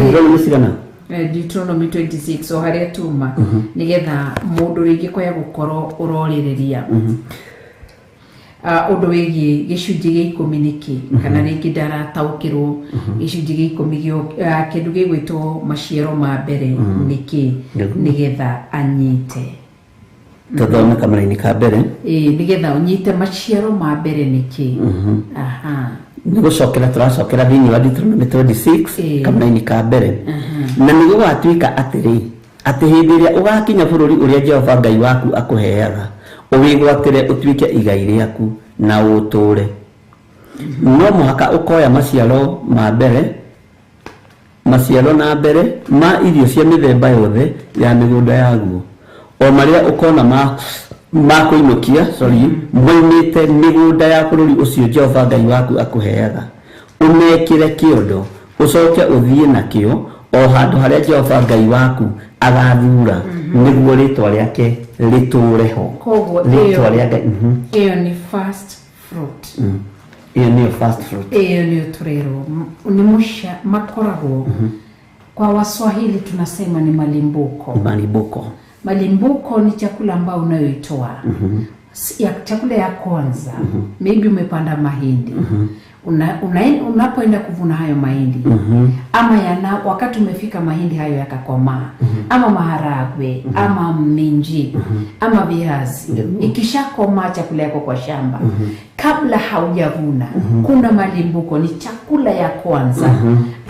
Deuteronomy 26 o harĩa tuma nigetha mũndũ rĩngĩ kwaya gũkorwo ũrorĩrĩria ũndũ wĩgiĩ gĩcunjĩ gĩa 10 nĩkĩ kana rĩngĩ ndarataũkĩrwo gĩcunjĩ gĩa 10 kĩndũ gĩgwĩtwo maciaro ma mbere nĩkĩ nigetha anyite tũthome kamera-inĩ ka mbere nigetha ũnyite maciaro ma mbere nĩkĩ nĩgũcokera tũracokera thĩinĩ wa Deuteronomy 26 kamera-inĩ ka mbere na nĩgũgatuĩka atĩrĩ atĩ hĩndĩ ĩrĩa ũgakinya bũrũri ũrĩa Jehova Ngai waku akũheaga ũwĩgwatĩre ũtuĩke igai rĩaku na ũtũũre no mũhaka ũkoya maciaro na mbere ma irio cia mĩthemba yothe ya mĩgũnda yaguo o marĩa ũkona ma kũinũkia moimĩte mĩgũnda ya bũrũri ũcio Jehova Ngai waku akũheaga ũmekĩre kĩondo ũcoke ũthiĩ nakĩo o handũ harĩa Jehova Ngai waku agathura nĩguo rĩtwa rĩake rĩtũũre ho rĩtwa rĩa Ngai ĩyo nĩ first fruit ĩyo nĩyo first fruit ĩyo nĩyo tũrerwo nĩ makoragwo kwa Waswahili tunasema ni malimbuko ni chakula ambao unayoitoa ya chakula ya kwanza maybe umepanda mahindi unapoenda kuvuna hayo mahindi ama wakati umefika mahindi hayo yakakomaa ama maharagwe ama minji ama viazi ikishakomaa chakula yako kwa shamba kabla haujavuna kuna malimbuko, ni chakula ya kwanza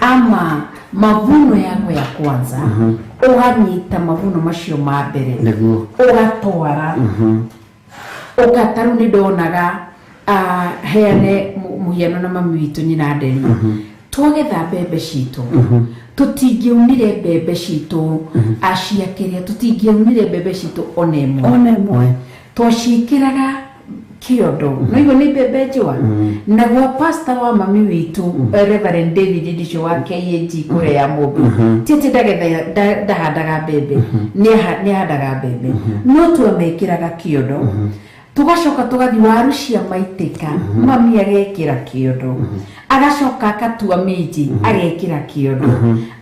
ama mavuno yako ya kwanza uhanyita mavuno macio ma mbere ugatwara ukataru ni donaga heane muhiano na mami witu ni na nderi twagetha mbembe citu tutingiunire mbembe citu aciakiria tutingiunire mbembe citu onemwe twacikiraga kiondo no igo ni mbembe njua naguo pastor wa mami witu Reverend David Ndicho wa KAG kure ya Mobi tete ndahandaga mbembe ni handaga mbembe no twamekiraga kiondo tugacoka tugathi waru cia maitika mami agekira kiondo agacoka akatua minji agekira kiondo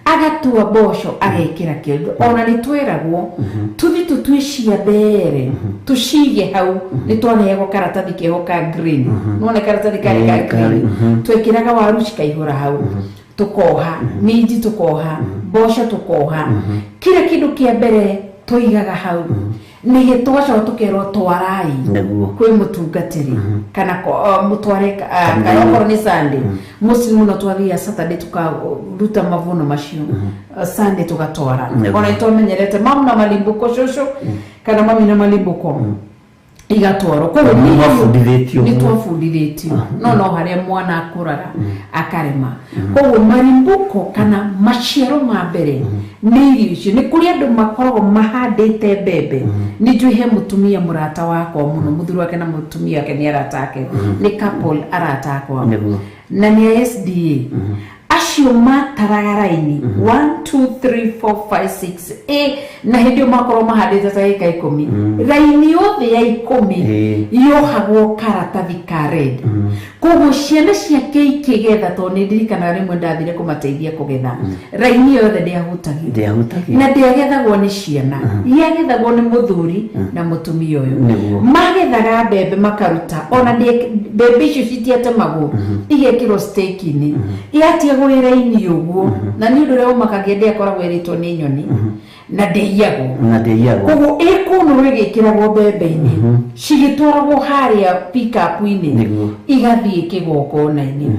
agatua mboco agekira kiondo ona ni tweragwo tuthi tutwicia mbere tucige hau ni twanehego karatathi kehoka green none karatathi ka green twekiraga waru cikaihura hau tukoha minji tukoha mboco tukoha kila kindu kia mbere tuigaga hau ni gitwaca tukero twarai kwi mutungatiri kana mutware kana ni Sunday muslimu no twathia Saturday tukaruta mavuno macio Sunday tugatwara ona itomenyerete mamu na malimbuko shosho kana mami na malimbuko igatwaro kwa ni twafundithitio no haria mwana akuraga akarema kwa malimbuko kana maciaro ma mbere ni icio ni kuri andu makoragwo mahandite mbembe ni njuhe mutumia murata wakwa muno muthuru wake na mutumia wake ni arata ake ni couple arata akwa na ni SDA acio mataraga raini 1 2 3 4 5 6 na hindio makorwo mahandite ta ika 10 raini yothe ya 10 yohagwo karatathi ka red koguo ciana ciake ikigetha to ni ndirikana rimwe ndathire kumateithia kugetha raini yothe ndiahutagia na ndiagethagwo ni ciana iagethagwo ni muthuri na mutumia uyu magethaga mbembe makaruta ona mbembe icio citiatemagwo igekirwo stake-ini iatia gwira-ini uguo na ni ndure umakagia ndiakoragwo eritwo ni nyoni na ndeiagwo koguo ikuno rigikiragwo mbembe-ini cigitwaragwo haria pick-up-ini igathie kigokona-ini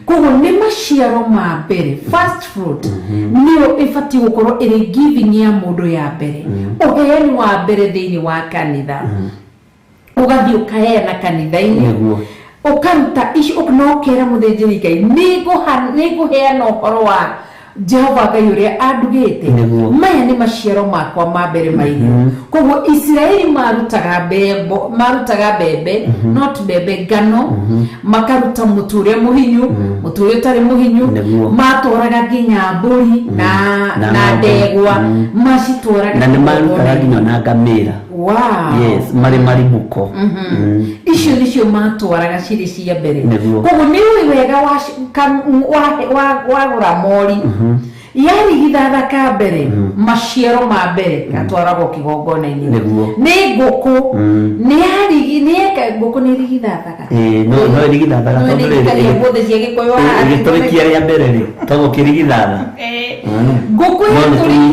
koguo ni maciaro ma mbere first fruit niyo ifati gukorwo iri giving ya mundu ya mbere uheani wa mbere thiini wa kanitha ugathie ukaheana kanitha-ini ukaruta icio ukinokera muthinjiri Ngai niguheana uhoro wa Jehova Ngai uria andugite maya ni maciaro makwa ma mbere mairio koguo Israeli marutaga mbembe not mbembe ngano makaruta muture muhinyu muture utari muhinyu matwaraga nginya mburi na ndegwa macitwaraga na ni marutaga nginya na ngamira yes mari buko icio nicio matwaraga ciri cia mbere koguo ni wega wa gura mori yari githathaka mbere maciaro ma mbere gatwaragwo kigongona-ini ni nguku ni yari ni eka nguku ni rigithathaka no rigithathaka to ni bode cia gikoyo giturikia ria mbere ri to kirigithatha nguku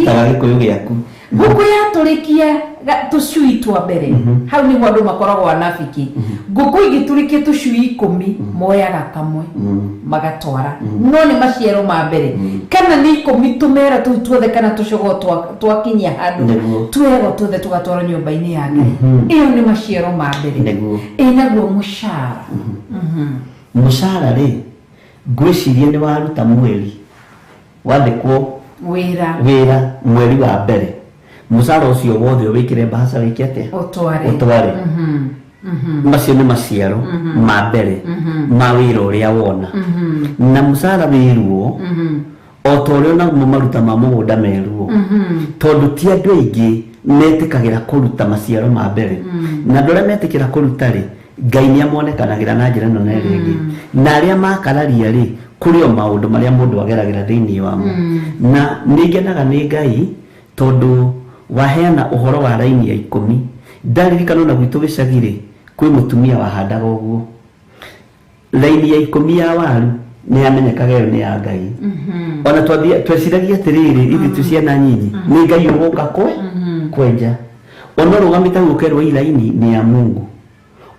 ya gikoyo giaku nguku yaturikia tucui twa mbere hau ni wandu makoragwo anafiki nguku igiturikia tucui 10 moyaga kamwe magatwara no ni maciaro ma mbere kana ni 10 tumera tu tuothe kana tucogo twakinya handu twego tuothe tugatwara nyumba-ini ya Ngai iyo ni maciaro ma mbere inaguo mushara mushara ri ngwicirie ni waruta mweri wandikwo wira mweri wa mbere musara ucio wothe wikire bahasa wikiate utware macio ni maciaro ma mbere ma wira uria wona na musara wirwo otorio na maruta ma mugunda merwo tondu ti andu aingi metikagira kuruta maciaro ma mbere na ndore metikira kuruta ri Ngai ni amonekanagira na njira no neringi na aria makararia ri kuri o maundu maria mundu ageragira thiini wamo na ningenaga ni Ngai tondu waheana uhoro wa raini ya 10 ndaririkana na gwitu gicagire kwi mutumia wahandaga uguo laini ya 10 ya waru ni amenyekaga ni ya Ngai ona tweciragia atiriri ithi tu ciana nyinyi ni Ngai ugoka kwenja ona rugamita gukerwo ilaini ni ya Mungu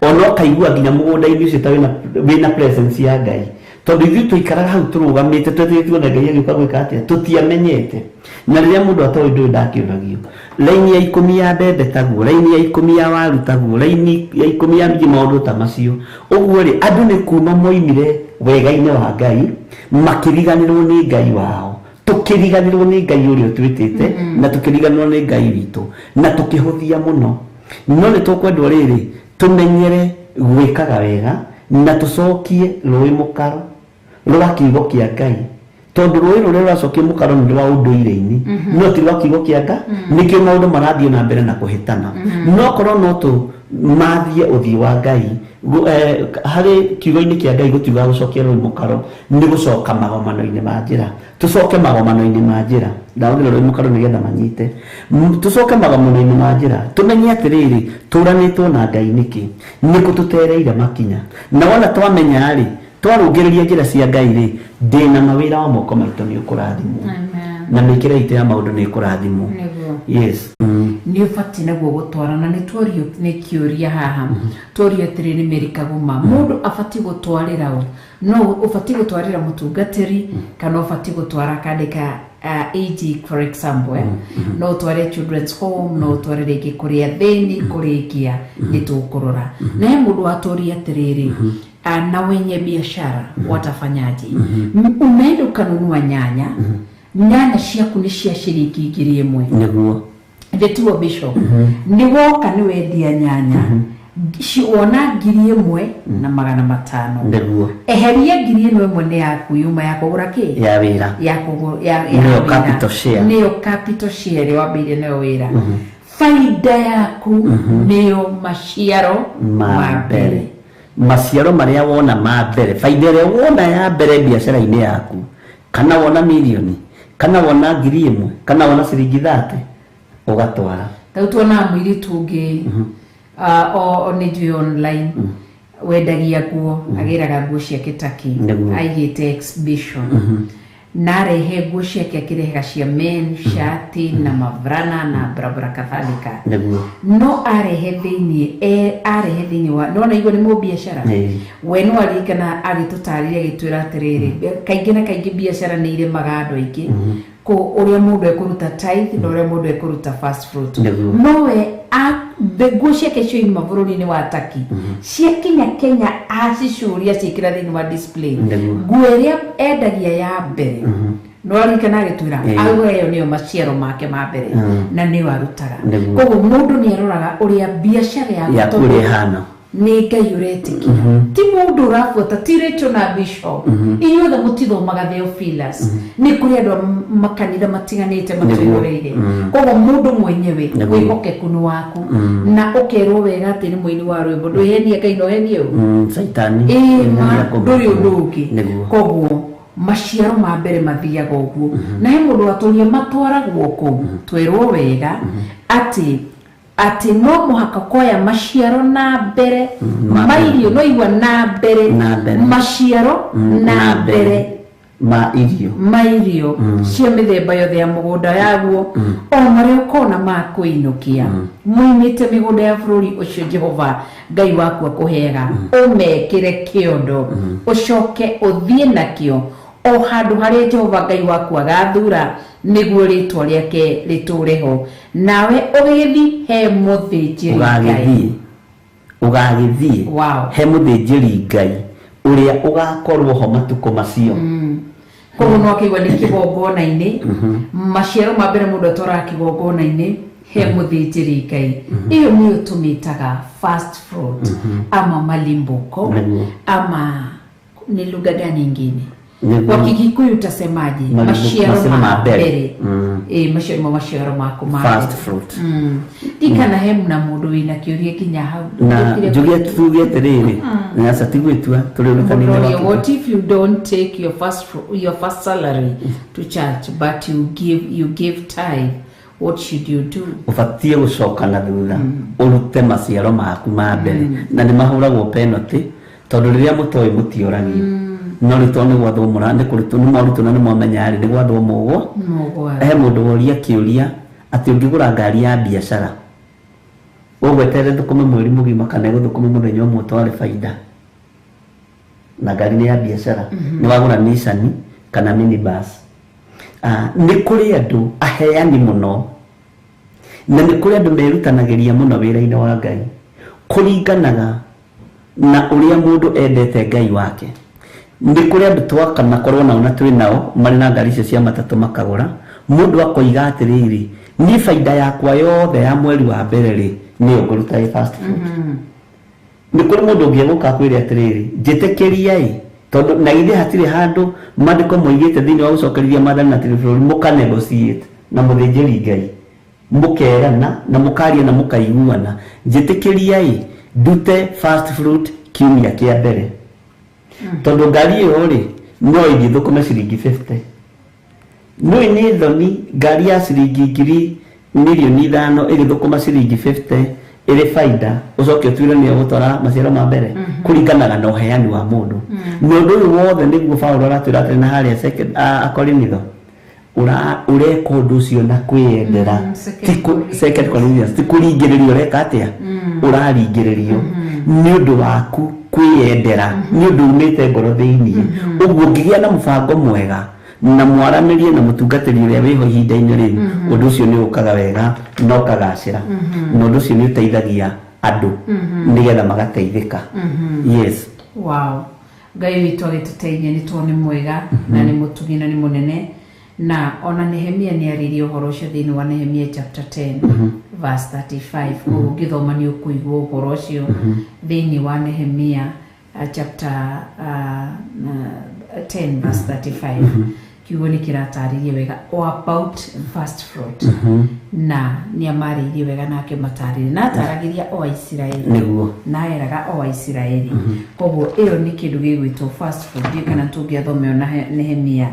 ona kaigua nginya mugunda-ini ucio ta wina presence ya Ngai tondu ithuĩ tũikaraga hau tũrũgamĩte tuona Ngai agĩũka gwĩka atĩa tũtiamenyete na rĩrĩa mũndũ atoĩ ndũĩ ndakĩũragio laini ya 10 ya mbembe taguo laini ya 10 ya waru taguo laini ya 10 ya maũndũ ta macio ũguo rĩ andũ nĩ kuma moimire wega-inĩ wa Ngai makĩriganĩrwo nĩ Ngai wao tũkĩriganĩrwo nĩ Ngai ũrĩa twĩtĩte na tũkĩriganĩrwo nĩ Ngai witũ na tũkĩhũthia mũno no nĩ tũkwendwo rĩrĩ tũmenyere gwĩkaga wega na tũcokie rũĩ mũkaro rwa kiugo kĩa Ngai tondu rũĩ rũrĩa rũracokia mũkaro nĩ rwa ũndũire-inĩ no ti rwa kiugo kĩa Ngai nĩkĩo maũndũ marathiĩ na mbere na kũhĩtana no korwo no tũmathie ũthii wa Ngai harĩ kiugo-inĩ kĩa Ngai gũtiuga gũcokia rũĩ mũkaro nĩ gũcoka magomano-inĩ ma njĩra tũcoke magomano-inĩ ma njĩra ndahũthĩra rũĩ mũkaro nĩgetha manyite tũcoke magomano-inĩ ma njĩra tũmenye atĩrĩrĩ tũranĩtwo na Ngai nĩkĩ nĩkũ tũtereire makinya na wona twamenya rĩ twarũngĩrĩria njĩra cia Ngai rĩ ndĩna mawĩra wa moko maitũ nĩ ũkũrathimwo na mĩkĩre itũ ya maũndũ nĩ ũkũrathimwo yes nĩ ũbatiĩ naguo gũtwarana nĩ tworio nĩ kĩũria haha tworio atĩrĩrĩ Mary Kaguma mũndũ abatiĩ gũtwarĩra ũ no ũbatiĩ gũtwarĩra mũtungatĩri kana ũbatiĩ gũtwara kandĩka AG for example no ũtware children's home no ũtware rĩngĩ kũrĩ athĩni kũrĩkia nĩ tũkũrora na he mũndũ watũria atĩrĩrĩ na wenye biashara watafanyaje umeenda ukanunua nyanya ciaku ni cia shilingi 1,000 niguo ndetuo bishop ni woka ni wendia nyanya wona 1,000 na 500 niguo eheria 1,000 ni yaku yuma ya kugura ki ya wira ya capital share neo capital share wambire neo wira faida yaku neo maciaro ma mbere maciaro maria wona ma mbere faida ĩrĩa wona ya mbere biacara-inĩ yaku kana wona milioni kana wona 1,000 kana wona ciringi 30 ugatwara tuona mwiri tungi o nĩ online wendagia nguo agĩraga nguo ciake Taki aigĩte exhibition na rehe nguo ciake akĩrehaga cia men shati na mavrana na barabara kadhalika no arehe thĩinĩ wa no na igũ nĩ mũbiacara we no arikana agĩtũtarĩria agĩtwĩra atĩrĩrĩ kaingĩ na kaingĩ biacara nĩ iremaga andũ aingĩ ko ũrĩa mũndũ ekũruta tithe na ũrĩa mũndũ ekũruta first fruit no we nguo ciake cioima bũrũri-inĩ wa Taki ciakinya Kenya acicuria ciĩkĩra thĩinĩ wa display nguo ĩrĩa endagia ya mbere no arikana agĩtwĩra auga ĩyo nĩyo maciaro make ma mbere na nĩyo arutaga koguo mũndũ nĩ aroraga ũrĩa biacara yaku ĩhana nĩ Ngai ũretĩkia ti mũndũ ũrabuata ti Rachel na Bishop inyuothe mũtithomaga Theophilus nĩ kũrĩ andũ makanitha matiganĩte matũĩroreire koguo mũndũ mwenyewe wĩhokeku nĩ waku na ũkerwo wega atĩ nĩ mũini wa rwĩmbo ndwĩhenie Ngai na ũhenie Saitani ndũrĩ ũndũ ũngĩ koguo maciaro ma mbere mathiaga ũguo na he mũndũ atũria matwaragwo kũu twerwo wega ati no muhaka koya maciaro na mbere mairio no igwa na mbere maciaro na mbere mairio cia mĩthemba yothe ya mũgũnda yaguo o marĩa ũkona ma kũinũkia muimĩte mĩgũnda ya bũrũri ũcio Jehova Ngai waku akũheaga ũmekĩre kĩondo ũcoke ũthiĩ nakĩo o handũ harĩa Jehova Ngai waku agathura nĩguo rĩtwa rĩake rĩtũre ho nawe ũgĩthiĩ he mũthĩnjĩri ũgagĩthiĩ he mũthĩnjĩri Ngai ũrĩa ũgakorwo ho matukũ macio koguo no akĩigua nĩ kĩgongona-inĩ maciaro ma mbere mũndũ atwaraga kĩgongona-inĩ he mũthĩnjĩri Ngai iyo nĩyo tũmĩtaga first fruit ama malimbuko ama ni lugha gani nyingine kwa Kigikuyu utasemaje maciaro ma mbere maciaro mako ma first fruit dikana hemu na mũndũ wina kĩũria kinya hau na jugia tuge atĩrĩrĩ na satigwĩtua tũrĩũkanĩre wako what if you don't take your first salary to church but you give tithe what should you do ufatie gũcoka na thutha urute maciaro maku ma mbere na nĩ mahũragwo penalty tondu riria mutoi mutioragio no rito ni gwathwo murande kuritu ni marutu na ni mwamenya ri ni gwathwo mugo mundu woria kiuria ati ungigura ngari ya biashara ugwetere thukuma mweri mugima kana guthukuma muthenya umwe tware faida na ngari ni ya biashara ni wagura Nissan kana minibus ni kuri andu aheani muno na ni kuri andu merutanagiria muno wira-ini wa Ngai kuringanaga na uria mundu endete Ngai wake. Ni kuri andu twakana korwo nao na twi nao mari na ngari icio cia matatu makagura mundu akoiga atiriri ni faida yakwa yothe ya mweri wa mbere ri ni nguruta fast food. Ni kuri mundu ngiaguka kwire atiriri njitekeria tondu na ithe hatire handu mandiko moigite thini wa gucokerithia mathani na telefoni muka negotiate na muthinjiri Ngai mukerana na mukaria na mukaiguana njitekeria ndute fast food kiumia kia mbere tondu ngari iyo ri no igithukuma ciringi 50 no ni thoni ngari ya ciringi ngiri milioni 5 igithukuma ciringi 50 iri faida ucoke twira ni gutwara maciaro ma mbere kuringanaga na uheani wa mundu mundu uyu wothe niguo Paulo aratwira atĩ na haria Akorinitho ureka undu ucio na kwiyendera second Corinthians ti kuringiririo reka atia uraringiririo ni undu waku kwiyendera ni undu umite ngoro thiini uguo ngigia na mubango mwega na mwaramirie na mutungatiri uria wiho ihinda-ini riu undu ucio ni ukaga wega no kagacira na undu ucio ni uteithagia andu nigetha magateithika. Yes, wow. Ngai witu agituteithia ni tuone mwega na ni mutugi na ni munene na ona Nehemia ni aririe uhoro ucio thiini wa Nehemia chapter 10 verse 35 ugithoma ni ukuigua uhoro ucio thiini wa Nehemia chapter 10 verse 35 kiugo ni kirataririe wega about fast food na ni amaririe wega na akimataririe na ataragiria o Israeli niguo na eraga o Israeli koguo iyo ni kindu gigwitwo fast food kana tungiathomeo na Nehemia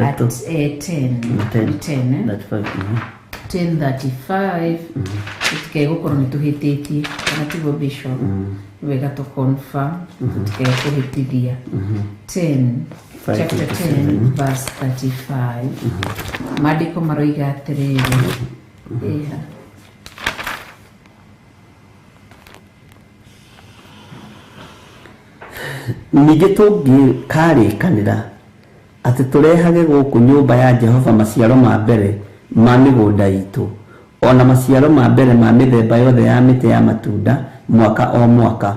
at 10:35 tutike gukorwo ni tuhititie kana tigo bishop wega to confirm tutike kuhitithia 10 chapter 10 verse 35 maandiko maroiga atiriri ningi tungikarikanira ati turehage guku nyumba ya Jehova maciaro ma mbere ma migunda itu ona maciaro ma mbere ma mithemba yothe ya miti ya matunda mwaka o mwaka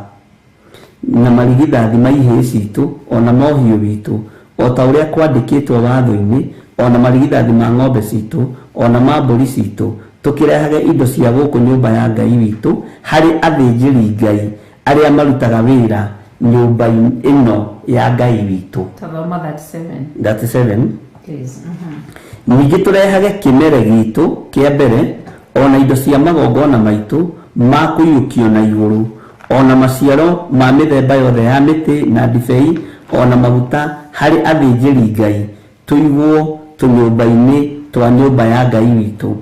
na marigithathi ma ihĩĩ citũ ona mohiũ witũ o ta ũrĩa kwandĩkĩtwo watho-inĩ ona marigithathi ma ng'ombe citũ ona ma mbũri citũ tũkĩrehage indo cia gũkũ nyũmba ya Ngai witũ harĩ athĩnjĩri Ngai arĩa marutaga wĩra nyũmba ĩno ya Ngai witũ. Tazama 37 please. Ningĩ tũrehage kĩmere gitũ kĩa mbere ona indo cia magongona maitũ ma kũiyũkio na igũrũ ona maciaro ma mithemba yothe ya miti na ndibei ona maguta hari athĩnjĩri Ngai tuigwo tunyũmba-inĩ twa nyũmba ya Ngai witũ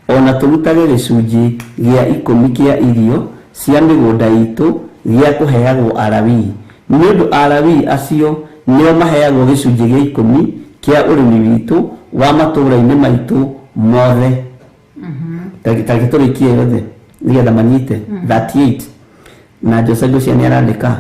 ona tũrutage gĩcunjĩ gĩa 10 kĩa irio cia mĩgũnda itũ gĩa kũheagwo Alawii nĩ ũndũ Alawii acio nĩo maheagwo gĩcunjĩ gĩa 10 kĩa ũrĩmi witũ wa matũũra-inĩ maitũ mothe. Tagĩ tũrĩkie yothe nĩgetha manyite 38 na Jose Gosia ni arandika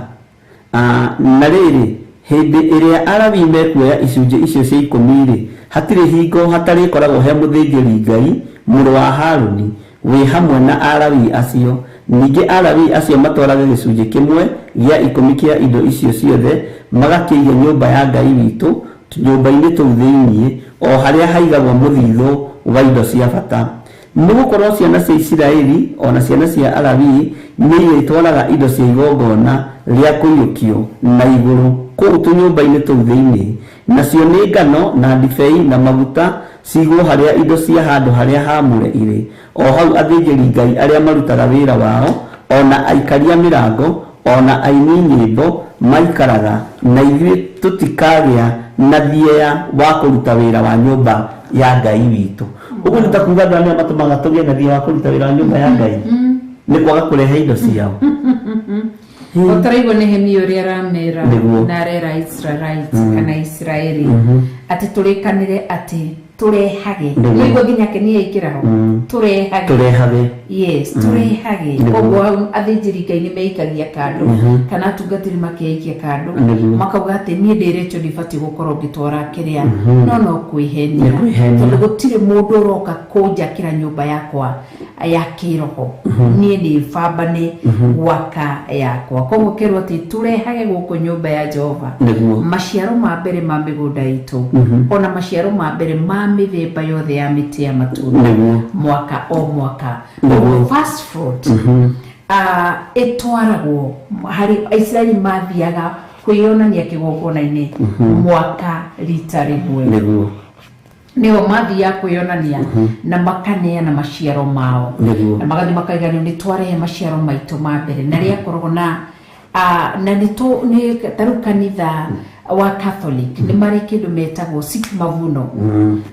na rĩrĩ hĩndĩ ĩrĩa Alawii mekuoya icunjĩ icio cia 10 rĩ hatirĩ hingo hatarĩ koragwo he mũthĩnjĩri Ngai mũrũ wa Haruni wĩ hamwe na Alawii acio. Ningĩ Alawii acio matwarage gĩcunjĩ kĩmwe gĩa 10 kĩa indo icio ciothe magakĩiga nyũmba ya Ngai witũ nyũmba-inĩ tũu thĩinĩ o harĩa haigagwo mũthithũ wa indo cia bata. Nĩgũkorwo ciana cia Isiraeli ona ciana cia Alawii nĩ itwaraga indo cia igongona rĩa kũiyũkio na igũrũ kũu tũnyũmba-inĩ tũu thĩinĩ nacio nĩ ngano na ndibei na maguta cigwo harĩa indo cia handũ harĩa haamũre irĩ o hau athĩnjĩri Ngai arĩa marutaga wĩra wao ona aikaria mĩrango ona aini nyĩmbo maikaraga na ithuĩ tũtikagĩa na thieya wa kũruta wĩra wa nyũmba ya Ngai witũ. Uguo nĩ ta kuuga andũ arĩa matũmaga tũgĩe na thieya wa kũruta wĩra wa nyũmba ya Ngai nĩ kwaga kũrehe indo ciao. Otaraigo Nehemia uria ramera Nĩguo. na rera Israelites kana Israeli ati turekanire ati turehage nĩguo nginya kenia ikiraho turehage yes turehage koguo athĩnjĩri Ngai nĩ meikagia kando kana atungatĩri makeikia kando makauga atĩ niĩ ndĩretwo ndibatiĩ gũkorwo ngĩtwara kĩrĩa no kwĩhenia tondũ gũtirĩ mũndũ ũroka kũnjakĩra nyũmba yakwa ya kĩroho niĩ nĩ bambane gwaka yakwa koguo kerwo atĩ turehage gũkũ nyũmba ya Jehova maciaro ma mbere ma mĩgũnda itũ ona maciaro ma mbere ma mĩthemba yothe ya mĩtĩ ya matunda mwaka o mwaka fast fruit etwaragwo hari Israeli mathiaga kwĩyonania kĩgongona-inĩ mwaka rita rĩmwe nĩo mathiaga kwĩyonania na makaneana maciaro mao na magathi makaiganio nĩ twarehe maciaro maitũ ma mbere na rĩa koragwo na nĩ tarũ kanitha wa Catholic nĩ marĩ kĩndũ metagwo sik mavuno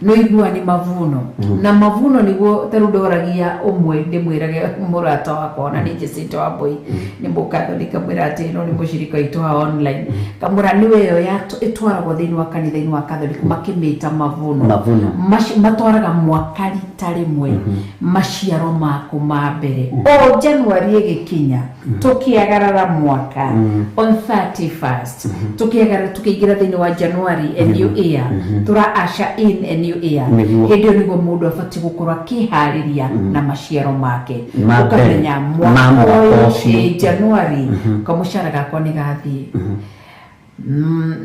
no igua nĩ mavuno na mavuno nĩguo tarũ ndoragia ũmwe ndĩmwĩrage mũrata wakwa na nĩ Jacinta Wambui nĩ mũcatholic kamwĩra atĩ no nĩ mũcirika witũ wa online kamũra nĩwe yo ĩtwaragwo thĩinĩ wa kanitha-inĩ wa Catholic makĩmĩta mavuno matwaraga mwaka rita rĩmwe maciaro maku ma mbere o January ĩgĩkinya tũkĩagarara mwaka on 31st tukiingira thĩinĩ wa January a new year tura usher in a new year hĩndĩ ĩyo nĩguo mũndũ abatiĩ gũkorwo akĩharĩria na maciaro make ũkamenya mwaka ũyũ January kamũcara gakwa nĩ gathiĩ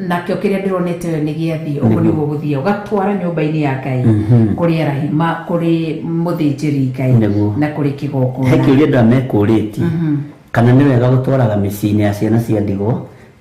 nakĩo kĩrĩa ndĩronete nĩ gĩathiĩ ũguo nĩguo gũthiĩ ũgatwara nyũmba-inĩ ya Ngai kũrĩ rahima kũrĩ mũthĩnjĩri Ngai na kũrĩ kĩgongona he kĩũria ndamekũrĩtie kana nĩ wega gũtwaraga mĩciĩ-inĩ ya ciana cia ndigwa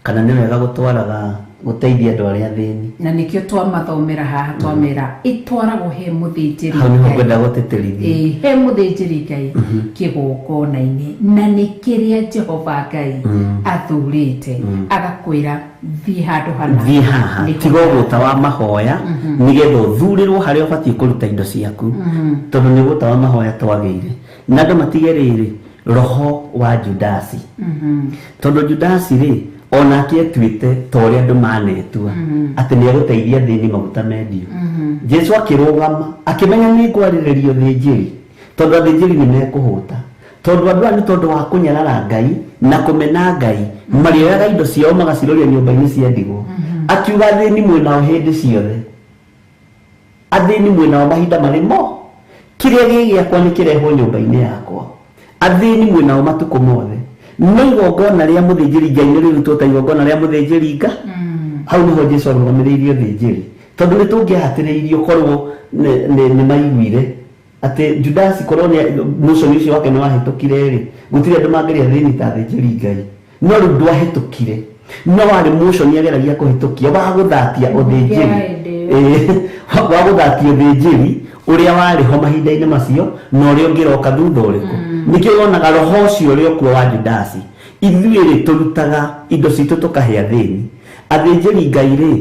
kana nĩ wega gũtwaraga gũteithia andũ arĩa athĩni na nĩkĩo twamathomera haha twamera itwaragwo he mũthĩnjĩri hau nĩho ngwenda gũtĩtĩrithia he mũthĩnjĩri Ngai kĩgongona-inĩ na nĩ kĩrĩa Jehova Ngai athurĩte agakwĩra thiĩ handũ hana thiĩ haha tiga ũgũta wa mahoya nĩgetha ũthurĩrwo harĩa ũbatiĩ kũruta indo ciaku tondũ nĩ ũgũta wa mahoya twagĩire na andũ matige rĩrĩ roho wa Judasi tondũ Judasi rĩ onake etuĩte ta ũrĩa andũ manetua atĩ nĩ egũteithia thĩinĩ maguta mendio Jesu akĩrũgama akĩmenya nĩ ngwarĩrĩrio thĩnjĩri tondũ athĩnjĩri nĩ mekũhũta tondũ andũ nĩ tondũ wa kũnyarara Ngai na kũmena Ngai marĩoyaga indo ciao magaciroria nyũmba-inĩ cia ndigwa akiuga thĩni mwĩnao hĩndĩ ciothe athĩni mwĩnao mahinda marĩ mo kĩrĩa gĩgĩakwa nĩ kĩrehwo nyũmba-inĩ yakwa athĩni mwĩnao matukũ mothe no igongona rĩa mũthĩnjĩri Ngai nĩ rĩrutwo ta igongona rĩa mũthĩnjĩri Nga hau nĩho Jesu arũgamĩrĩirio thĩnjĩri tondũ nĩ tũngĩahatĩrĩirio korwo nĩ maiguire atĩ Judasi korwo mũconi ũcio wake nĩ wahĩtũkire rĩ gũtirĩ andũ mangĩrĩa thĩinĩ ta thĩnjĩri Ngai no rĩu ndwahĩtũkire no warĩ mũconi ageragia kũhĩtũkia wa gũthatia ũthĩnjĩri wa gũthatia ũthĩnjĩri ũrĩa warĩho mahinda-inĩ macio na ũrĩa ũngĩroka thutha ũrĩkũ nĩkĩo wonaga roho ũcio ũrĩa ũkuo wa Judasi ithuĩ rĩ tũrutaga indo citũ tũkahe athĩni athĩnjĩri Ngai rĩ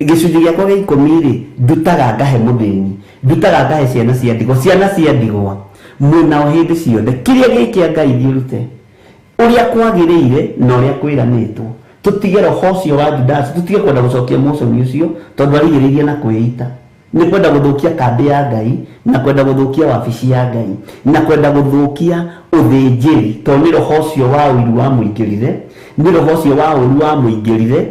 gĩcunjĩ gĩakwa gĩa 10 rĩ ndutaga ngahe mũthĩni ndutaga ngahe ciana cia ndigwa mwĩnao hĩndĩ ciothe kĩrĩa gĩkĩa Ngai thiũrute ũrĩa kwagĩrĩire na ũrĩa kwĩranĩtwo tũtige roho ũcio wa Judasi tũtige kwenda gũcokia mũconi ũcio tondũ arigĩrĩirie na kwĩita nĩ kwenda gũthũkia kambĩ ya Ngai na kwenda gũthũkia wabici ya Ngai na kwenda gũthũkia ũthĩnjĩri tondũ nĩ roho ũcio wa ũiru wa mũingĩrire nĩ roho ũcio wa ũru wa mũingĩrire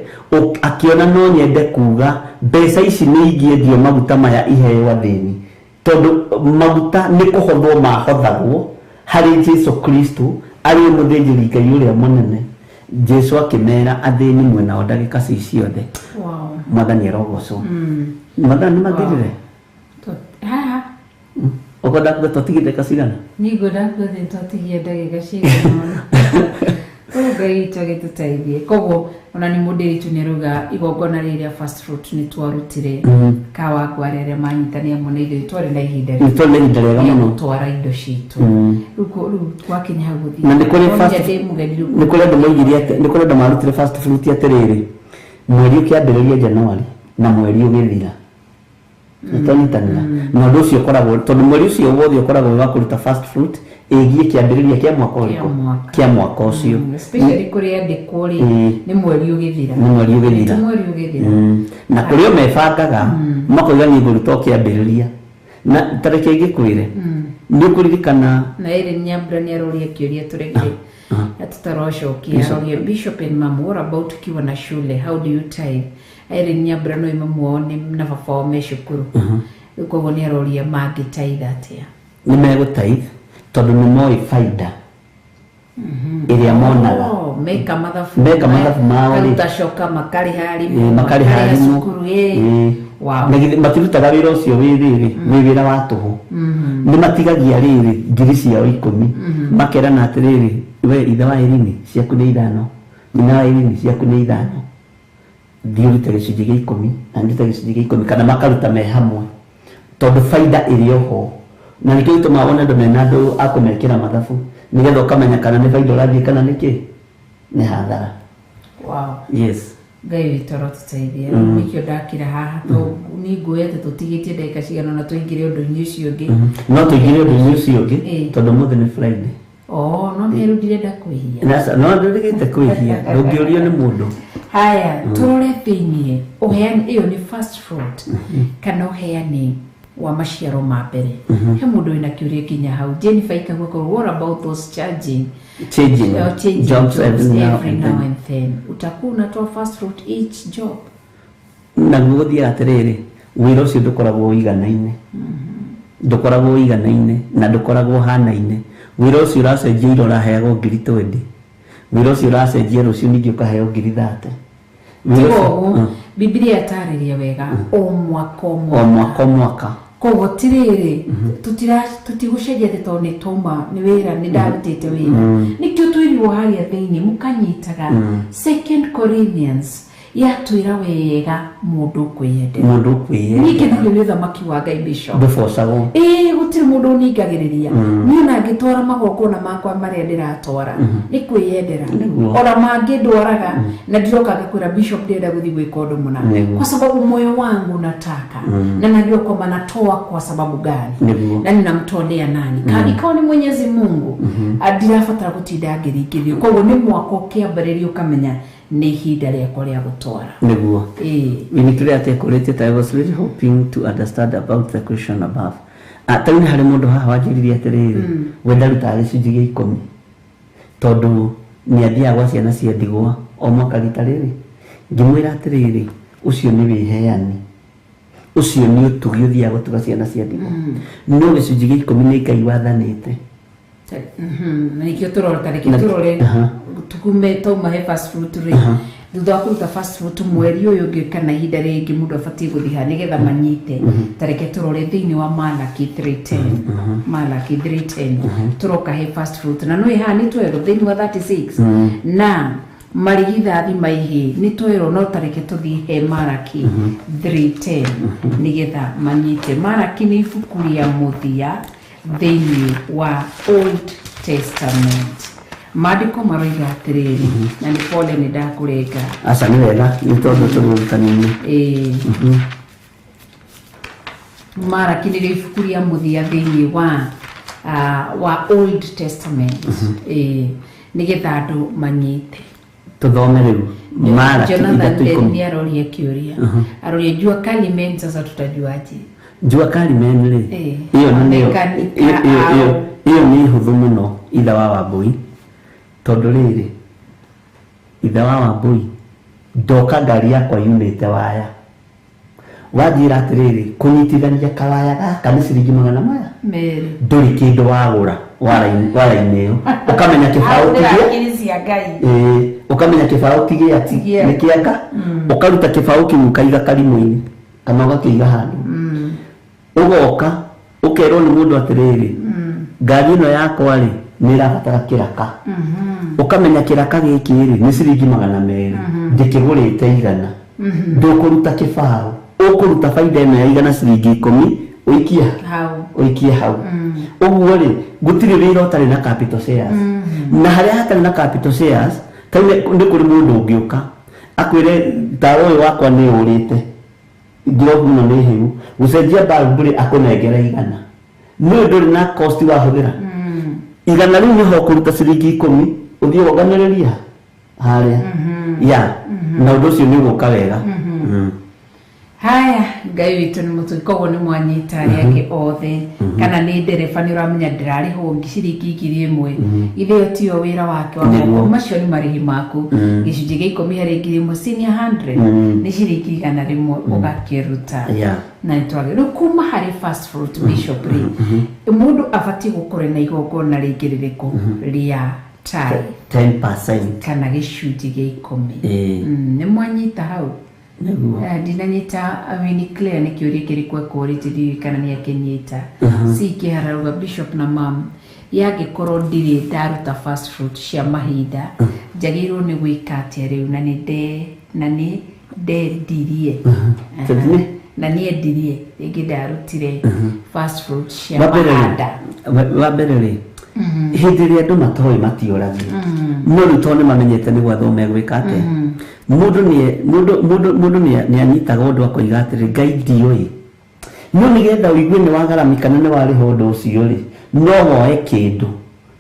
akĩona no nyende kuga mbeca ici nĩ ingĩendio maguta maya iheo athĩni tondũ maguta nĩ kũhothwo mahothagwo harĩ Jesu Kristo arĩ mũthĩnjĩri Ngai ũrĩa mũnene Jesu akĩmera athĩni mwĩnao ndagĩka ciothe mwathani arogocwo mwathani mathirire haha ũkwenda kuga tũtigithie ndagĩka cigana niĩ ngwenda kuga tũtigie ndagĩka cigana Ngai witũ agĩtũteithie koguo ona nĩ mũndũ witũ nĩ arauga igongona rĩrĩa fast fruit nĩ twarutire kawa kware arĩa manyitania mũno ithuĩ twarĩ na ihinda rĩega mũno twara indo citũ rĩu twakinya hau gũthiĩ na nĩ kũrĩ andũ moigire atĩ nĩ kũrĩ andũ marutire fast fruit atĩrĩrĩ mweri ũkĩambĩrĩria January na mweri ũgĩthira nĩtwanyitanĩra na ũndũ ũcio ũkoragwo tondũ mweri ũcio wothe ũkoragwo wa kũruta fast fruit ĩgiĩ kĩambĩrĩria kĩa mwaka ũrĩkũ kĩa mwaka ũcio especially kuri andĩkwo rĩ nĩ mweri ũgĩthira na kũrĩ o mebangaga makoiga nĩ ngũrutwo kĩambĩrĩria na tarĩki ĩngĩkwĩre nĩ ũkũririkana na ĩrĩ Nyambura nĩ aroria kĩũria tũregire na tũtarocokia aroria Bishop and Mama what about ukiwa na shule how do you tithe ĩrĩ Nyambura no imamuo na baba wao me cukuru koguo nĩ aroria mangĩtitha atĩa nĩ megũtithe tondũ nĩ moĩ faida ĩrĩa monaga meka mathabu mao utacoka makari harimu cukuru wow matirutaga wĩra ũcio wĩ wĩra wa tũhũ nĩ matigagia rĩrĩ ngiri ciao 10 makerana atĩrĩrĩ we ithe wa Irene ciaku nĩ 5 nyina wa Irene ciaku nĩ 5 thiĩ gĩcunjĩ gĩa 10 na ndute gĩcunjĩ gĩa 10 kana makaruta me hamwe tondũ faida ĩrĩ oho na nĩkĩo gĩtũmaga wone andũ mena andũ akũmekĩra mathabu nĩgetha ũkamenya kana nĩ faida ũrathiĩ kana nĩkĩ nĩ hathara wow yes Ngai witũ arotũteithia nĩkĩo ndakira haha nĩ ngũyete tũtigĩtie ndagĩka cigana na tũingĩre ũndũ-inĩ ũcio ũngĩ no tũingĩre ũndũ-inĩ ũcio ũngĩ tondũ mũthĩ nĩ Friday no nĩ rũndire ndakwĩhia no ndũrigĩte kwĩhia ndũngĩũrio nĩ mũndũ haya tũrore thĩinĩ ũheani ĩyo nĩ first fruit kana ũheani wa maciaro ma mbere he mũndũ wĩna kĩũria kinya hau Jennifer ikagwa ko what about those changing jobs every now and then utakuwa unatoa first fruit each job na gũthiĩ atĩrĩrĩ wĩra ũcio ndũkoragwo ũiganaine ndũkoragwo ũiganaine na ndũkoragwo hanaine wĩra ũcio ũracenjia ira ũraheagwo 20 wĩra ũcio ũracenjia rũciũ ningĩ ũkaheo 30 Biblia yatarĩria wega o mwaka koguo tirĩrĩ tutigũcenjia atĩ tondũ nĩ twauma nĩ wĩra nĩ ndarutĩte wĩra nĩkĩo twĩrirwo harĩa thĩinĩ mũkanyitaga 2 Corinthians yatwĩra wega mũndũ kwĩyendera ningĩ nĩguo nĩ ũthamaki wa Ngai Bishop ndũbocagwo gũtirĩ mũndũ ũningagĩrĩria niĩ na ngĩtwara magongona makwa marĩa ndĩratwara nĩ kwĩyendera ona mangĩ ndwaraga na ndirokaga kwĩra Bishop ndĩrenda gũthiĩ gwĩka ũndũ mũna kwa sababu moyo wangu nataka na najua kwamba natoa kwa sababu gani na ninamtolea nani kama ikawa ni Mwenyezi Mungu ndirabatara gũtinda ngĩringĩrio koguo nĩ mwaka ũkĩambĩrĩria ũkamenya nĩ ihinda rĩakwa rĩa gũtwara nĩguo nĩkĩrĩa tekũrĩtie I was really hoping to understand about the question above tauni harĩ mũndũ haha wanjĩrĩrie atĩrĩrĩ we ndarutaga gĩcunjĩ gĩa 10 tondũ nĩ athiaga gwa ciana cia ndigwa o mwaka rita rĩrĩ ngĩmwĩra atĩrĩrĩ ũcio nĩ wĩheani ũcio nĩ ũtugi ũthiaga gũtuga ciana cia ndigwa no gĩcunjĩ gĩa 10 nĩ Ngai wathanĩte na nĩkĩo tũrore tukume tauma he fast food rĩ thutha wa kũruta fast food mweri ũyũ ũngĩ kana ihinda rĩngĩ mũndũ abatiĩ gũthiĩ nĩgetha manyite tareke tũrore thĩinĩ wa Malaki 3:10 tũroka he fast food na no ĩhana twero thĩinĩ wa 36 na marigithathi maihĩ nĩ twero no tareke tũthiĩ he Malaki 3:10 nĩgetha manyite Malaki nĩ ibuku rĩa mũthia thĩinĩ wa Old Testament maandĩko maroiga atĩrĩrĩ na nĩ pole nĩ ndakũrenga aca nĩ wega nĩ tondũ tũrũrũkanĩinĩ Malaki nĩ ibuku rĩa mũthia thĩinĩ wa Old Testament nĩgetha andũ manyite tuthome rĩu Malaki nĩ aroria kĩũria aroria jua kali men sasa tutajuaje jua kali men rĩ iyo nĩ hũthũ mũno ithe wa Wambui tondũ rĩrĩ ithe wa Wambui ndoka ngari yakwa yunĩte waya wanjĩra atĩrĩrĩ kũnyitithania kawaya gaka nĩ ciringi 100 maya ndũrĩ kĩndũ wagũra wara-inĩ ĩyo ũkamenya kĩbaũ ũkamenya kĩbaũ kĩgĩa nĩ kĩanga ũkaruta kĩbaũ kĩu ũkaiga karimũ-inĩ kana ũgakĩiga handũ ũgoka ũkerwo nĩ mũndũ atĩrĩrĩ ngari ĩno yakwa rĩ nĩ ĩrabatara kĩraka ũkamenya kĩraka gĩkĩ rĩ nĩ ciringi 200 ndĩkĩgũrĩte igana ndũkũruta kĩbaũ ũkũruta faida ĩno ya igana ciringi 10 ũikie hau ũguo rĩ gũtirĩ wĩra ũtarĩ na capital shares na harĩa hatarĩ na capital shares nĩ kũrĩ mũndũ ũngĩũka akwĩre tawa ũyũ wakwa nĩ ũrĩte ngirobu ĩno nĩ hĩu gũcenjia balbu rĩ akũnengera igana nĩ ndũrĩ na cost wahũthĩra igana riu niho kuruta ciringi 10 uthie woganiriria haria ya na undu ucio ni guka wega. Haya, Ngai witu ni mutu kogo ni mwanyita yake othe kana ni ndereba ni uramenya ndirari ho ciringi 1000 ithio tio wira wake wa macio ni marihi maku gicunji gia 10 hari 100 ni ciringi 100 ugakiruta na nitwage rukuma hari fast fruit Bishop mundu afati gukore na igongona ringiririku ria tai 10% kana gicunji gia 10 ni mwanyita hau dinanyita Winnie Claire ni kiuri kirikwe kuri kana ni yakenyita si kihararuga Bishop na mam yage korwo ndiri ndaruta fast fruit cia mahinda njagirwo ni gwikate riu na ni ndirie na ni ndirie igi ndarutire fast fruit cia mahinda wa mbere ri hindi ria andu matoi matioragi no rutone mamenyete ni gwathome gwikate mundu ni anyitaga undu akoiga atiri Ngai ndioi no nigetha uigue ni wagaramikana ni wari hondo ucio ri no woe kindu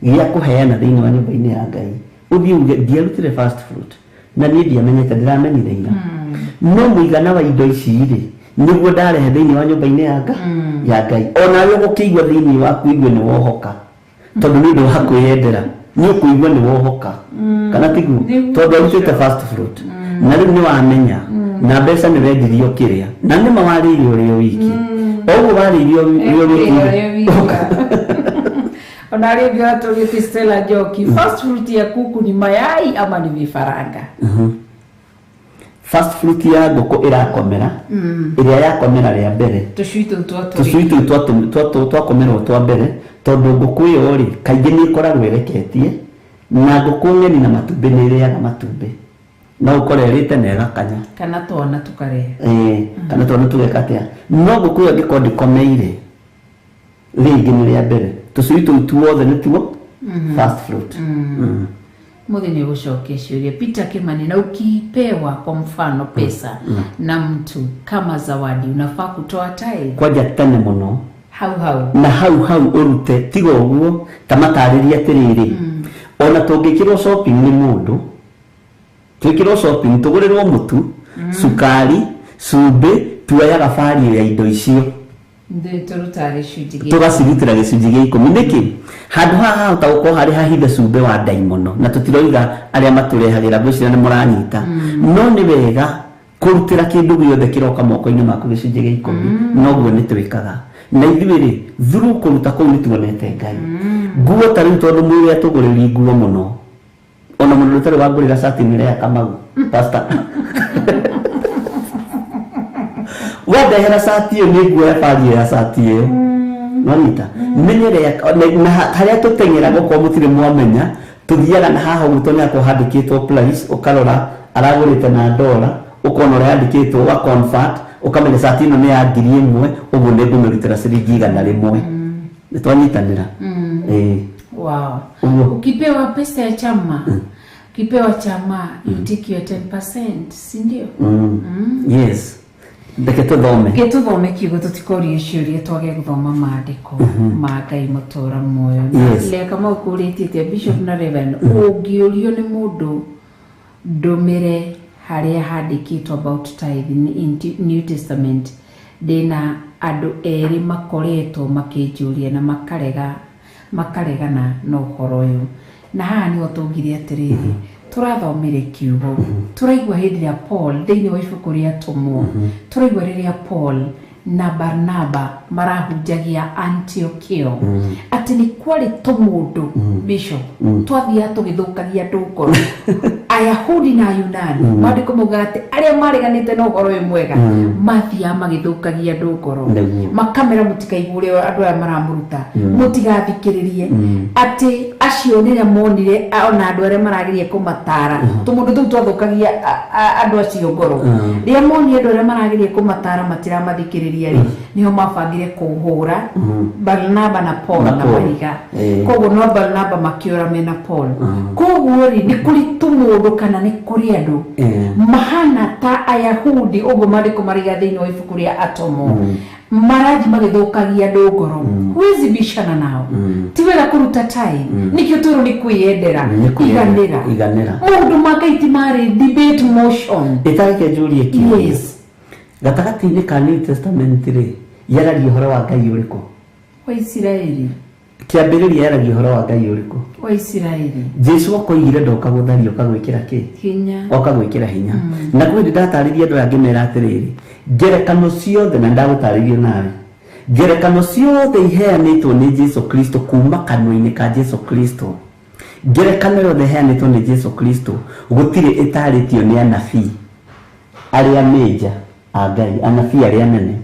gia kuheana thiini wa nyumba-ini ya Ngai uthie uge ndiarutire fast fruit na ni ndiamenyete ndiramenyire ira no muigana wa indo ici ri niguo ndarehe thiini wa nyumba-ini ya Ngai ona we gukiigua thiini waku igue ni wohoka tondu ni ndu hakwiyendera ni ukuigua ni wohoka kana tigu tondu arutite fast fruit na riu ni wamenya na mbeca ni wendirio kiria na ni mawaririo rio wiki oguo waririo rio wiki ona rio byato giti Stella Joki fast fruit ya kuku ni mayai ama ni vifaranga fast fruit ya ngoko irakomera iria yakomera ria mbere tucuitu twakomerwo twa mbere tondu ngoko iyo ri kaingi ni ikoragwo ereketie na ngoko ngeni na matumbi ni iriaga matumbi no ukorerite na egakanya kana twana tukare kana twana tugekatia no ngoko iyo ngiko ndikomeire ringi ni ria mbere tucuitu tuothe ni tuo fast fruit Mudhi ni ushoke shuria Peter Kimani na ukipewa kwa mfano pesa na mtu kama zawadi unafaa kutoa tai kwaja tane muno hau urute tigo uguo tamatariria tiriri ona tungikirwo shopping ni mundu twikirwo shopping tugurirwo mutu sukari cumbi tuoyaga bari ya indo icio tugacirutira gicunji gia 10 niki handu haha utauko hari hahithe cumbi wa ndai muno na tutiroiga aria maturehagira ngwicira ni muranyita no ni wega kurutira kindu giothe kiroka moko-ini maku gicunji gia 10 noguo ni twikaga na ithuĩ thuru kuruta kuu ni tuonete Ngai nguo tari tondu mwiri atuguriri nguo muno ona mundu tari wagurira shati ni ria Kamau pastor wada hera shati iyo ni nguo ya bari ya shati iyo nonita menyere na haria tutengera goko mutire mwamenya tuthiaga na haha gutone ako handikitwo price ukarora aragurite na dola ukona uri handikitwo wa comfort ukamenya shati ino ni ya 1000 uguo ni ngumurutira ciringi 100 nitwanyitanira wow ukipewa pesa ya chama ukipewa chama you take your 10% si ndio yes ndeke tuthome kiugo tutikorie ciuria twage guthoma maandiko ma Ngai mutura muoyo ile kama ukurĩtĩte Bishop na Reverend ũngĩũrio nĩ mũndũ ndũmĩre haria handikitwo about tithing in New Testament ndina andũ erĩ makoretwo makĩnjũria na makaregana na ũhoro ũyũ na haha nĩho tũngire atiriri turathomire kiugo turaigua hindi ya Paul thĩinĩ wa ibuku rĩa Atũmwo turaigua rĩrĩa Paul na Barnaba marahunjagia Antiochia ati ni kwari tũmũndũ Bishop twathia tũgĩthũkagia andũ ngoro Ayahudi na Yunani maandĩko mauga atĩ arĩa mareganĩte na ũhoro ũyũ mwega mathia magĩthũkagia andũ ngoro makamera mũtikaigure andũ aya maramũruta mũtigathikĩrĩrie atĩ acio nĩrĩa monire ona andũ arĩa marageria kũmatara tũmũndũ tũu twathũkagia andũ acio ngoro rĩrĩa monire andũ arĩa marageria kũmatara matiramathikĩrĩria rĩ niho mabangire kũhũra Barnaba na Paul na mahiga koguo no Barnaba makĩũra mena Paul koguo rĩ nĩ kũrĩ tũmũndũ kana nĩ kũrĩ andũ mahana ta Ayahudi ũguo maandĩko mariga thĩinĩ wa ibuku rĩa Atũmwo maraji magithukagia ndogoro huwezi bishana nao tiwera kuruta time nikyo turu ni kwiyendera iganira mundu makaiti mari debate motion itake Julie ki yes gatagati ni ka New Testament ri yaragia horo wa Ngai uriko wa Israeli kiambiriria yaragia horo wa Ngai uriko wa Israeli Jesu akoigire ndoka guthario kagwikira ki hinya okagwikira hinya na kwi ndataririe andu angi mera atiriri ngerekano ciothe na ndagutaririe nawe ngerekano ciothe iheanitwo ni Jesu Kristo kuma kanwa-ini ka Jesu Kristo ngerekano yothe iheanitwo ni Jesu Kristo gutire itaritio ni anabii aria meja Ngai anabii aria nene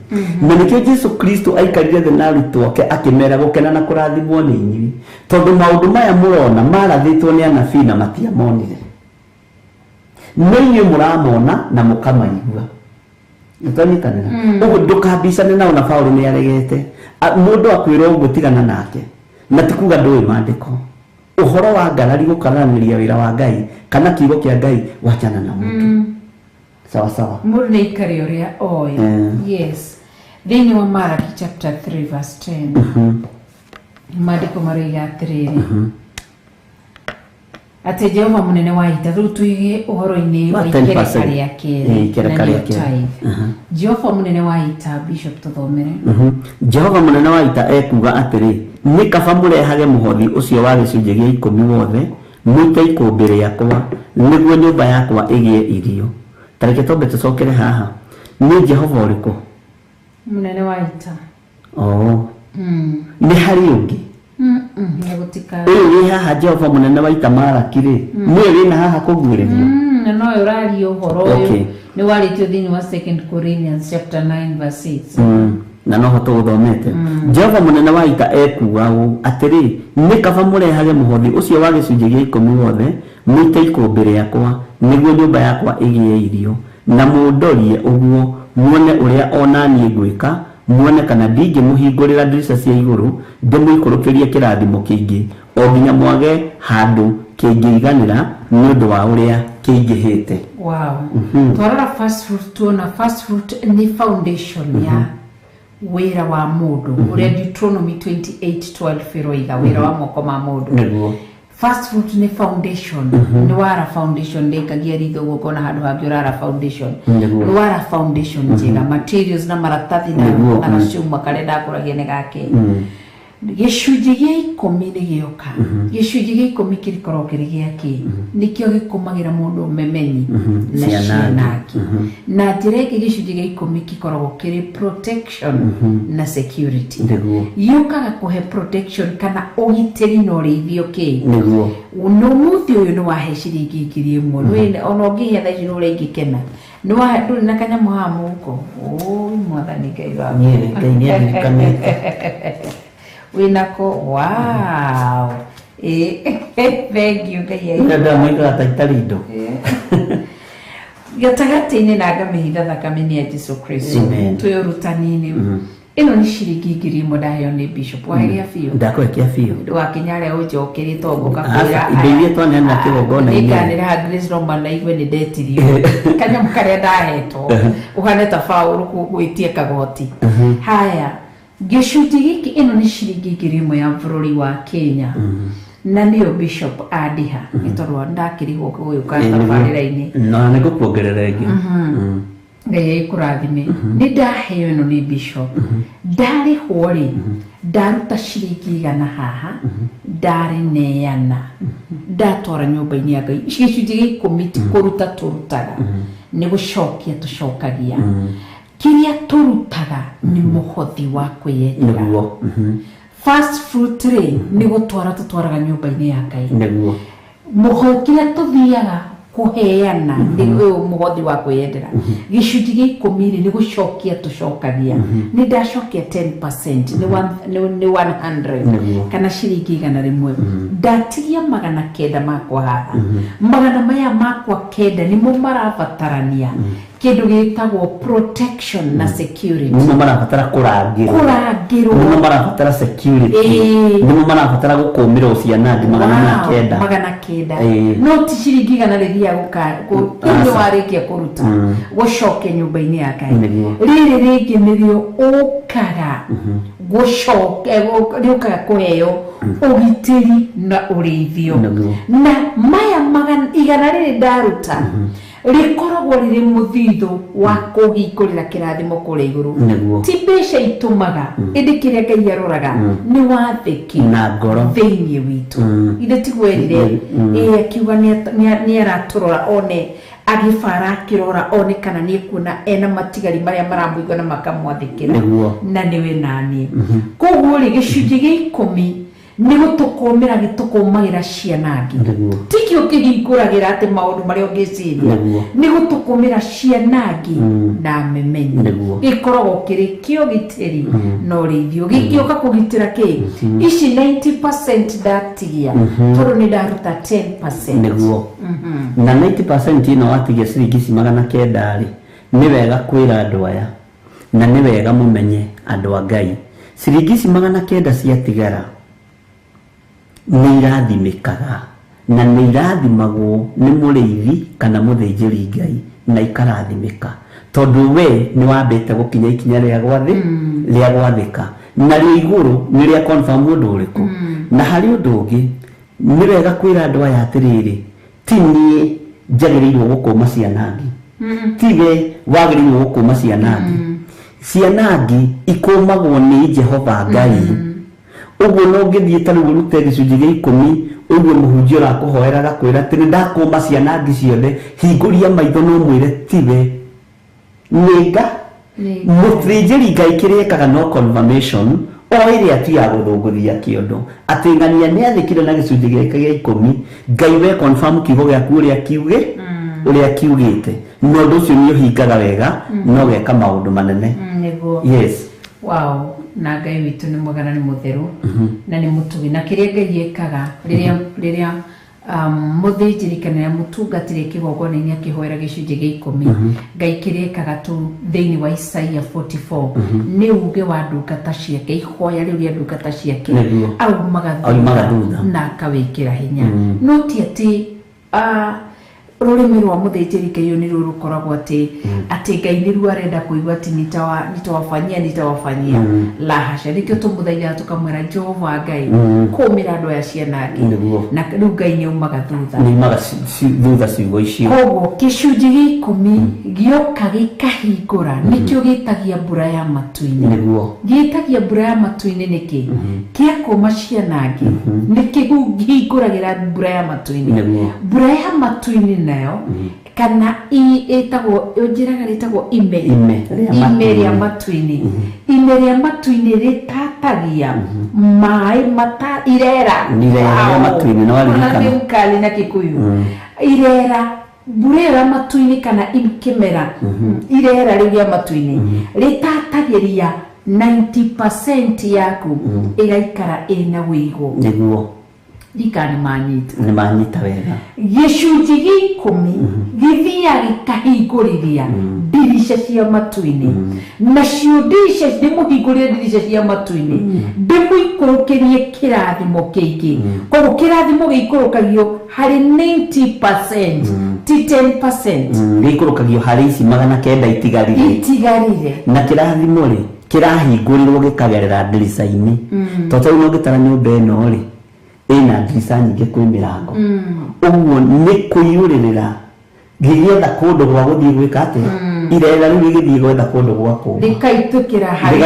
na nikio Jesu Kristo aikarire thĩ na arutwo ake akimera gukena na kurathimwo ni inyui tondu maundu maya murona marathitwo ni anabii na matiamonire ninyi muramona na mukamaigua nitanikanira ugu ndukambicane nao na Paulo ni aregete mundu akwira ugu tigana nake na tikuga ndui mandiko uhoro wa ngarari gukananiria wira wa Ngai kana kiugo kia Ngai wachana na mundu sawa sawa mundu ni ikari uria oya yes thini wa Malaki chapter 3 verse 10 mandiko mariga atiriri ate Jehova munene wa ita riu tuige uhoro-ini wa ikereka ria keri Jehova munene wa ita bishop tuthomere Jehova munene wa ita ekuga atiri ni kaba murehage muhothi ucio wa gicunje gia 10 wothe muite ikumbi riakwa niguo nyumba yakwa igie irio tareke tombe tucokere haha ni Jehova uriko munene wa ita ni hari ungi Negutika. Uri haha Jehova munene wa ita Malaki-ri ni wina haha kugwiririo no urari uhoro uyu ni waritio thini wa 2 Corinthians chapter 9 verse 6 na no hoto uthomete Jehova munene wa ita ekuga atiri ni kaba murehage muhothi ucio wa gicunje gia 10 wothe muite ikumbi riakwa niguo nyumba yakwa igie irio na mundorie uguo muone uria onanie gwika muone kana ndingi muhingurira ndirisha cia iguru ndimuikurukirie kirathimo kingi o nginya mwage handu kingiiganira ni undu wa uria kingihite wow twarora first fruit tuona first fruit ni foundation ya wira wa mundu uria Deuteronomy 28:12 iroiga wira wa moko ma mundu niguo first fruit ni foundation ni wara foundation ndikagia ritho gukona handu hangi urara foundation ni wara foundation njega materials na maratathi na gacuma karenda kuragia ni gake gicunje gia 10 ni gioka gicunje gia 10 kirikoro kirigia ki nikio gikumagira mundu memenyi na cianaki na direke gicunje gia 10 kikoragwo kiri protection na security yukaga kuhe protection kana ugitiri no rithio ki niguo no muthi uyu ni wahe ciringi ngiri imwe wene ona ungihe tha ici no ringikena ni wa nduri na kanyamu ha muko mwathani Ngai wa Ngai ni adirikane winako wow thank you Ngai nda mwika taitarindo gatagati-ini na ngamihitha thakame ya Jesu Kristo tuyorutanini ino ni ciringi ngiri imwe ndaheo ni bishop wahegia biũ ndakwekia biũ ndwakinya rĩa ũnjokerie tongo kakwĩra indo twanena kĩgongona-inĩ nĩnganĩra Grace Romba na igue nĩ ndetirio kanyamu karĩa ndahetwo ũhane ta Paũlũ gwĩtie kagoti haya gĩcunjĩ gĩkĩ ĩno nĩ ciringi ngiri imwe ya bũrũri wa Kenya na niyo bishop adiha itorwa ndakirigwo kuguyuka tabarira-ini na nigukuongerera ingi Ngai kurathime ni ndaheo ino ni bishop ndari hori ndaruta ciringi igana haha ndari neana ndatora nyumba-ini ya Ngai gicunjĩ gĩa 10 kuruta turutaga ni gucokia tucokagia kiria turutaga ni muhothi wa kwiyendera niguo first fruit ni gutwara tutwaraga nyumba-ini ya Ngai niguo muhokiria tuthiaga kuheana ni muhothi wa kwiyendera gicunjĩ gĩa 10 ni gucokia tucokagia ni ndacokia 10% ni 100 kana ciringi igana rimwe ndatigia magana kenda makwa haha magana maya makwa kenda ni mo marabatarania kindu gitagwo protection na security nimo marabatara kurangirwo nimo marabatara security nimo marabatara gukumirwo ciana ndi 900 no ti ciringi igana rithia guka warikia kuruta gucoke nyumba-ini ya Ngai riri ringi nirio ukaga gucoke riukaga kuheo ugitiri na urithio na maya igana riri ndaruta rikoragwo riri muthitho wa kuhingurira kirathimo kuri iguru ti mbeca itumaga indi kiria Ngai aroraga ni wathiki na ngoro thiini witu inde tigwerire akiuga ni araturora one agifara kirora one kana ni kuona ena matigari maria marambuigwa na makamwathikira na niwe nani koguo ri gicunji gi 10 ni gutukomera gitukomagira cianangi tikio kihinguragira ati maundu maria ungiciria ni gutukomera cianangi na memenyi ikoragwo kiri kio gitiri no rithio gikioka kugitira ki ici 90% datigia toro ni daruta 10% niguo na 90% ino watigia ciringi 900 ri ni wega kwira andu aya na ni wega mumenye andu a Ngai ciringi 900 ciatigara ni irathimikaga na ni irathimagwo ni muriithi kana muthinjiri Ngai na ikarathimika tondu we ni wambite gukinya ikinya ria gwathika na ri iguru ni ria confirm undu uriku na hari undu ungi ni wega kwira andu aya atiriri ti ni njagiriirwo gukuma cianangi tige wagiriirwo gukuma cianangi ikumagwo ni Jehova Ngai uguo no ngithie taru gurute gicunji gi 10 uguo muhunjio ra kuhoera gakwira tiri ndakuma cianangi ciothe hinguria maitho no mwire tiwe ninga muthinjiri Ngai kirikaga no confirmation o iria tu ya guthunguria kiondo atingania ni athikire na gicunji gi 10 Ngai we confirm kiugo giaku uria kiugite no nducio ni uhingaga wega no geka maundu manene yes wow na Ngai witu ni mwega ni mutheru na ni mutugi na kiria Ngai ekaga riria muthinjiri kana mutungatire kigogona-ini akihoera gicunji gi 10 Ngai kiria ekaga tu thiini wa Isaia 44 ni uge wa ndungata ciake ihoya riu ria ndungata ciake aumaga thutha na akawikira hinya no ti ati rurimi rwa muthinjiri Ngai ni rukoragwo ati Ngai ni ru arenda kuigwa ati nitawafanyia la hasha nikio tumuthaitha tukamwira Jehova Ngai kumira andu aya cianangi na riu Ngai ni umaga thutha ciugo icio koguo gicunji gi 10 gioka gikahingura nikio gitagia mbura ya matu-ini gitagia mbura ya matu-ini niki kia kuma cianangi nikihinguragira mbura ya matu-ini nayo kana etagwo njiraga ritagwo ime ya matu-ini ime ya matu-ini ritatagia mai mata irera ya matu-ini no alikana kali na Kikuyu irera mbura ya matu-ini kana imkemera irera ria matu-ini ritatagiria 90% yaku igaikara ina wigo niguo dikani manyita wega gicunji gi 10 githia gikahinguriria dirisha cia matu-ini nacio dirisha ndimuhingurire dirisha cia matu-ini ndimuikurukirie kirathimo kiingi koguo kirathimo giikurukagio hari 90% ti 10% giikurukagio hari ici 900 itigarire na kirathimo ri kirahingurirwo gikagerera dirisha-ini toto no gitara nyumba eno ri ina dirisa nyingi kwi mirango uguo ni kuyuririra gigietha kundu gwa guthie gwika ati irera riu githie gwetha kundu gwa ku likaitukira hari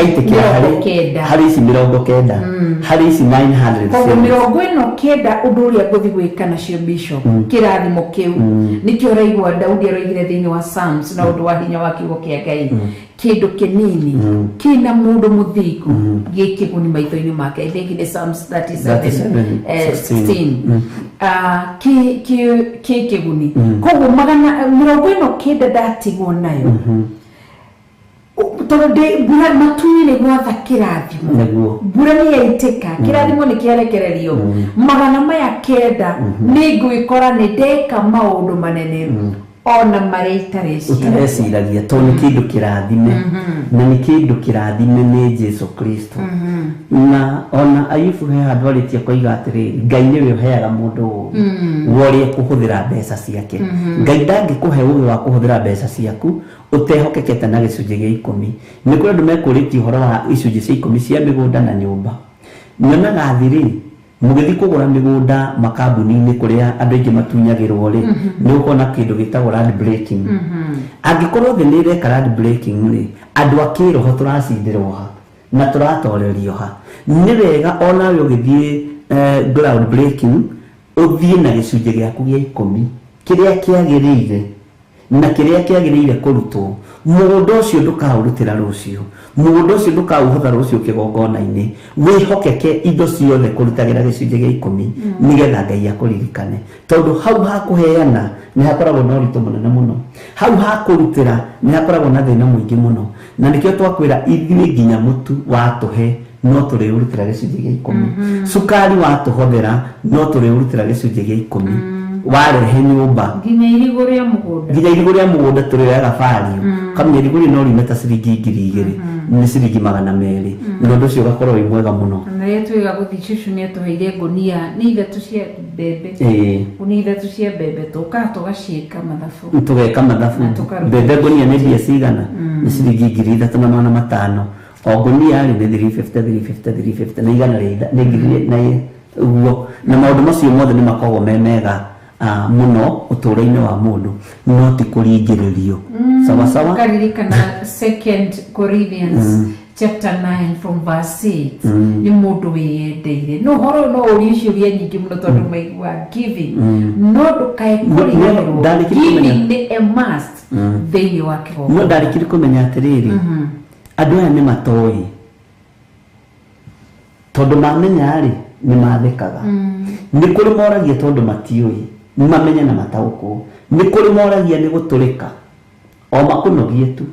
ici 900 hari ici 900 koguo 900 undu uria guthie gwika nacio bishop kirathimo kiu nikio raigwa Daudi aroigire thiini wa Psalms na undu wa hinya wa kiugo kia Ngai kindu kinini kina mundu muthingu gikiguni maitho-ini make I think it Psalms 37:16 kiguni koguo 900 datigwo nayo tondu mbura matu-ini gwatha kirathimo mbura ni yaitika kirathimo ni kiarekererio magana maya 9 ni ngwikora ni ndeka maundu manene ona mareitarecia utareciragia to nĩ kĩndũ kĩrathime na nĩ kĩndũ kĩrathime nĩ Jesu Kristo na ona Ayubu he handũ arĩtie koiga atĩrĩrĩ Ngai nĩwe ũheaga mũndũ ũrĩa kũhũthĩra mbeca ciake Ngai ndangĩkũhe ũũgĩ wa kũhũthĩra mbeca ciaku ũtehokekete na gĩcunjĩ gĩa 10 nĩ kũrĩ andũ mekũrĩtie ũhoro wa icunjĩ cia 10 cia mĩgũnda na nyũmba nyonaga thirĩ mũgĩthi kũgũra mĩgũnda makambuni-inĩ kũrĩa andũ aingĩ matunyagĩrwo rĩ nĩ ũkona kĩndũ gĩtagwo land breaking angĩkorwo thĩ nĩ ĩreka land breaking rĩ andũ a kĩroho tũracindĩrwo ha na tũratorerio ha nĩ wega onawe ũgĩthiĩ ground breaking ũthiĩ na gĩcunjĩ gĩaku gĩa 10 kĩrĩa kĩagĩrĩire na kĩrĩa kĩagĩrĩire kũrutwo mũgũnda ũcio ndũkaũrutĩra rũciũ mũgũnda ũcio ndũkaũhũthĩra rũciũ kĩgongona-inĩ wĩhokeke indo ciothe kũrutagĩra gĩcunjĩ gĩa 10 nĩgetha Ngai akũririkane tondũ hau ha kũheana nĩ hakoragwo na ũritũ mũnene mũno hau ha kũrutĩra nĩ hakoragwo na thĩna mũingĩ mũno na nĩkĩo twakwĩra ithuĩ nginya mũtu watũhe no tũrĩũrutĩra gĩcunjĩ gĩa 10 cukari watũhũthĩra no tũrĩũrutĩra gĩcunjĩ gĩa 10 warehe nyũmba nginya irigũ rĩa mũgũnda tũrĩoyaga bario kamenya irigũ rĩu no riume ta ciringi 2,000 nĩ ciringi 200 na ũndũ ũcio ũgakorwo wĩ mwega mũno na rĩrĩa twĩga gũthiĩ cucu nĩ atũheire ngũnia nĩ ithatũ cia mbembe ngũnia ithatũ cia mbembe tũkaga tũgaciĩka mathabu tũgeka mathabu mbembe ngũnia nĩ mbia cigana nĩ ciringi 3,500 o ngũnia rĩ nĩ 350 na igana nĩ ngiri na uguo na maũndũ macio mothe nĩ makoragwo me mega muno ũtũũro-inĩ wa mũndũ no ti kũringĩrĩrio sawa sawa karirikana 2 Corinthians chapter 9 from verse 8 nĩ mũndũ wĩyendeire no horo no ũri ciũria nyingĩ mũno tondũ maigua giving no ndũkae kũriganĩrwo giving nĩ a must thĩinĩ wa kĩgongona no ndarĩkire kũmenya atĩrĩrĩ andũ aya nĩ matoĩ tondũ mamenya rĩ nĩ mathekaga nĩ kũrĩ moragia tondũ matiũĩ nĩ mamenye na mataũkwo nĩ kũrĩ moragia nĩ gũtũrĩka o makũnogie tu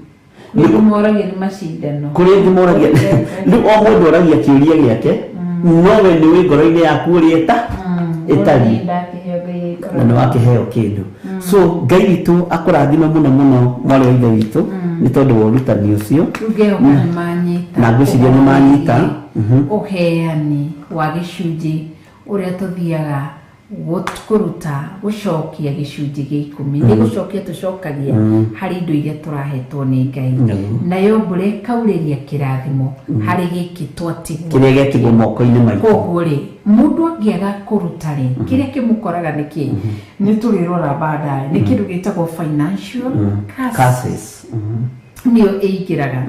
nĩ moragia nĩ macindano kũrĩ angĩ moragia rĩu o mũndũ oragia kĩũria gĩake no we nĩ wĩ ngoro-inĩ yaku ũrĩa ĩtariĩ na nĩ wakĩheo kĩndũ so Ngai witũ akũrathime mũno mũno mwarĩ wa ithe witũ nĩ tondũ wa ũrutani ũcio na ngwĩciria nĩ manyita ũheani wa gĩcunjĩ ũrĩa tũthiaga kũruta gũcokia gĩcunjĩ gĩa 10 nĩ gũcokia tũcokagia harĩ indo iria tũrahetwo nĩ Ngai nayo mbũre kaurĩria kĩrathimo harĩ gĩkĩ twatigwo kĩrĩa gĩatigwo moko-inĩ maitũ koguo rĩ mũndũ angĩaga kũruta rĩ kĩrĩa kĩmũkoraga nĩ kĩ nĩ tũrĩrora baadaye nĩ kĩndũ gĩtagwo financial curses nĩyo ĩingĩraga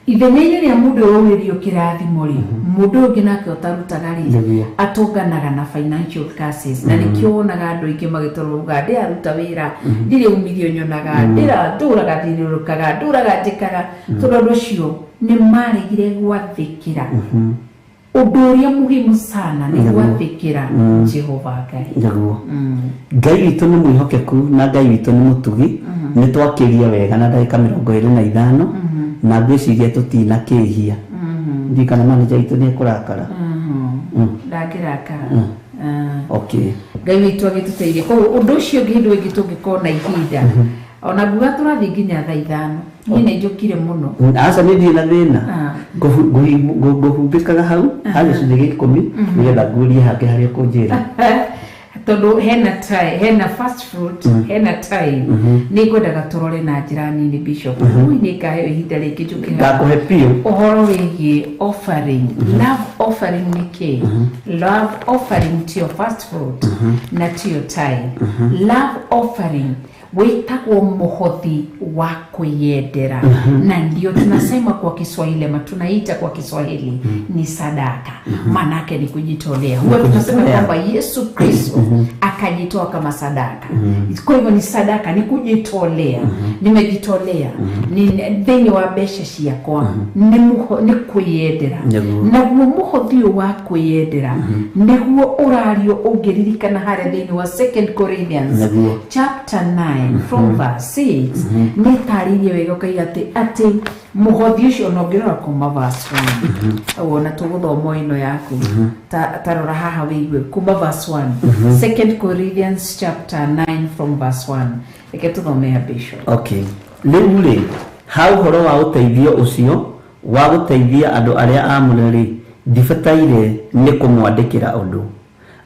ithenya-inĩ rĩa mũndũ ũrĩrio kĩrathimo rĩ mũndũ ũngĩ nake ũtarutaga rĩ atũnganaga na financial curses na nĩkĩo wonaga andũ aingĩ magĩtũrũga ndĩraruta wĩra ndirĩ umithio nyonaga ndĩratũraga thiũrũrũkaga ndũraga njĩkaga tondũ andũ acio nĩ maregire gwathĩkĩra ũndũ ũrĩa muhimu sana nĩ gwathĩkĩra Jehova Ngai Ngai witũ nĩ mwĩhokeku na Ngai witũ nĩ mũtugi nĩ twakĩria wega na ndagĩka 25 na ngwĩciria tũtinakĩhia ndi kana manager witũ nĩ ekũrakara ndangĩrakara okay Ngai witũ agĩtũteithia koguo ũndũ ũcio hĩndĩ ĩngĩ tũngĩkorwo na ihinda ona nguga tũrathiĩ nginya thaa 5 niĩ nĩ njũkire mũno aca nĩ thiĩ na thĩna ngũhumbĩkaga hau harĩ gĩcunjĩ gĩa 10 nĩgetha nguũrie hangĩ harĩa ũkũnjĩra tondũ hena fast fruit hena time nĩ ngwendaga tũrore na njĩra nini Bishop nĩ ngaheo ihinda rĩngĩ njũke ngakũhe piũ ũhoro wĩgiĩ offering love offering nĩ kĩ love offering to your fast fruit na to your time love offering wĩtagwo mũhothi wa kwĩyendera na ndio tunasema kwa Kiswahili ama tunaita kwa Kiswahili ni sadaka manake ni kujitolea huwa tunasema kwamba Yesu Kristo akajitoa kama sadaka kwa hivyo ni sadaka ni kujitolea nimejitolea ni thĩinĩ wa mbeca ciakwa ni kwĩyendera na guo mũhothi wa kwĩyendera nĩguo ũrario ũngĩririkana harĩa thĩinĩ wa 2 Corinthians chapter 9 29 from verse 6 nĩ tarĩirie wega ũkaiga atĩ mũhothi ũcio no ngĩrora kuma verse 1 wona tũgũthoma ĩno yaku ta rora haha wĩigue kuma verse 1 2 Corinthians chapter 9 from verse 1 reke tũthome Bishop. Okay, rĩu rĩ hau ũhoro wa ũteithio ũcio wa gũteithia andũ arĩa amũre rĩ ndibataire nĩ kũmwandĩkĩra ũndũ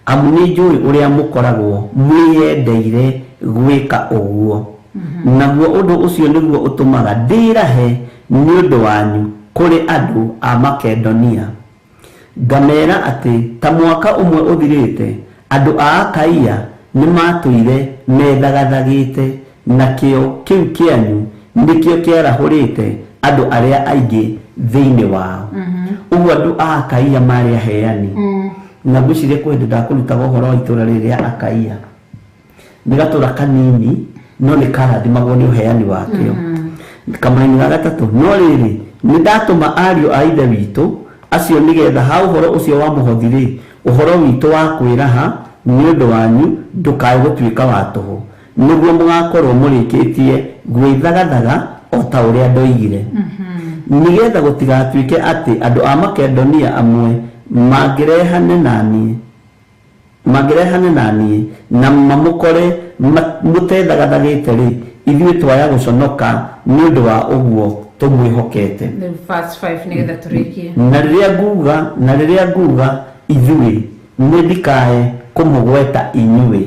amu nĩ njũĩ ũrĩa mũkoragwo mwĩyendeire gwĩka ũguo naguo ũndũ ũcio nĩguo ũtũmaga ndĩrahe nĩ ũndũ wanyu kũrĩ andũ a Makedonia ngamera atĩ ta mwaka ũmwe ũthirĩte andũ a Akaia nĩ matũire methagathagĩte na kĩo kĩu kĩanyu nĩkĩo kĩarahũrĩte andũ arĩa aingĩ thĩinĩ wao ũguo andũ a Akaia marĩ aheani na gwĩciria kwenda ndakũrutaga ũhoro wa itũra rĩrĩ rĩa Akaia nĩ gatũra kanini no nĩ karathimagwo nĩ ũheani wakĩo kamũraini ga gatatũ no rĩrĩ nĩ ndatũma ariũ a ithe witũ acio nĩgetha ha ũhoro ũcio wa mũhothi rĩ ũhoro witũ wa kwĩraha nĩ ũndũ wanyu ndũkae gũtuĩka wa tũhũ nĩguo mũgakorwo mũrĩkĩtie gwĩthagathaga o ta ũrĩa ndoigire nĩgetha gũtigatuĩke atĩ andũ a Makedonia amwe mangĩrehane naniĩ na mamũkore mũtethagathagĩte rĩ ithuĩ twaya gũconoka nĩ ũndũ wa ũguo tũmwĩhokete. Na rĩrĩa nguga ithuĩ nĩ ndikae kũmũgweta inyuĩ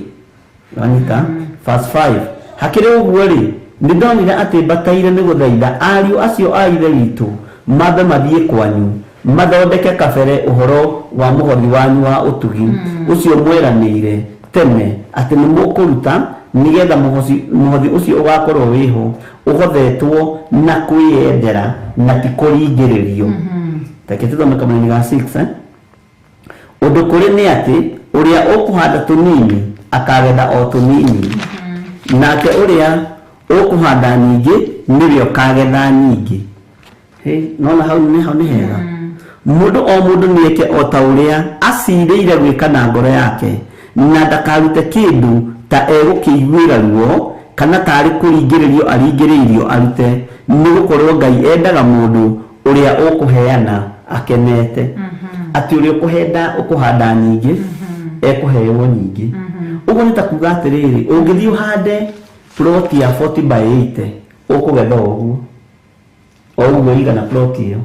wanita verse 5 hakĩrĩ ũguo rĩ nĩ ndonire atĩ mbataire nĩ gũthaitha ariũ acio a ithe witũ mambe mathiĩ kwanyu mathondeke kabere ũhoro wa mũhothi wanyu wa ũtugi ũcio mweranĩire tene atĩ nĩ mũkũruta nĩgetha mũhothi ũcio ũgakorwo wĩho ũhothetwo na kwĩyendera na ti kũringĩrĩrio. Reke tũthome kamũraini ga 6 ũndũ kũrĩ nĩ atĩ ũrĩa ũkũhanda tũnini akagetha o tũnini nake ũrĩa ũkũhanda nyingĩ nĩwe ũkagetha nyingĩ. Nona hau nĩ hega mũndũ o mũndũ nĩeke o ta ũrĩa acirĩire gwĩka na ngoro yake na ndakarute kĩndũ ta egũkĩiguĩra ruo kana tarĩ kũringĩrĩrio aringĩrĩirio arute nĩgũkorwo Ngai endaga mũndũ ũrĩa ũkũheana akenete atĩ ũrĩa ũkũhanda nyingĩ ekũheo nyingĩ. Ũguo nĩ ta kuga atĩrĩrĩ ũngĩthiĩ ũhande ploti ya 40 by 80 ũkũgetha ũguo igana ploti ĩyo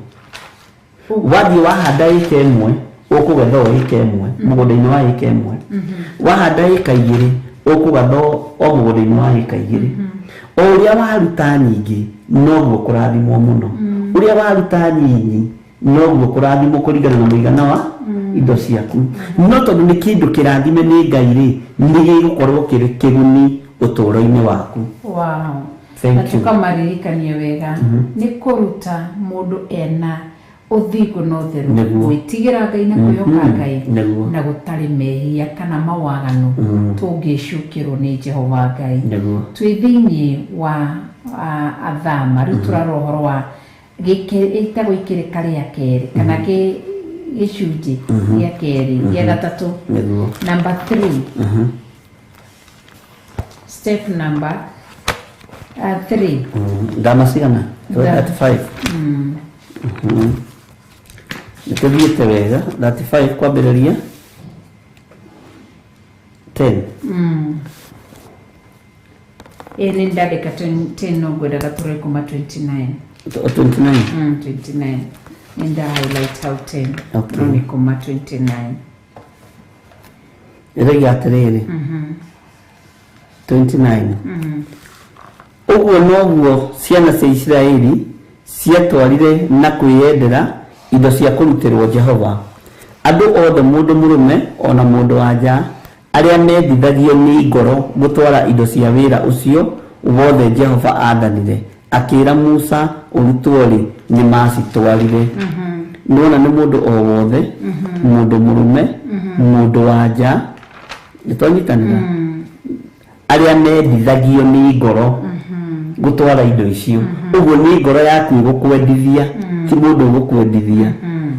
wathiĩ wahanda ĩka ĩmwe ũkũgetha o ĩka ĩmwe mũgũnda-inĩ wa ĩka ĩmwe wahanda ĩka igĩrĩ ũkũgetha o mũgũnda-inĩ wa ĩka igĩrĩ o ũrĩa waruta nyingĩ noguo kũrathimwo mũno ũrĩa waruta nyinyi noguo kũrathimwo kũringana na mũigana wa indo ciaku no tondũ nĩ kĩndũ kĩrathime nĩ Ngai rĩ nĩ gĩgũkorwo kĩrĩ kĩguni ũtũũro-inĩ waku. Na tũkamaririkania wega nĩ kũruta mũndũ ena ũthingu na ũtheru gwĩtigĩra Ngai na kwĩhoka Ngai na gũtarĩ mehia kana mawaganu tũngĩcukĩrwo nĩ Jehova Ngai. Twĩ thĩinĩ wa athama rĩu tũrarora ũhoro wa gĩtagwo ikĩrĩka rĩa kerĩ kana gĩcunjĩ gĩa kerĩ gĩa gatatũ number 3 step number 3 ndamasigana 35 nĩtũthiĩte wega 35 kwambĩrĩria 10 nĩ ndandĩka 10 no ngwendaga tũrore kuma 29 29 nĩ nda highlight hau 10 no nĩ kuma 29 ĩrĩgia atĩrĩrĩ 29 ũguo noguo ciana cia Isiraeli ciatwarire na kwĩyendera indo cia kũrutĩrwo Jehova andũ othe mũndũ mũrũme ona mũndũ wa nja arĩa mendithagio nĩ ngoro gũtwara indo cia wĩra ũcio wothe Jehova athanire akĩra Musa ũrutwo rĩ nĩ macitwarire. Nĩwona nĩ mũndũ o wothe mũndũ mũrũme mũndũ wa nja nĩtwanyitanĩra arĩa mendithagio nĩ ngoro gũtwara indo icio. Ũguo nĩ ngoro yaku ĩgũkwendithia ti mũndũ ũgũkwendithia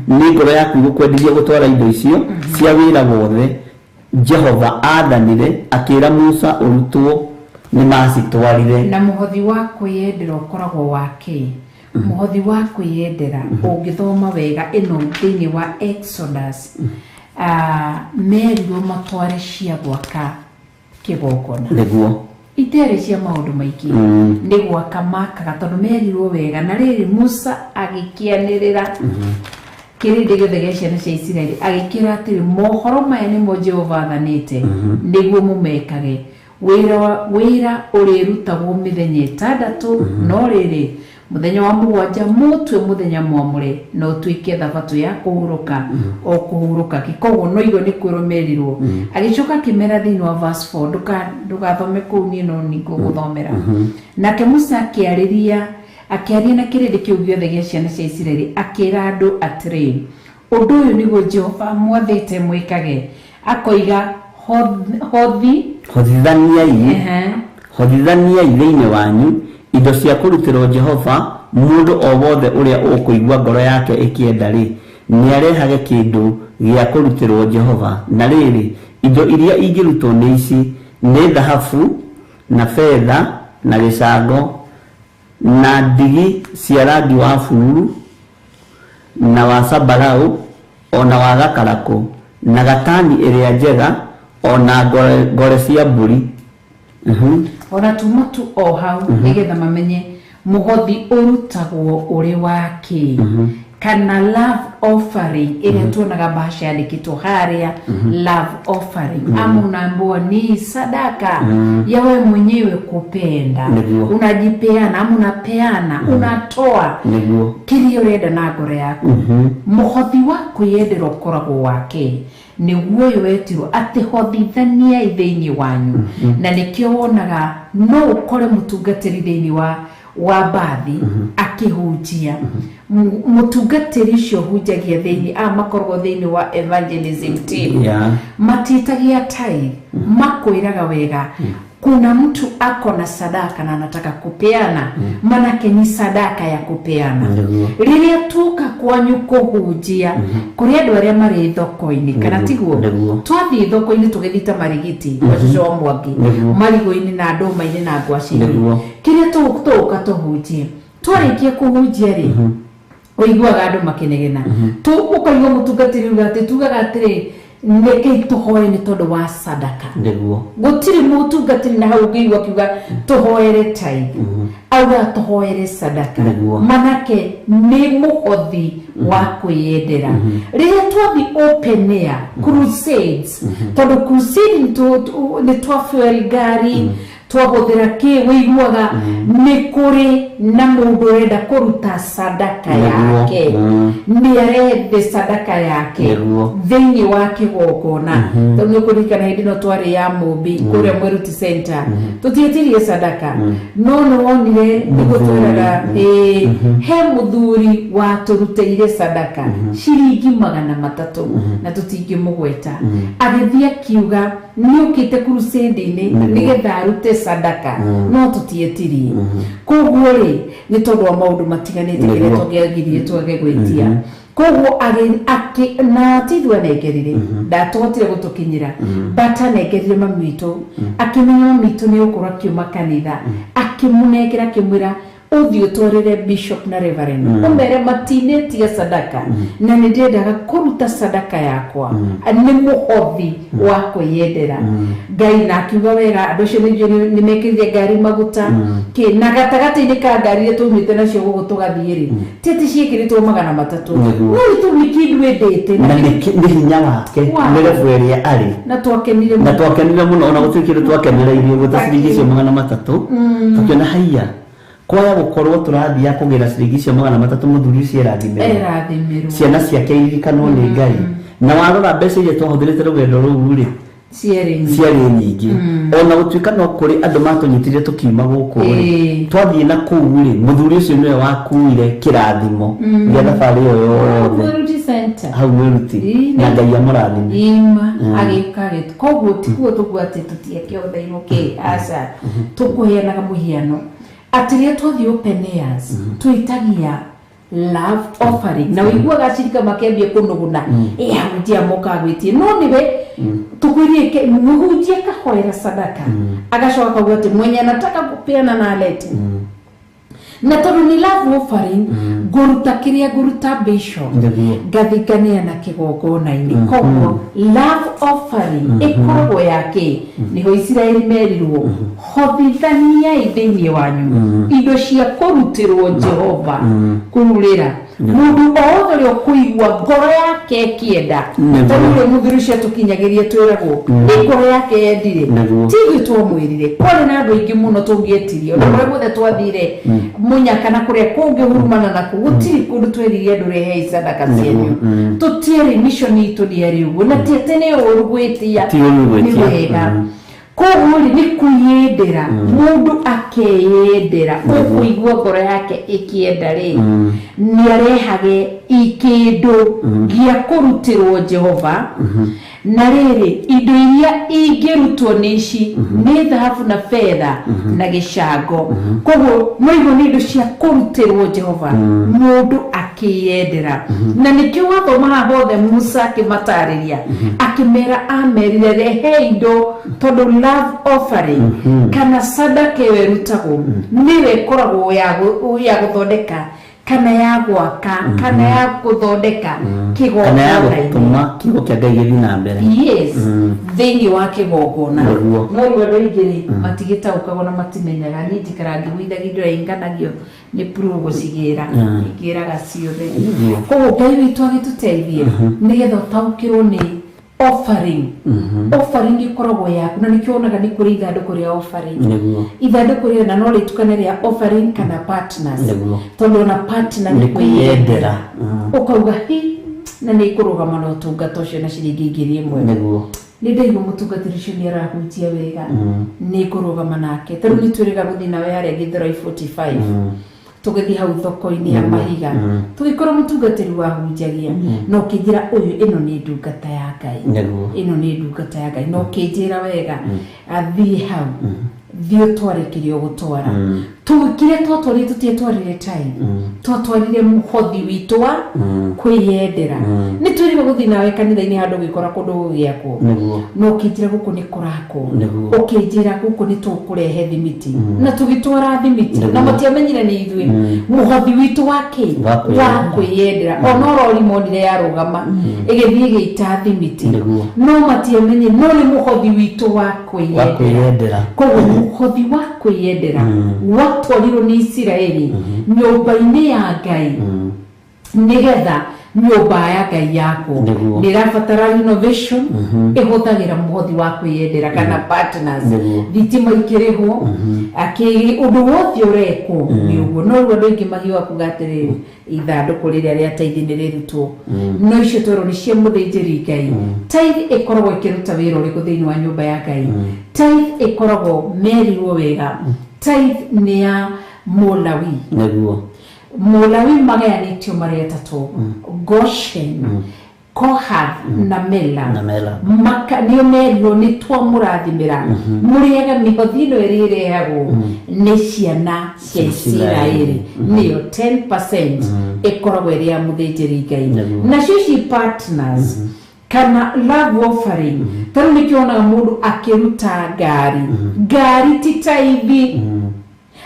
nĩ ngoro yaku ĩgũkwendithia gũtwara indo icio cia wĩra wothe Jehova athanire akĩra Musa ũrutwo nĩ macitwarire. Na muhothi wa kwiyendera ukoragwo wake muhothi wa kwiyendera ungithoma wega ino thini wa Exodus merirwo matware cia gwaka kigongona niguo itere cia maundu maiki ni gwaka makaga tondu merirwo wega na riri Musa agikianirira kirinde gĩothe gĩa ciana cia Isiraeli agĩkĩra atĩrĩ mohoro maya nĩmo Jehova athanĩte nĩguo mũmekage wĩra ũrĩrutagwo mĩthenya 6 no rĩrĩ muthenya wa mũgwanja mutwe muthenya mwamũre no tuike thabatũ ya kũhurũka o kũhurũka kikogo no igo nĩ kwĩrũmĩrirwo agĩcoka kĩmera thĩinĩ wa verse 4 ndũgathome kũu niĩ no nĩngũgũthomera nake Musa akĩarĩria na kĩrĩndĩ kĩu gĩothe gĩa ciana cia Isiraeli akĩra andũ atĩrĩ ũndũ ũyũ nĩguo Jehova mwathĩte mwĩkage akoiga hothithaniai thĩinĩ wanyu indo cia kũrutĩrwo Jehova mũndũ o wothe ũrĩa ũkũigua ngoro yake ĩkĩenda rĩ nĩarehage kĩndũ gĩa kũrutĩrwo Jehova na rĩrĩ indo iria ingĩrutwo nĩ ici nĩ thahabu na fedha na gĩcango na ndigi cia rangi wa bururu na wa sambarau ona wa gakarakũ na gatani ĩrĩa njega ona ngore cia mbũri ona tumatu o hau nigetha mamenye muhothi urutagwo uri wake kana love offering ĩrĩa tuonaga bahasha yandĩkĩtwo haria love offering ama unaambiwa ni sadaka ya wewe mwenyewe kupenda unajipeana ama unapeana unatoa kile urenda na ngoro yako muhothi wa kwiyendera ũkoragwo wake nĩguo wetirwo atĩ hothithania thĩinĩ wanyu na nĩkĩo wonaga no ũkore mũtungatĩri thĩinĩ wa bathi akĩhunjia mũtungatĩri ũcio hunjagia thĩinĩ makoragwo thĩinĩ wa evangelism team matitagia tai makwĩraga wega kuna mtu ako na sadaka na anataka kupeana manake ni sadaka ya kupeana riria tuka kwanyu kuhunjia kuri andu aria mari thoko-ini kana tiguo twathi thoko-ini tugithita marigiti wacoco mwangi marigo-ini na ndũma-ini na ngwaci-ini kiria tuka tuhunjie twarikia kuhunjia ri uiguaga andu makinegena tu ukaigua mutungatiri ugati tugaga atiri neke tuhoe ni tondu wa sadaka niguo gutiri mutungatiri na hau ngiigua kiuga tuhoere tai auga tuhoere sadaka manake ni muhothi wa kwiyendera riria twathi open air crusades tondu crusade ni twafuel gari twahuthira ki wiguaga ni kuri na mundu urenda kuruta sadaka yake ni arethe sadaka yake thĩinĩ wa kĩgongona tondu kurikana hindi no twari ya Mumbi kuria Mweruti Center tutietirie sadaka no wonire nigutwiraga he muthuri wa turuteire sadaka ciringi 300 na tutingimugweta agithia kiuga niukite crusade-ini nigetha arute sadaka no tutietirie koguo ri ni tondu wa maundu matiganite kire tũngĩagirie twage gwĩtia koguo na tithwa negerire ndatotire gutukinyira bata negerire mamitu akimenya mamitu ni ukura kiuma kanitha akimunekera kimwira uthio twarire bishop na reverend umere matinetie sadaka na nĩndendaga kuruta sadaka yakwa ni muhothi wa kwiyendera Ngai na akiuga wega andũ acio nĩ mekĩrire ngari maguta na gatagati-inĩ ka ngari iria tumĩte nacio gũkũ tũgathiĩ-rĩ teti ciĩkĩrĩtwo 300 no itũmĩki ndwendete na nĩ hinya wake nĩ level ĩrĩa arĩ na twakenire mũno ona gũtuĩkire twakenereirio gũta ciringi icio 300 tũkĩona haiya kwaya gukorwo turathia kugira ciringi cio 300 muthuri ucio erathimero ciana ciake irikanwo ni Ngai na warora mbeca iria twahuthirite rugendo ruu ri ciari nyingi ona gutuika no kuri andu matunyitire tukiuma guku ri twathie na kuu ri muthuri ucio niwe wakuire kirathimo gĩa thabarĩ yo yothe Mweruti Center hau Mweruti na Ngai amũrathime ima agĩkage koguo tikuo tugwate tutieke othe iroke asa tukuheanaga muhiano atiria twathi open airs tuitagia love offering na wigua gacirika makembia kunuguna ahunjia moka gwitie no niwe tukwirie muhunjia kahoera sadaka agacoka kauga ati mwenye anataka kupeana na alete na tondu ni love offering guruta kiria guruta bisho gathikania na kigongona-ini koguo love offering ikoragwo yake niho Israeli merirwo hothithania thiini wanyu indo cia kurutirwo Jehova kururira mundu othe uri kuigwa ngoro yake kienda tondu muthirucia tukinyagirie twiragwo ngoro yake yendire tigi twamwirire kore na andu ingi muno tungietirio na kore guothe twathire munyaka na kuria kungi hurumana na kugutiri kundu tweririe andu rehe sadaka cienyu tutieri mission itu nieri uguo na tietene urugwitia ni wega koguo ni kwiyendera mundu akeyendera ukuigwa ngoro yake ikienda ri ni arehage ikindu gia kurutirwo Jehova na riri indo iria ingirutwo nici ni thahabu na fedha na gicango koguo noigo ni indo cia kurutirwo Jehova mundu akiyendera na nikio wathoma hothe Musa akimatariria akimera amerire rehe indo tondu love offering kana sadaka werutagwo niwe koragwo ya guthondeka kana ya gwaka kana ya kuthondeka kigongona kana ya gutuma kigo kia Ngai githi na mbere yes thiini wa kigongona no iwe roigiri matigita ukagona matimenyaga ni ndikarangi gwithagindo inganagio ni prugo cigira igiraga ciothe koguo Ngai witu agituteithie nigetha utaukirwo ni offering offering ikoragwo yaku na nikionaga ni kuri ithanduku ria offering ithanduku ria na no ritukane ria offering kana partners tondu na partner ni kwiyendera ukauga hi na ni kurugama na utungata ucio na ciringi ngiri imwe ni ndaigo mutungatiri ucio ni arahunjia wega ni kurugama nake tondu ni twiriga guthi nawe haria githero 45 tugithi hau thoko-ini ya mahiga tugikora mutungatiri wa hunjagia no kijira uyu ino ni ndungata ya Ngai ino ni ndungata ya Ngai no kijira wega athi hau thio twarikirio gutwara tukire twatwari tutitwarire time twatwarire muhothi witu wa kwiyendera ni twiriga guthi nawe kanitha-ini handu gikora kundu giako no kijira guku ni kurako ukijira guku ni tukurehe thimiti na tugitwara thimiti na matiamenyire ni ithwe muhothi witu wake wa kwiyendera onoro limonire ya rugama igithie giita thimiti no matiamenye no ni muhothi witu wa kwiyendera koguo muhothi wa kwiyendera watwarirwo ni Israeli nyumba-ini ya Ngai nigetha nyumba ya Ngai yako nirabatara renovation ihuthagira muhothi wa kwiyendera kana partners thitima ikirihwo akiri undu wothe ureko ni uguo no rwo ndingi magiwa kugatiriri ithanduku riria ria taithini rirutwo no icio twero ni cia muthinjiri Ngai tithe ikoragwo ikiruta wira uriku thiini wa nyumba ya Ngai tithe ikoragwo merirwo wega tithe ni ya Mulawi neguo Mulawi magayanitio maria tatu Goshen Kohath na Mela maka niyo merirwo ni twamurathimira muriega mihothino irirehago ni ciana cia Israeli niyo 10% ikoragwo iri ya muthinjiri Ngai na cici partners kana love offering tano nikiona mundu akiruta gari titaithi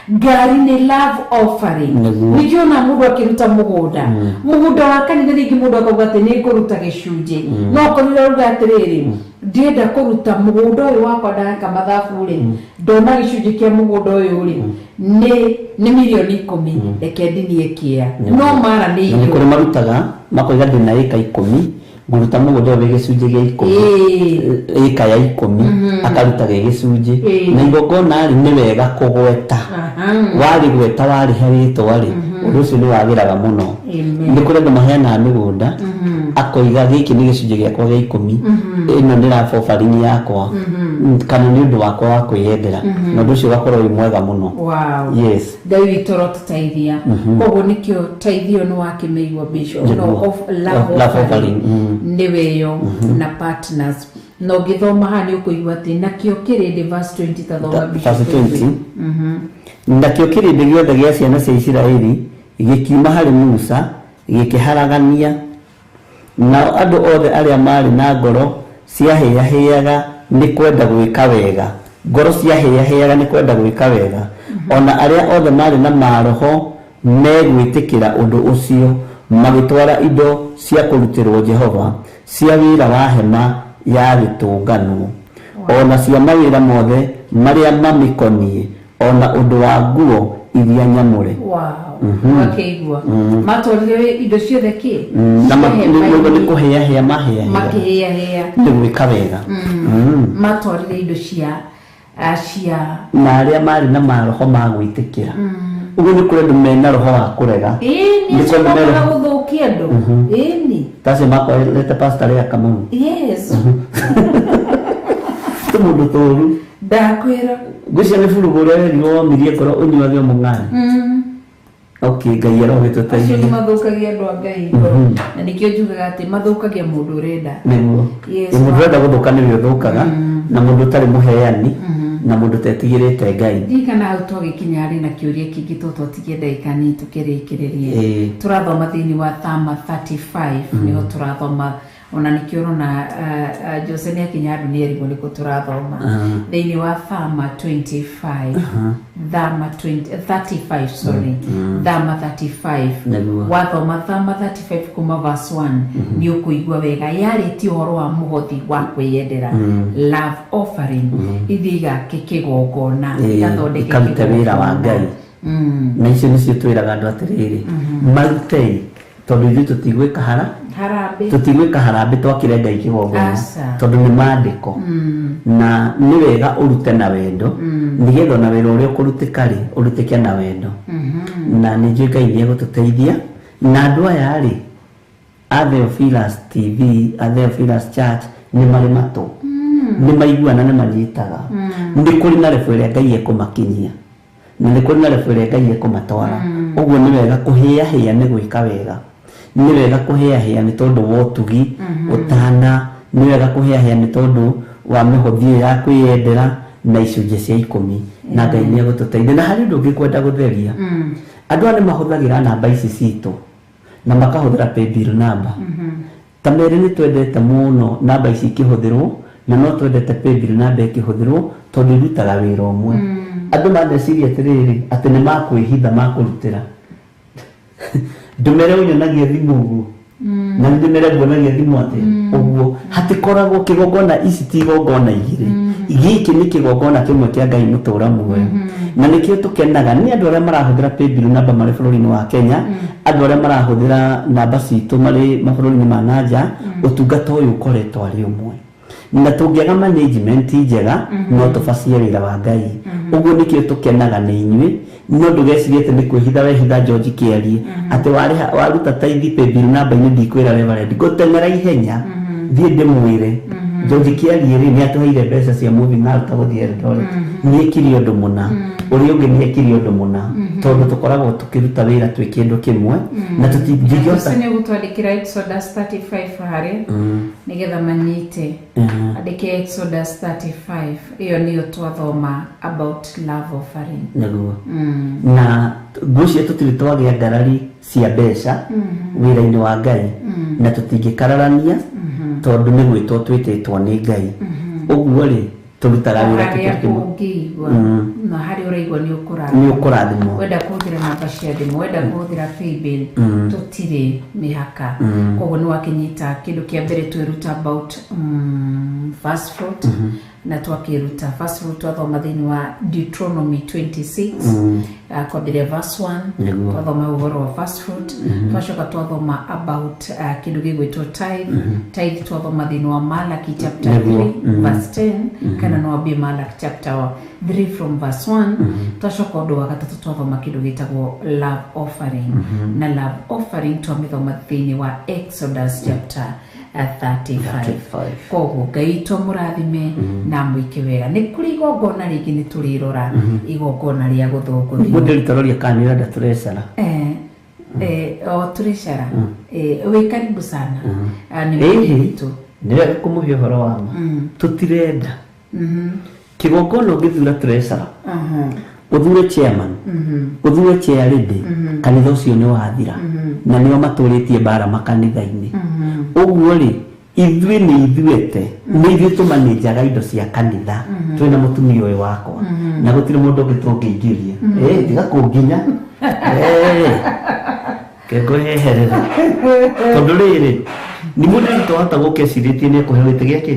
gari ni love offering nikiona mundu akiruta mugunda wa kanitha ringi mundu akauga ni kuruta gicunje no korira ruga atiriri ndienda kuruta mugunda uyu wakwa ndaka mathabu ri ndona gicunje kia mugunda uyu ri ni milioni 10 reke ndinie kia no mara ni kuri marutaga makoiga ndina eka 10 muruta mugunda wa gicunje gia 10 eka ya 10 akaruta gicunje na igongona ari ni wega kugweta wari gweta wari harito wari undu ucio ni wagiraga muno ni kuri andu maheana migunda akoiga giki ni gicunje giakwa gia 10 ino ni love offering yakwa kana ni undu wakwa wa kwiyendera na undu ucio gakorwo wi mwega muno yes Ngai witoro tutaithia koguo nikio taithio ni wakimeigwa bisho no of love offering niwe yo na partners no githoma hani ukuigwa ati nakio kirindi verse 20 tathoma bisho verse 20 nakio kirindi giothe gia ciana cia Israeli gikiuma harĩ Musa gĩkĩharagania, nao andũ othe arĩa marĩ na ngoro ciahĩahĩaga nĩ kwenda gwĩka wega, ngoro ciahĩahĩaga nĩ kwenda gwĩka wega, ona arĩa othe marĩ na maroho megwĩtĩkĩra ũndũ ũcio, magĩtwara indo cia kũrutĩrwo Jehova cia wĩra wa hema ya gĩtũngano, ona cia mawĩra mothe marĩa mamĩkoniĩ, ona ũndũ wa nguo iria nyamũre. Wakeigua matwarire indo ciothe kĩ na nĩ kũhĩahĩa makĩhĩahĩa nĩ gwĩka wega, matwarire indo cia na arĩa marĩ na maroho ma gwĩtĩkĩra. Ũguo nĩ kũrĩ andũ mena roho wa kũrega, nĩ kũrĩ gũthũkia andũ, tacio makorete pastor ya Kamau, tũ mũndũ tũru ndakwĩra ngũcia nĩ bũrũgũ ũrĩa werirwo womirie ngoro ũnyuage mũng'ani. Okay, Ngai arogĩtũteithia. Acio nĩ mathũkagia andũ a Ngai ngoro, na nĩkĩo njugaga atĩ mathũkagia mũndũ ũrenda. Nĩguo mũndũ ũrenda gũthũka nĩwe ũthũkaga, na mũndũ ũtarĩ mũheani, na mũndũ tetigĩrĩte Ngai. Ndikana hau twagĩkinya arĩ na kĩũria kĩngĩ tũtigie ndagĩka nini tũkĩrĩkĩrĩrie. Tũrathoma thĩinĩ wa Thama 35 nĩho tũrathoma, ona nikio rona Jose nĩ akinya andũ nĩ erigwo nĩkũ tũrathoma thĩinĩ wa Thama 25 Thama 35 sorry Thama 35 wathoma Thama 35 kuma verse 1 nĩ ũkũigua wega yarĩtie ũhoro wa mũhothi wa kwĩyendera, love offering, ithiga kĩkĩgongona gathondeke wĩra wa Ngai, na icio nĩcio twĩraga andũ atĩrĩrĩ marutei, tondũ ithuĩ tũtigwĩka harambĩ twakĩre Ngai kĩgongona, tondũ nĩ maandĩko, na nĩ wega ũrute na wendo, nĩgetha ona wĩra ũrĩa ũkũrutĩka-rĩ ũrutĩke na wendo, na nĩ njũĩ Ngai nĩ egũtũteithia. Na andũ aya rĩ a Theophilus TV, a Theophilus Church nĩ marĩ matũ, nĩ maiguana, nĩ manyitaga, nĩ kũrĩ na rebu ĩrĩa Ngai ekũmakinyia, na nĩ kũrĩ na rebu ĩrĩa Ngai ekũmatwara. Ũguo nĩ wega kũhĩahĩa nĩ gwĩka wega, nĩ wega kũhĩahĩa nĩ tondũ wa ũtugi ũtana, nĩ wega kũhĩahĩa nĩ tondũ wa mĩhothi ya kwĩyendera na icunjĩ cia 10, na Ngai nĩ egũtũteithia. Na harĩ ũndũ ũngĩ kwenda gũtheria, andũ arĩa mahũthagĩra namba ici citũ na makahũthĩra paybill number, ta merĩ nĩ twendete mũno namba ici ikĩhũthĩrwo, na no twendete paybill number ikĩhũthĩrwo tondũ irutaga wĩra ũmwe. Andũ mandeciria atĩrĩrĩ atĩ nĩ makwĩhitha makũrutĩra ndũmĩre ũnyonagia thimũ ũguo, na ndũmĩre nguonagia thimũ atĩ ũguo. Hatikoragwo kĩgongona ici ti igongona igĩrĩ, gĩkĩ nĩ kĩgongona kĩmwe kĩa Ngai mũtũra muoyo, na nĩkĩo tũkenaga nĩ andũ arĩa marahũthĩra paybill number marĩ bũrũri-inĩ wa Kenya, andũ arĩa marahũthĩra namba citũ marĩ mabũrũri-inĩ ma nanja, ũtungata ũyũ ũkoretwo arĩ ũmwe, na tũngĩaga management njega no tũbacie wĩra wa Ngai. Ũguo nĩkĩo tũkenaga nĩ inyuĩ, no ndũgecirie atĩ nĩ kwĩhitha wehitha George Kĩarie atĩ waruta taithi paybill number-inĩ ndikwĩra Reverend gũteng'era ihenya thiĩ ndĩmwĩre George Kĩarie rĩ nĩ atũheire mbeca cia movie na aruta gũthiĩ Eldoret, nĩ ekire ũndũ mũna, ũrĩa ũngĩ nĩ ekire ũndũ mũna, tondũ tũkoragwo tũkĩruta wĩra twĩ kĩndũ kĩmwe na tũtingĩhota. Nĩ gũtwandĩkĩra Exodus 35 harĩ nĩgetha manyite, andĩke Exodus 35, ĩyo nĩyo twathoma about love offering. Nĩguo na ngũcia tũtirĩ twagĩa ngarari cia mbeca wĩra-inĩ wa Ngai, na tũtingĩkararania tondũ nĩ gwĩtwo twĩtĩtwo nĩ Ngai. Ũguo rĩ tũrutaga wĩra kĩngĩigua na harĩ ũraigua nĩ ũkũrathimwo, wenda kũhũthĩra namba cia thimũ, wenda kũhũthĩra paybill, tũtirĩ mĩhaka. Koguo nĩ wakĩnyita kĩndũ kĩa mbere twĩruta about first fruit, na twakĩruta first fruit twathoma thĩinĩ wa Deuteronomy 26 kwambĩrĩria verse 1, twathoma ũhoro wa first fruit, twacoka twathoma about kĩndũ gĩgwĩtwo tithe, twathoma thĩinĩ wa Malachi chapter 3 verse 10, kana no wambie Malachi chapter 3 from verse 1, twacoka ũndũ wa gatatũ twathoma kĩndũ gĩtagwo love offering, na love offering twamĩthoma thĩinĩ wa Exodus chapter 35. Koguo Ngai tũmũrathime na mũike wega. Nĩ kũrĩ igongona rĩngĩ nĩ tũrĩrora, igongona rĩa gũthũngũthio. Mũndũ rĩtororia kana nĩ ũrenda tũrecara o tũrecara wĩ karibu sana. Nĩ wĩhĩtũ nĩ wega kũmũhe ũhoro wa ma, tũtirenda kĩgongona ũngĩthura tũrecara uthure chairman uthure chair lady kanitha ucio ni wathira na nio maturitie bara makanitha-ini uguo ri ithuĩ nĩ ithuĩte nĩ ithuĩ tũmanĩnjaga indo cia kanitha twĩna mũtumia ũyũ wakwa na gũtirĩ mũndũ ũngĩ tũngĩingĩria tiga kũnginya kengũheherera tondũ rĩrĩ nĩ mũndũ tũhota gũkecirĩtie nĩ ekũheo gĩtĩ gĩake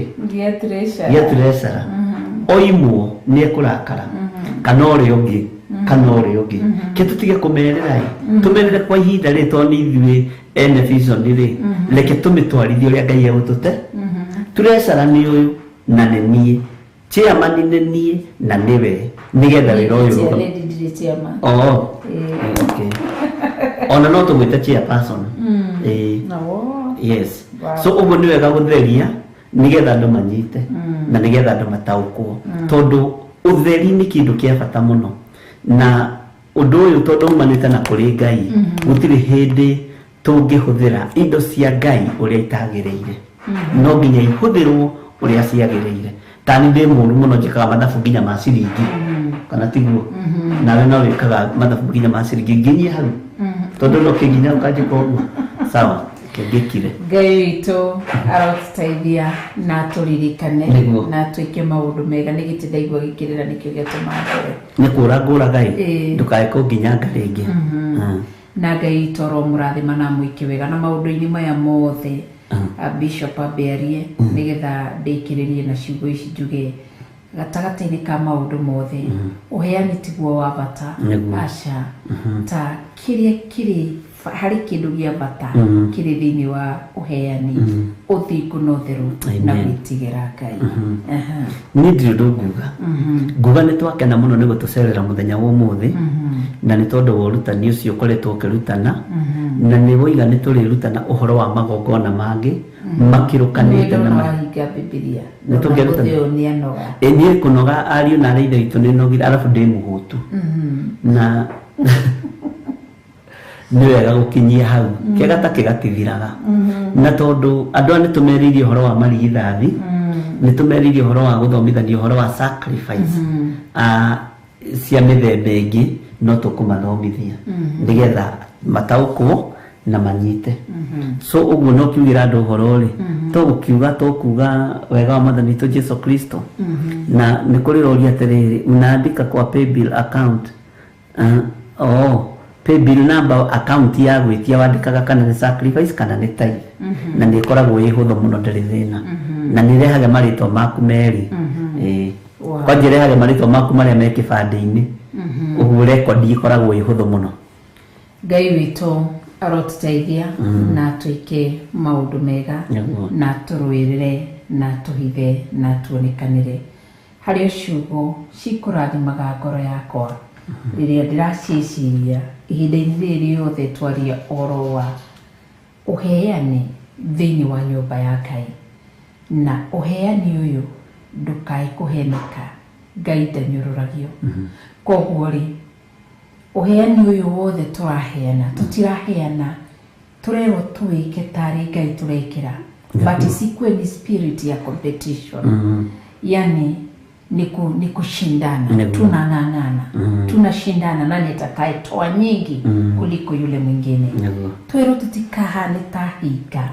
gĩa treasure oimwo nĩ ekũrakara kana ũrĩa ũngĩ ke tũtige kũmerera tũmerere kwa ihinda rĩ tondũ nĩ ithuĩ ene vision rĩ reke tũmĩtwarithie ũrĩa Ngai egũtũte treasure nĩ ũyũ na nĩ niĩ chairman nĩ niĩ na nĩwe nĩgetha wĩra ũyũ ona no tũgwĩte chairperson yes so ũguo nĩ wega gũtheria nĩgetha andũ manyite na nĩgetha andũ mataũkwo tondũ ũtheri nĩ kĩndũ kĩa bata mũno na ũndũ ũyũ tondũ umanĩte na kũrĩ Ngai gũtirĩ hĩndĩ tũngĩhũthĩra indo cia Ngai ũrĩa itagĩrĩire no nginya ihũthĩrwo ũrĩa ciagĩrĩire tani ndĩ mũru mũno njĩkaga mathabu nginya ma ciringi kana tiguo nawe no wĩkaga mathabu nginya ma ciringi nginyie hau tondũ no kĩnginya ũkanjĩka ũguo sawa kĩngĩkire Ngai witũ arotũteithia na tũririkane na twĩke maũndũ mega nĩ gĩtĩ ndaigua gĩkĩrĩra nĩkĩo gĩatũma mbere nĩ kũrangũra Ngai ndũkae kũnginyanga rĩngĩ na Ngai witũ aromũrathima na mwĩke wega na maũndũ-inĩ maya mothe Bishop aberie nĩgetha ndĩkĩrĩrie na ciugo ici njuge gatagatĩ-inĩ ka maũndũ mothe ũheani tiguo wa bata aca ta kĩrĩa kĩrĩ harĩ kĩndũ gĩa bata kĩrĩ thĩinĩ wa ũheani ũthingu na ũtheru na gwĩtigĩra Ngai niĩ ndirĩ ũndũ nguga nĩ twakena mũno nĩ gũtũcerera mũthenya wa ũmũthĩ na nĩ tondũ wa ũrutani ũcio ũkoretwo ũkĩrutana na nĩ woiga nĩ tũrĩrutana ũhoro wa magongona mangĩ makĩrũkanĩte na mahinga Biblia nĩ tũngĩrutana niĩ kũnoga ariũ na arĩa ithe witũ nĩ nogire arabu ndĩ mũhũtu na nĩ wega gũkinyia hau kĩgata kĩgatithiraga na tondũ andũ nĩ tũmeririe ũhoro wa marigithathi nĩ tũmeririe ũhoro wa gũthomithania ũhoro wa sacrifice cia mĩthemba ĩngĩ no tũkũmathomithia nĩgetha mataũkwo na manyite so ũguo no kiugĩra andũ ũhoro rĩ tũkuga wega wa Mwathani witũ Jesu Kristo na nĩ kũrĩ roria atĩrĩrĩ unaandika kwa paybill account paybill number account ya gwĩtia wandĩkaga kana nĩ sacrifice kana nĩ tithe na nĩ ĩkoragwo ĩ hũthũ mũno ndĩrĩ thĩna na nĩ ĩrehaga marĩtwa maku merĩ kwanjĩa ĩrehaga marĩtwa maku marĩa me kĩbandĩ-inĩ ũguo record ĩkoragwo ĩ hũthũ mũno Ngai witũ arotũteithia na twĩke maũndũ mega na tũrũĩrĩre na tũhithe na tuonekanĩre harĩ ciugo cikũrathimaga ngoro yakwa rĩrĩa ndĩraciciria ihinda-inĩ rĩrĩ rĩothe twaria ũhoro wa ũheani thĩinĩ wa nyũmba ya Ngai na ũheani ũyũ ndũkae kũheneka Ngai ndanyũrũragio koguo rĩ ũheani ũyũ wothe tũraheana tũtiraheana tũrerwo tũwĩke tarĩ Ngai tũrekĩra but isikwe ni spirit ya competition yani ni kushindana tunang'ang'ana tunashindana nani atakayetoa nyingi kuliko yule mwingine twero tutikahane tahiga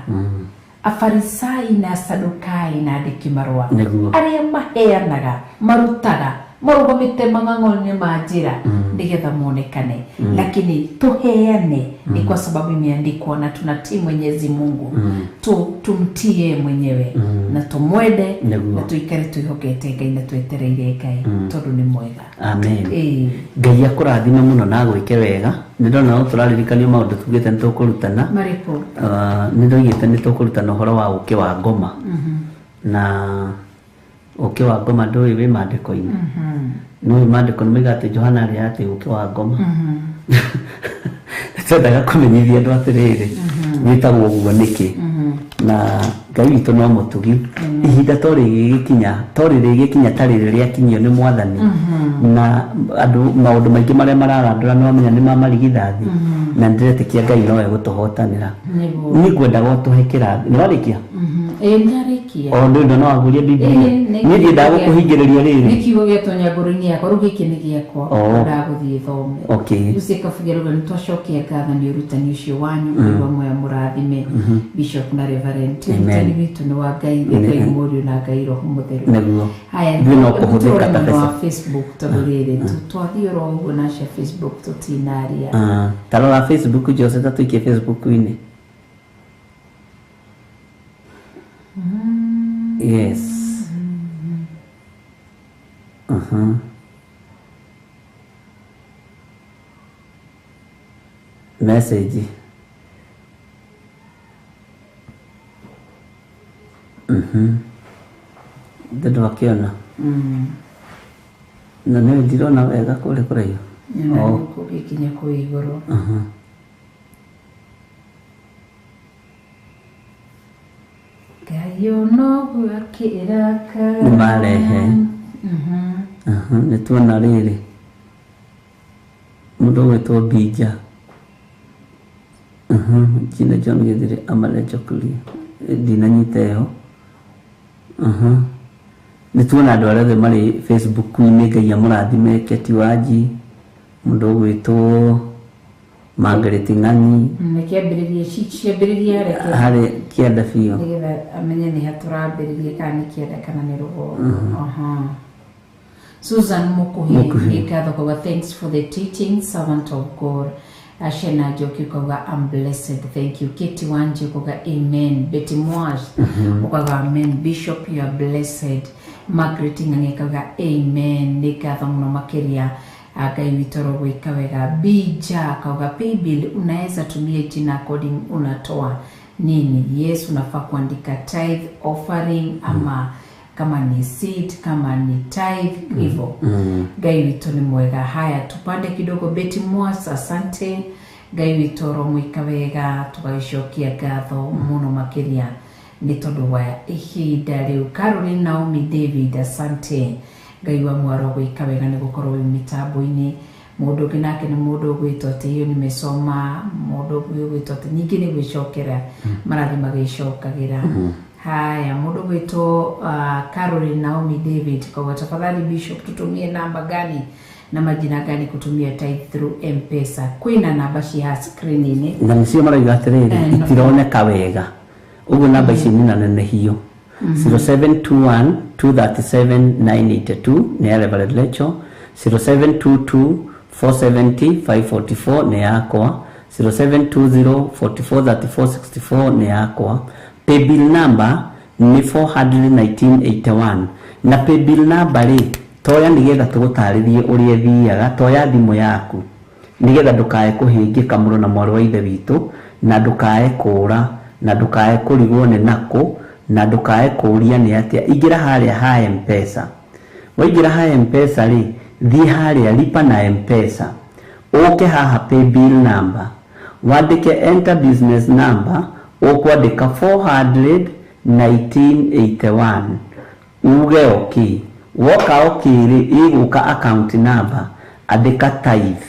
Afarisai na Sadukai na andĩki marũa arĩa maheanaga marutaga marũgamĩte mang'ang'o-inĩ ma njĩra nĩgetha monekane lakini tuheane ni kwa sababu imeandikwa na tunatii Mwenyezi Mungu tumtie mwenyewe na tumwende na tuikare twĩhokete Ngai na twetereire Ngai tondũ nĩ mwega amen Ngai akũrathime mũno na gwĩke wega nĩ ndona tũraririkanio maũndũ tugĩte nĩ tũkũrutana marĩkũ nĩ ndoigĩte nĩ tũkũrutana ũhoro wa ũkĩ wa ngoma na ũkĩ wa ngoma ndũĩ wĩ maandĩko-inĩ no maandĩko nĩ moiga atĩ Johana arĩ atĩ ũkĩ wa ngoma twendaga kũmenyithia andũ atĩrĩrĩ wĩtagwo ũguo nĩkĩ na Ngai witũ no mũtugi ihinda to rĩgĩkinya tarĩ rĩrĩa kinyio nĩ Mwathani na andũ maũndũ maingĩ marĩa mararandũra nĩ wamenya nĩ mamarigithathi na ndĩretĩkia Ngai no egũtũhotanĩra nĩ ngwenda gũtũhe kĩrathi nĩ warĩkia Ndarĩkia. O ndio no agurie Biblia. Niĩ ndiendaga gũkũhingĩrĩria rĩrĩ. Nĩ kiugo gĩa tonyangũrũ-inĩ yakwa, rĩu gĩkĩ nĩ gĩakwa, ndagũthiĩ thome. Okay. Rĩu cĩkabugira nĩ twacokia ngatho nĩ ũrutani ũcio wanyu, nĩguo moya mũrathime Bishop na Reverend. Ũrutani witũ nĩ wa Ngai, Ngai Mũriũ na Ngai Roho Mũtheru. Nĩguo. Haya, no kũhũthĩka ta wa Facebook tondũ rĩrĩ twathiĩ oro ũguo na cia Facebook tũtinaria. Tarora Facebook Jose tatuikie Facebook-inĩ. Yes. Message. Ndio wakiona. Na nĩ ndirona wega kũrĩa kũraihu. Nĩ kũgikinya kũ igũrũ. Kayo no gwakĩraka. Nĩ marehe. Nĩ tuona rĩrĩ. Mũndũ wĩtwo Bija. Jina John Githiri Amalecho Kuria. Ndinanyita ĩyo. Nĩ tuona andũ arĩa marĩ Facebook-inĩ, Ngai amũrathime, Keti Wanji, mũndũ wĩtwo Margaret Ng'ang'i. Nĩkĩambĩrĩria reke. Harĩ kĩenda biũ. Nĩgetha amenye nĩ hatũrambĩrĩria kana nĩ kĩenda kana nĩ rũgongo. Susan Mukuhi, nĩngatho kuga thanks for the teaching, servant of God. Ashena Joki kuga I'm blessed, thank you. Keti Wanji kuga amen. Betty Mwash kuga amen. Bishop you are blessed. Margaret Ng'ang'i kuga amen. Nĩngatho mũno makĩria. Ngai witoro gwika wega. Bija kauga pay bill unaweza tumia jina according unatoa nini. Yes, unafaa kuandika tithe offering ama kama ni seed kama ni tithe hivyo. Ngai wito ni mwega. Haya tupande kidogo. Betty Mwasa asante. Ngai witoro mwika wega, tugacokia ngatho muno makiria ni tondu wa ihinda riu. Caroline Naomi David asante. Ngai wa mwaro gwika wega ni gukorwo wi mitambo-ini. Mundu ũngĩ nake nĩ mũndũ ũgwĩtwo atĩ iyo nimesoma, mũndũ ũgwĩtwo atĩ ningĩ nĩ gwĩcokera marathi magĩcokagĩra. Haya, mũndũ ũgwĩtwo Caroline Naomi David kwa tafadhali Bishop tutumie namba gani na majina gani kutumia tithe through M-Pesa. Kwina namba cia screen-inĩ na nĩcio maraiga atĩrĩrĩ itironeka wega, ũguo namba ici nĩ na nene hiyo. 0721 237 982 ni ya Reverend Lecho. 0722 470 544 ni yakwa. 0720 44 34 64 ni yakwa. Paybill number ni 41981 na paybill number ri toya nigetha tugutaririe uria thiaga, toya thimu yaku nigetha ndukae kuhingika muno na mwaro wa ithe witu, na ndukae kura, na ndukae kurigwo ni nako, na ndukae kuria ni atia. Ingira haria ha M-Pesa. Waingira ha M-Pesa ri thi haria lipa na M-Pesa, uke haha paybill number, wandike enter business number, ukwandika 41981 uge okay. Woka okay ri iguka account number, andika tithe,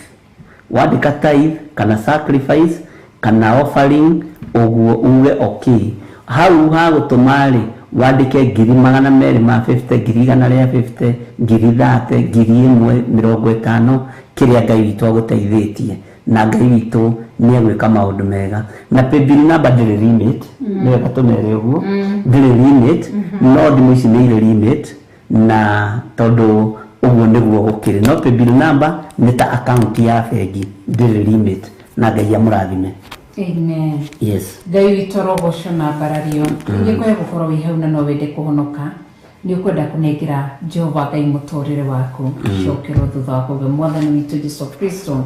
wandika tithe kana sacrifice kana offering, uguo uge okay. Hau ha gutumari wandike 250, 150, 30, 1,050 kiria Ngai witu agũteithĩtie, na Ngai witu ni agwĩka maũndũ mega. Na paybill number ndĩrĩ limit, nĩ gatumere ũguo, ndĩrĩ limit, no ndimũ ici nĩ irĩ limit, na tondũ ũguo nĩguo gũkĩrĩ. No paybill number nĩ ta account ya bengi, ndĩrĩ limit, na Ngai amũrathime. Amen. Yes. Ngai witoro goco na mbarario. Ingĩkũhe gũkorwo wĩ hau na no wende kũhonoka, nĩ ũkwenda kũnengera Jehova Ngai mũtũrĩre waku cokerwo thutha wa kuga Mwathani witũ Jesũ Kristo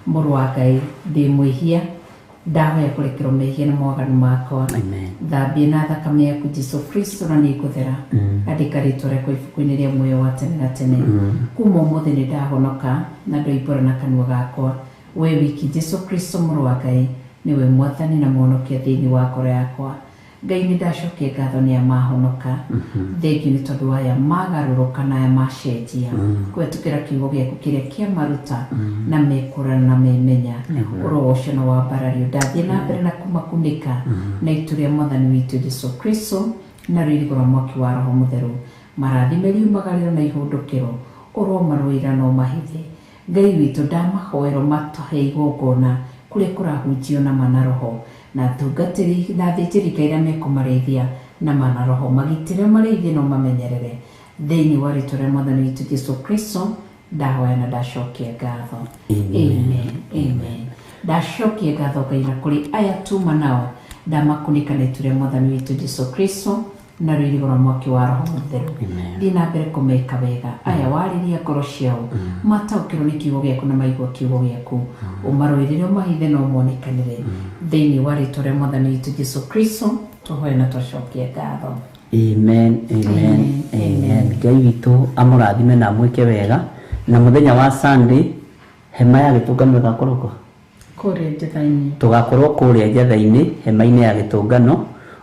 mũrũ wa Ngai ndĩ mwĩhia, ndahoya kũrekerwo mehia na mawaganu makwa. Amen. Thambia na thakame yaku Jesũ Kristo na nĩngũthera, andĩka rĩtwa rĩakwa ibuku-inĩ rĩa muoyo wa tene na tene. Kuma ũmũthĩ nĩ ndahonoka na ndoimbũra na kanua gakwa. We wiki Jesũ Kristo mũrũ wa Ngai niwe Mwathani na Mwonokia thĩinĩ wa ngoro yakwa. Ngai nĩ ndacokia ngatho nĩ amahonoka thengiũ nĩ tondũ aya magarũrũka na aya macenjia kũhetũkĩra kiugo gĩaku kĩrĩa kĩamaruta na mekũrana na memenya ũro ũcio na wambarario ndathiĩ na mbere na kũmakunĩka na itu rĩa mwathani witũ Jesũ Kristo na rĩirigo rwa mwaki wa Roho Mũtheru marathime riumagarĩro na ihũndũkĩro ũro marũĩra no mahithe Ngai witũ ndamahoero matahe igongona kũrĩa kũrahunjio na mana roho na tungatĩri na thĩnjĩri Ngai arĩa mekũmarĩithia na mana roho magitĩre marĩithie no mamenyerere thĩinĩ wa rĩĩtwa rĩa mwathani witũ Jesũ Kristo ndahoya na ndacokia ngatho amen ndacokia ngatho Ngai na kũrĩ aya tuma nao ndamakunĩka na itu rĩa mwathani witũ Jesũ Kristo na rĩirigo rwa mwaki wa Roho Mũtheru thiĩ na mbere kũmeka wega aya warĩria ngoro ciao mataũkĩrwo nĩ kiugo gĩaku na maigua kiugo gĩaku ũmarũĩrĩre ũmahithe na ũmonekanĩre thĩinĩ wa rĩĩtwa rĩa mwathani witũ Jesũ Kristo tũhoya na twacokia ngatho amen. Ngai witũ amũrathime na amwĩke wega na mũthenya wa Sunday hema ya gĩtũngano ĩgakorwo kũrĩa Njatha-inĩ tũgakorwo kũrĩa Njatha-inĩ hema-inĩ ya gĩtũngano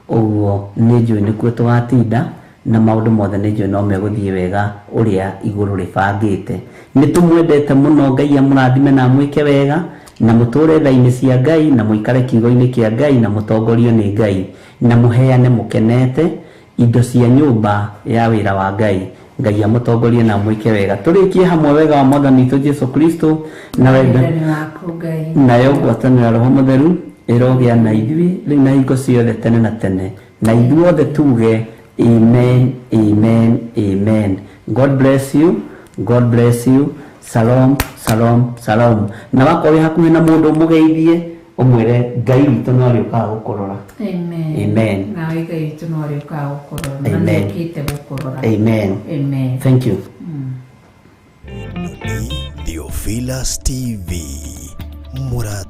ũguo nĩ njũĩ nĩkuo tũgatinda na maũndũ mothe nĩ njũĩ no megũthiĩ wega ũrĩa igũrũ rĩbangĩte nĩ tũmwendete mũno Ngai amũrathime na amwĩke wega na mũtũre tha-inĩ cia Ngai na mũikare kiugo-inĩ kĩa Ngai na mũtongorio nĩ Ngai na mũheane mũkenete indo cia nyũmba ya wĩra wa Ngai Ngai amũtongorie na amwĩke wega tũrĩkie hamwe wega wa mwathani witũ Jesũ Kristo na wendo nayo ngwatanĩro ya Roho Mũtheru ĩrogĩa na ithuĩ rĩu na hingo ciothe tene na tene na ithuothe tuge amen. God bless you. Shalom. Na wakorwo hakuhĩ na mũndũ ũmũgeithie ũmwĩre Ngai witũ no arĩũkaga gũkũrora amen. Na Ngai witũ no arĩũkaga gũkũrora na nĩokĩte gũkũrora amen. Thank you. Theophilus TV Mura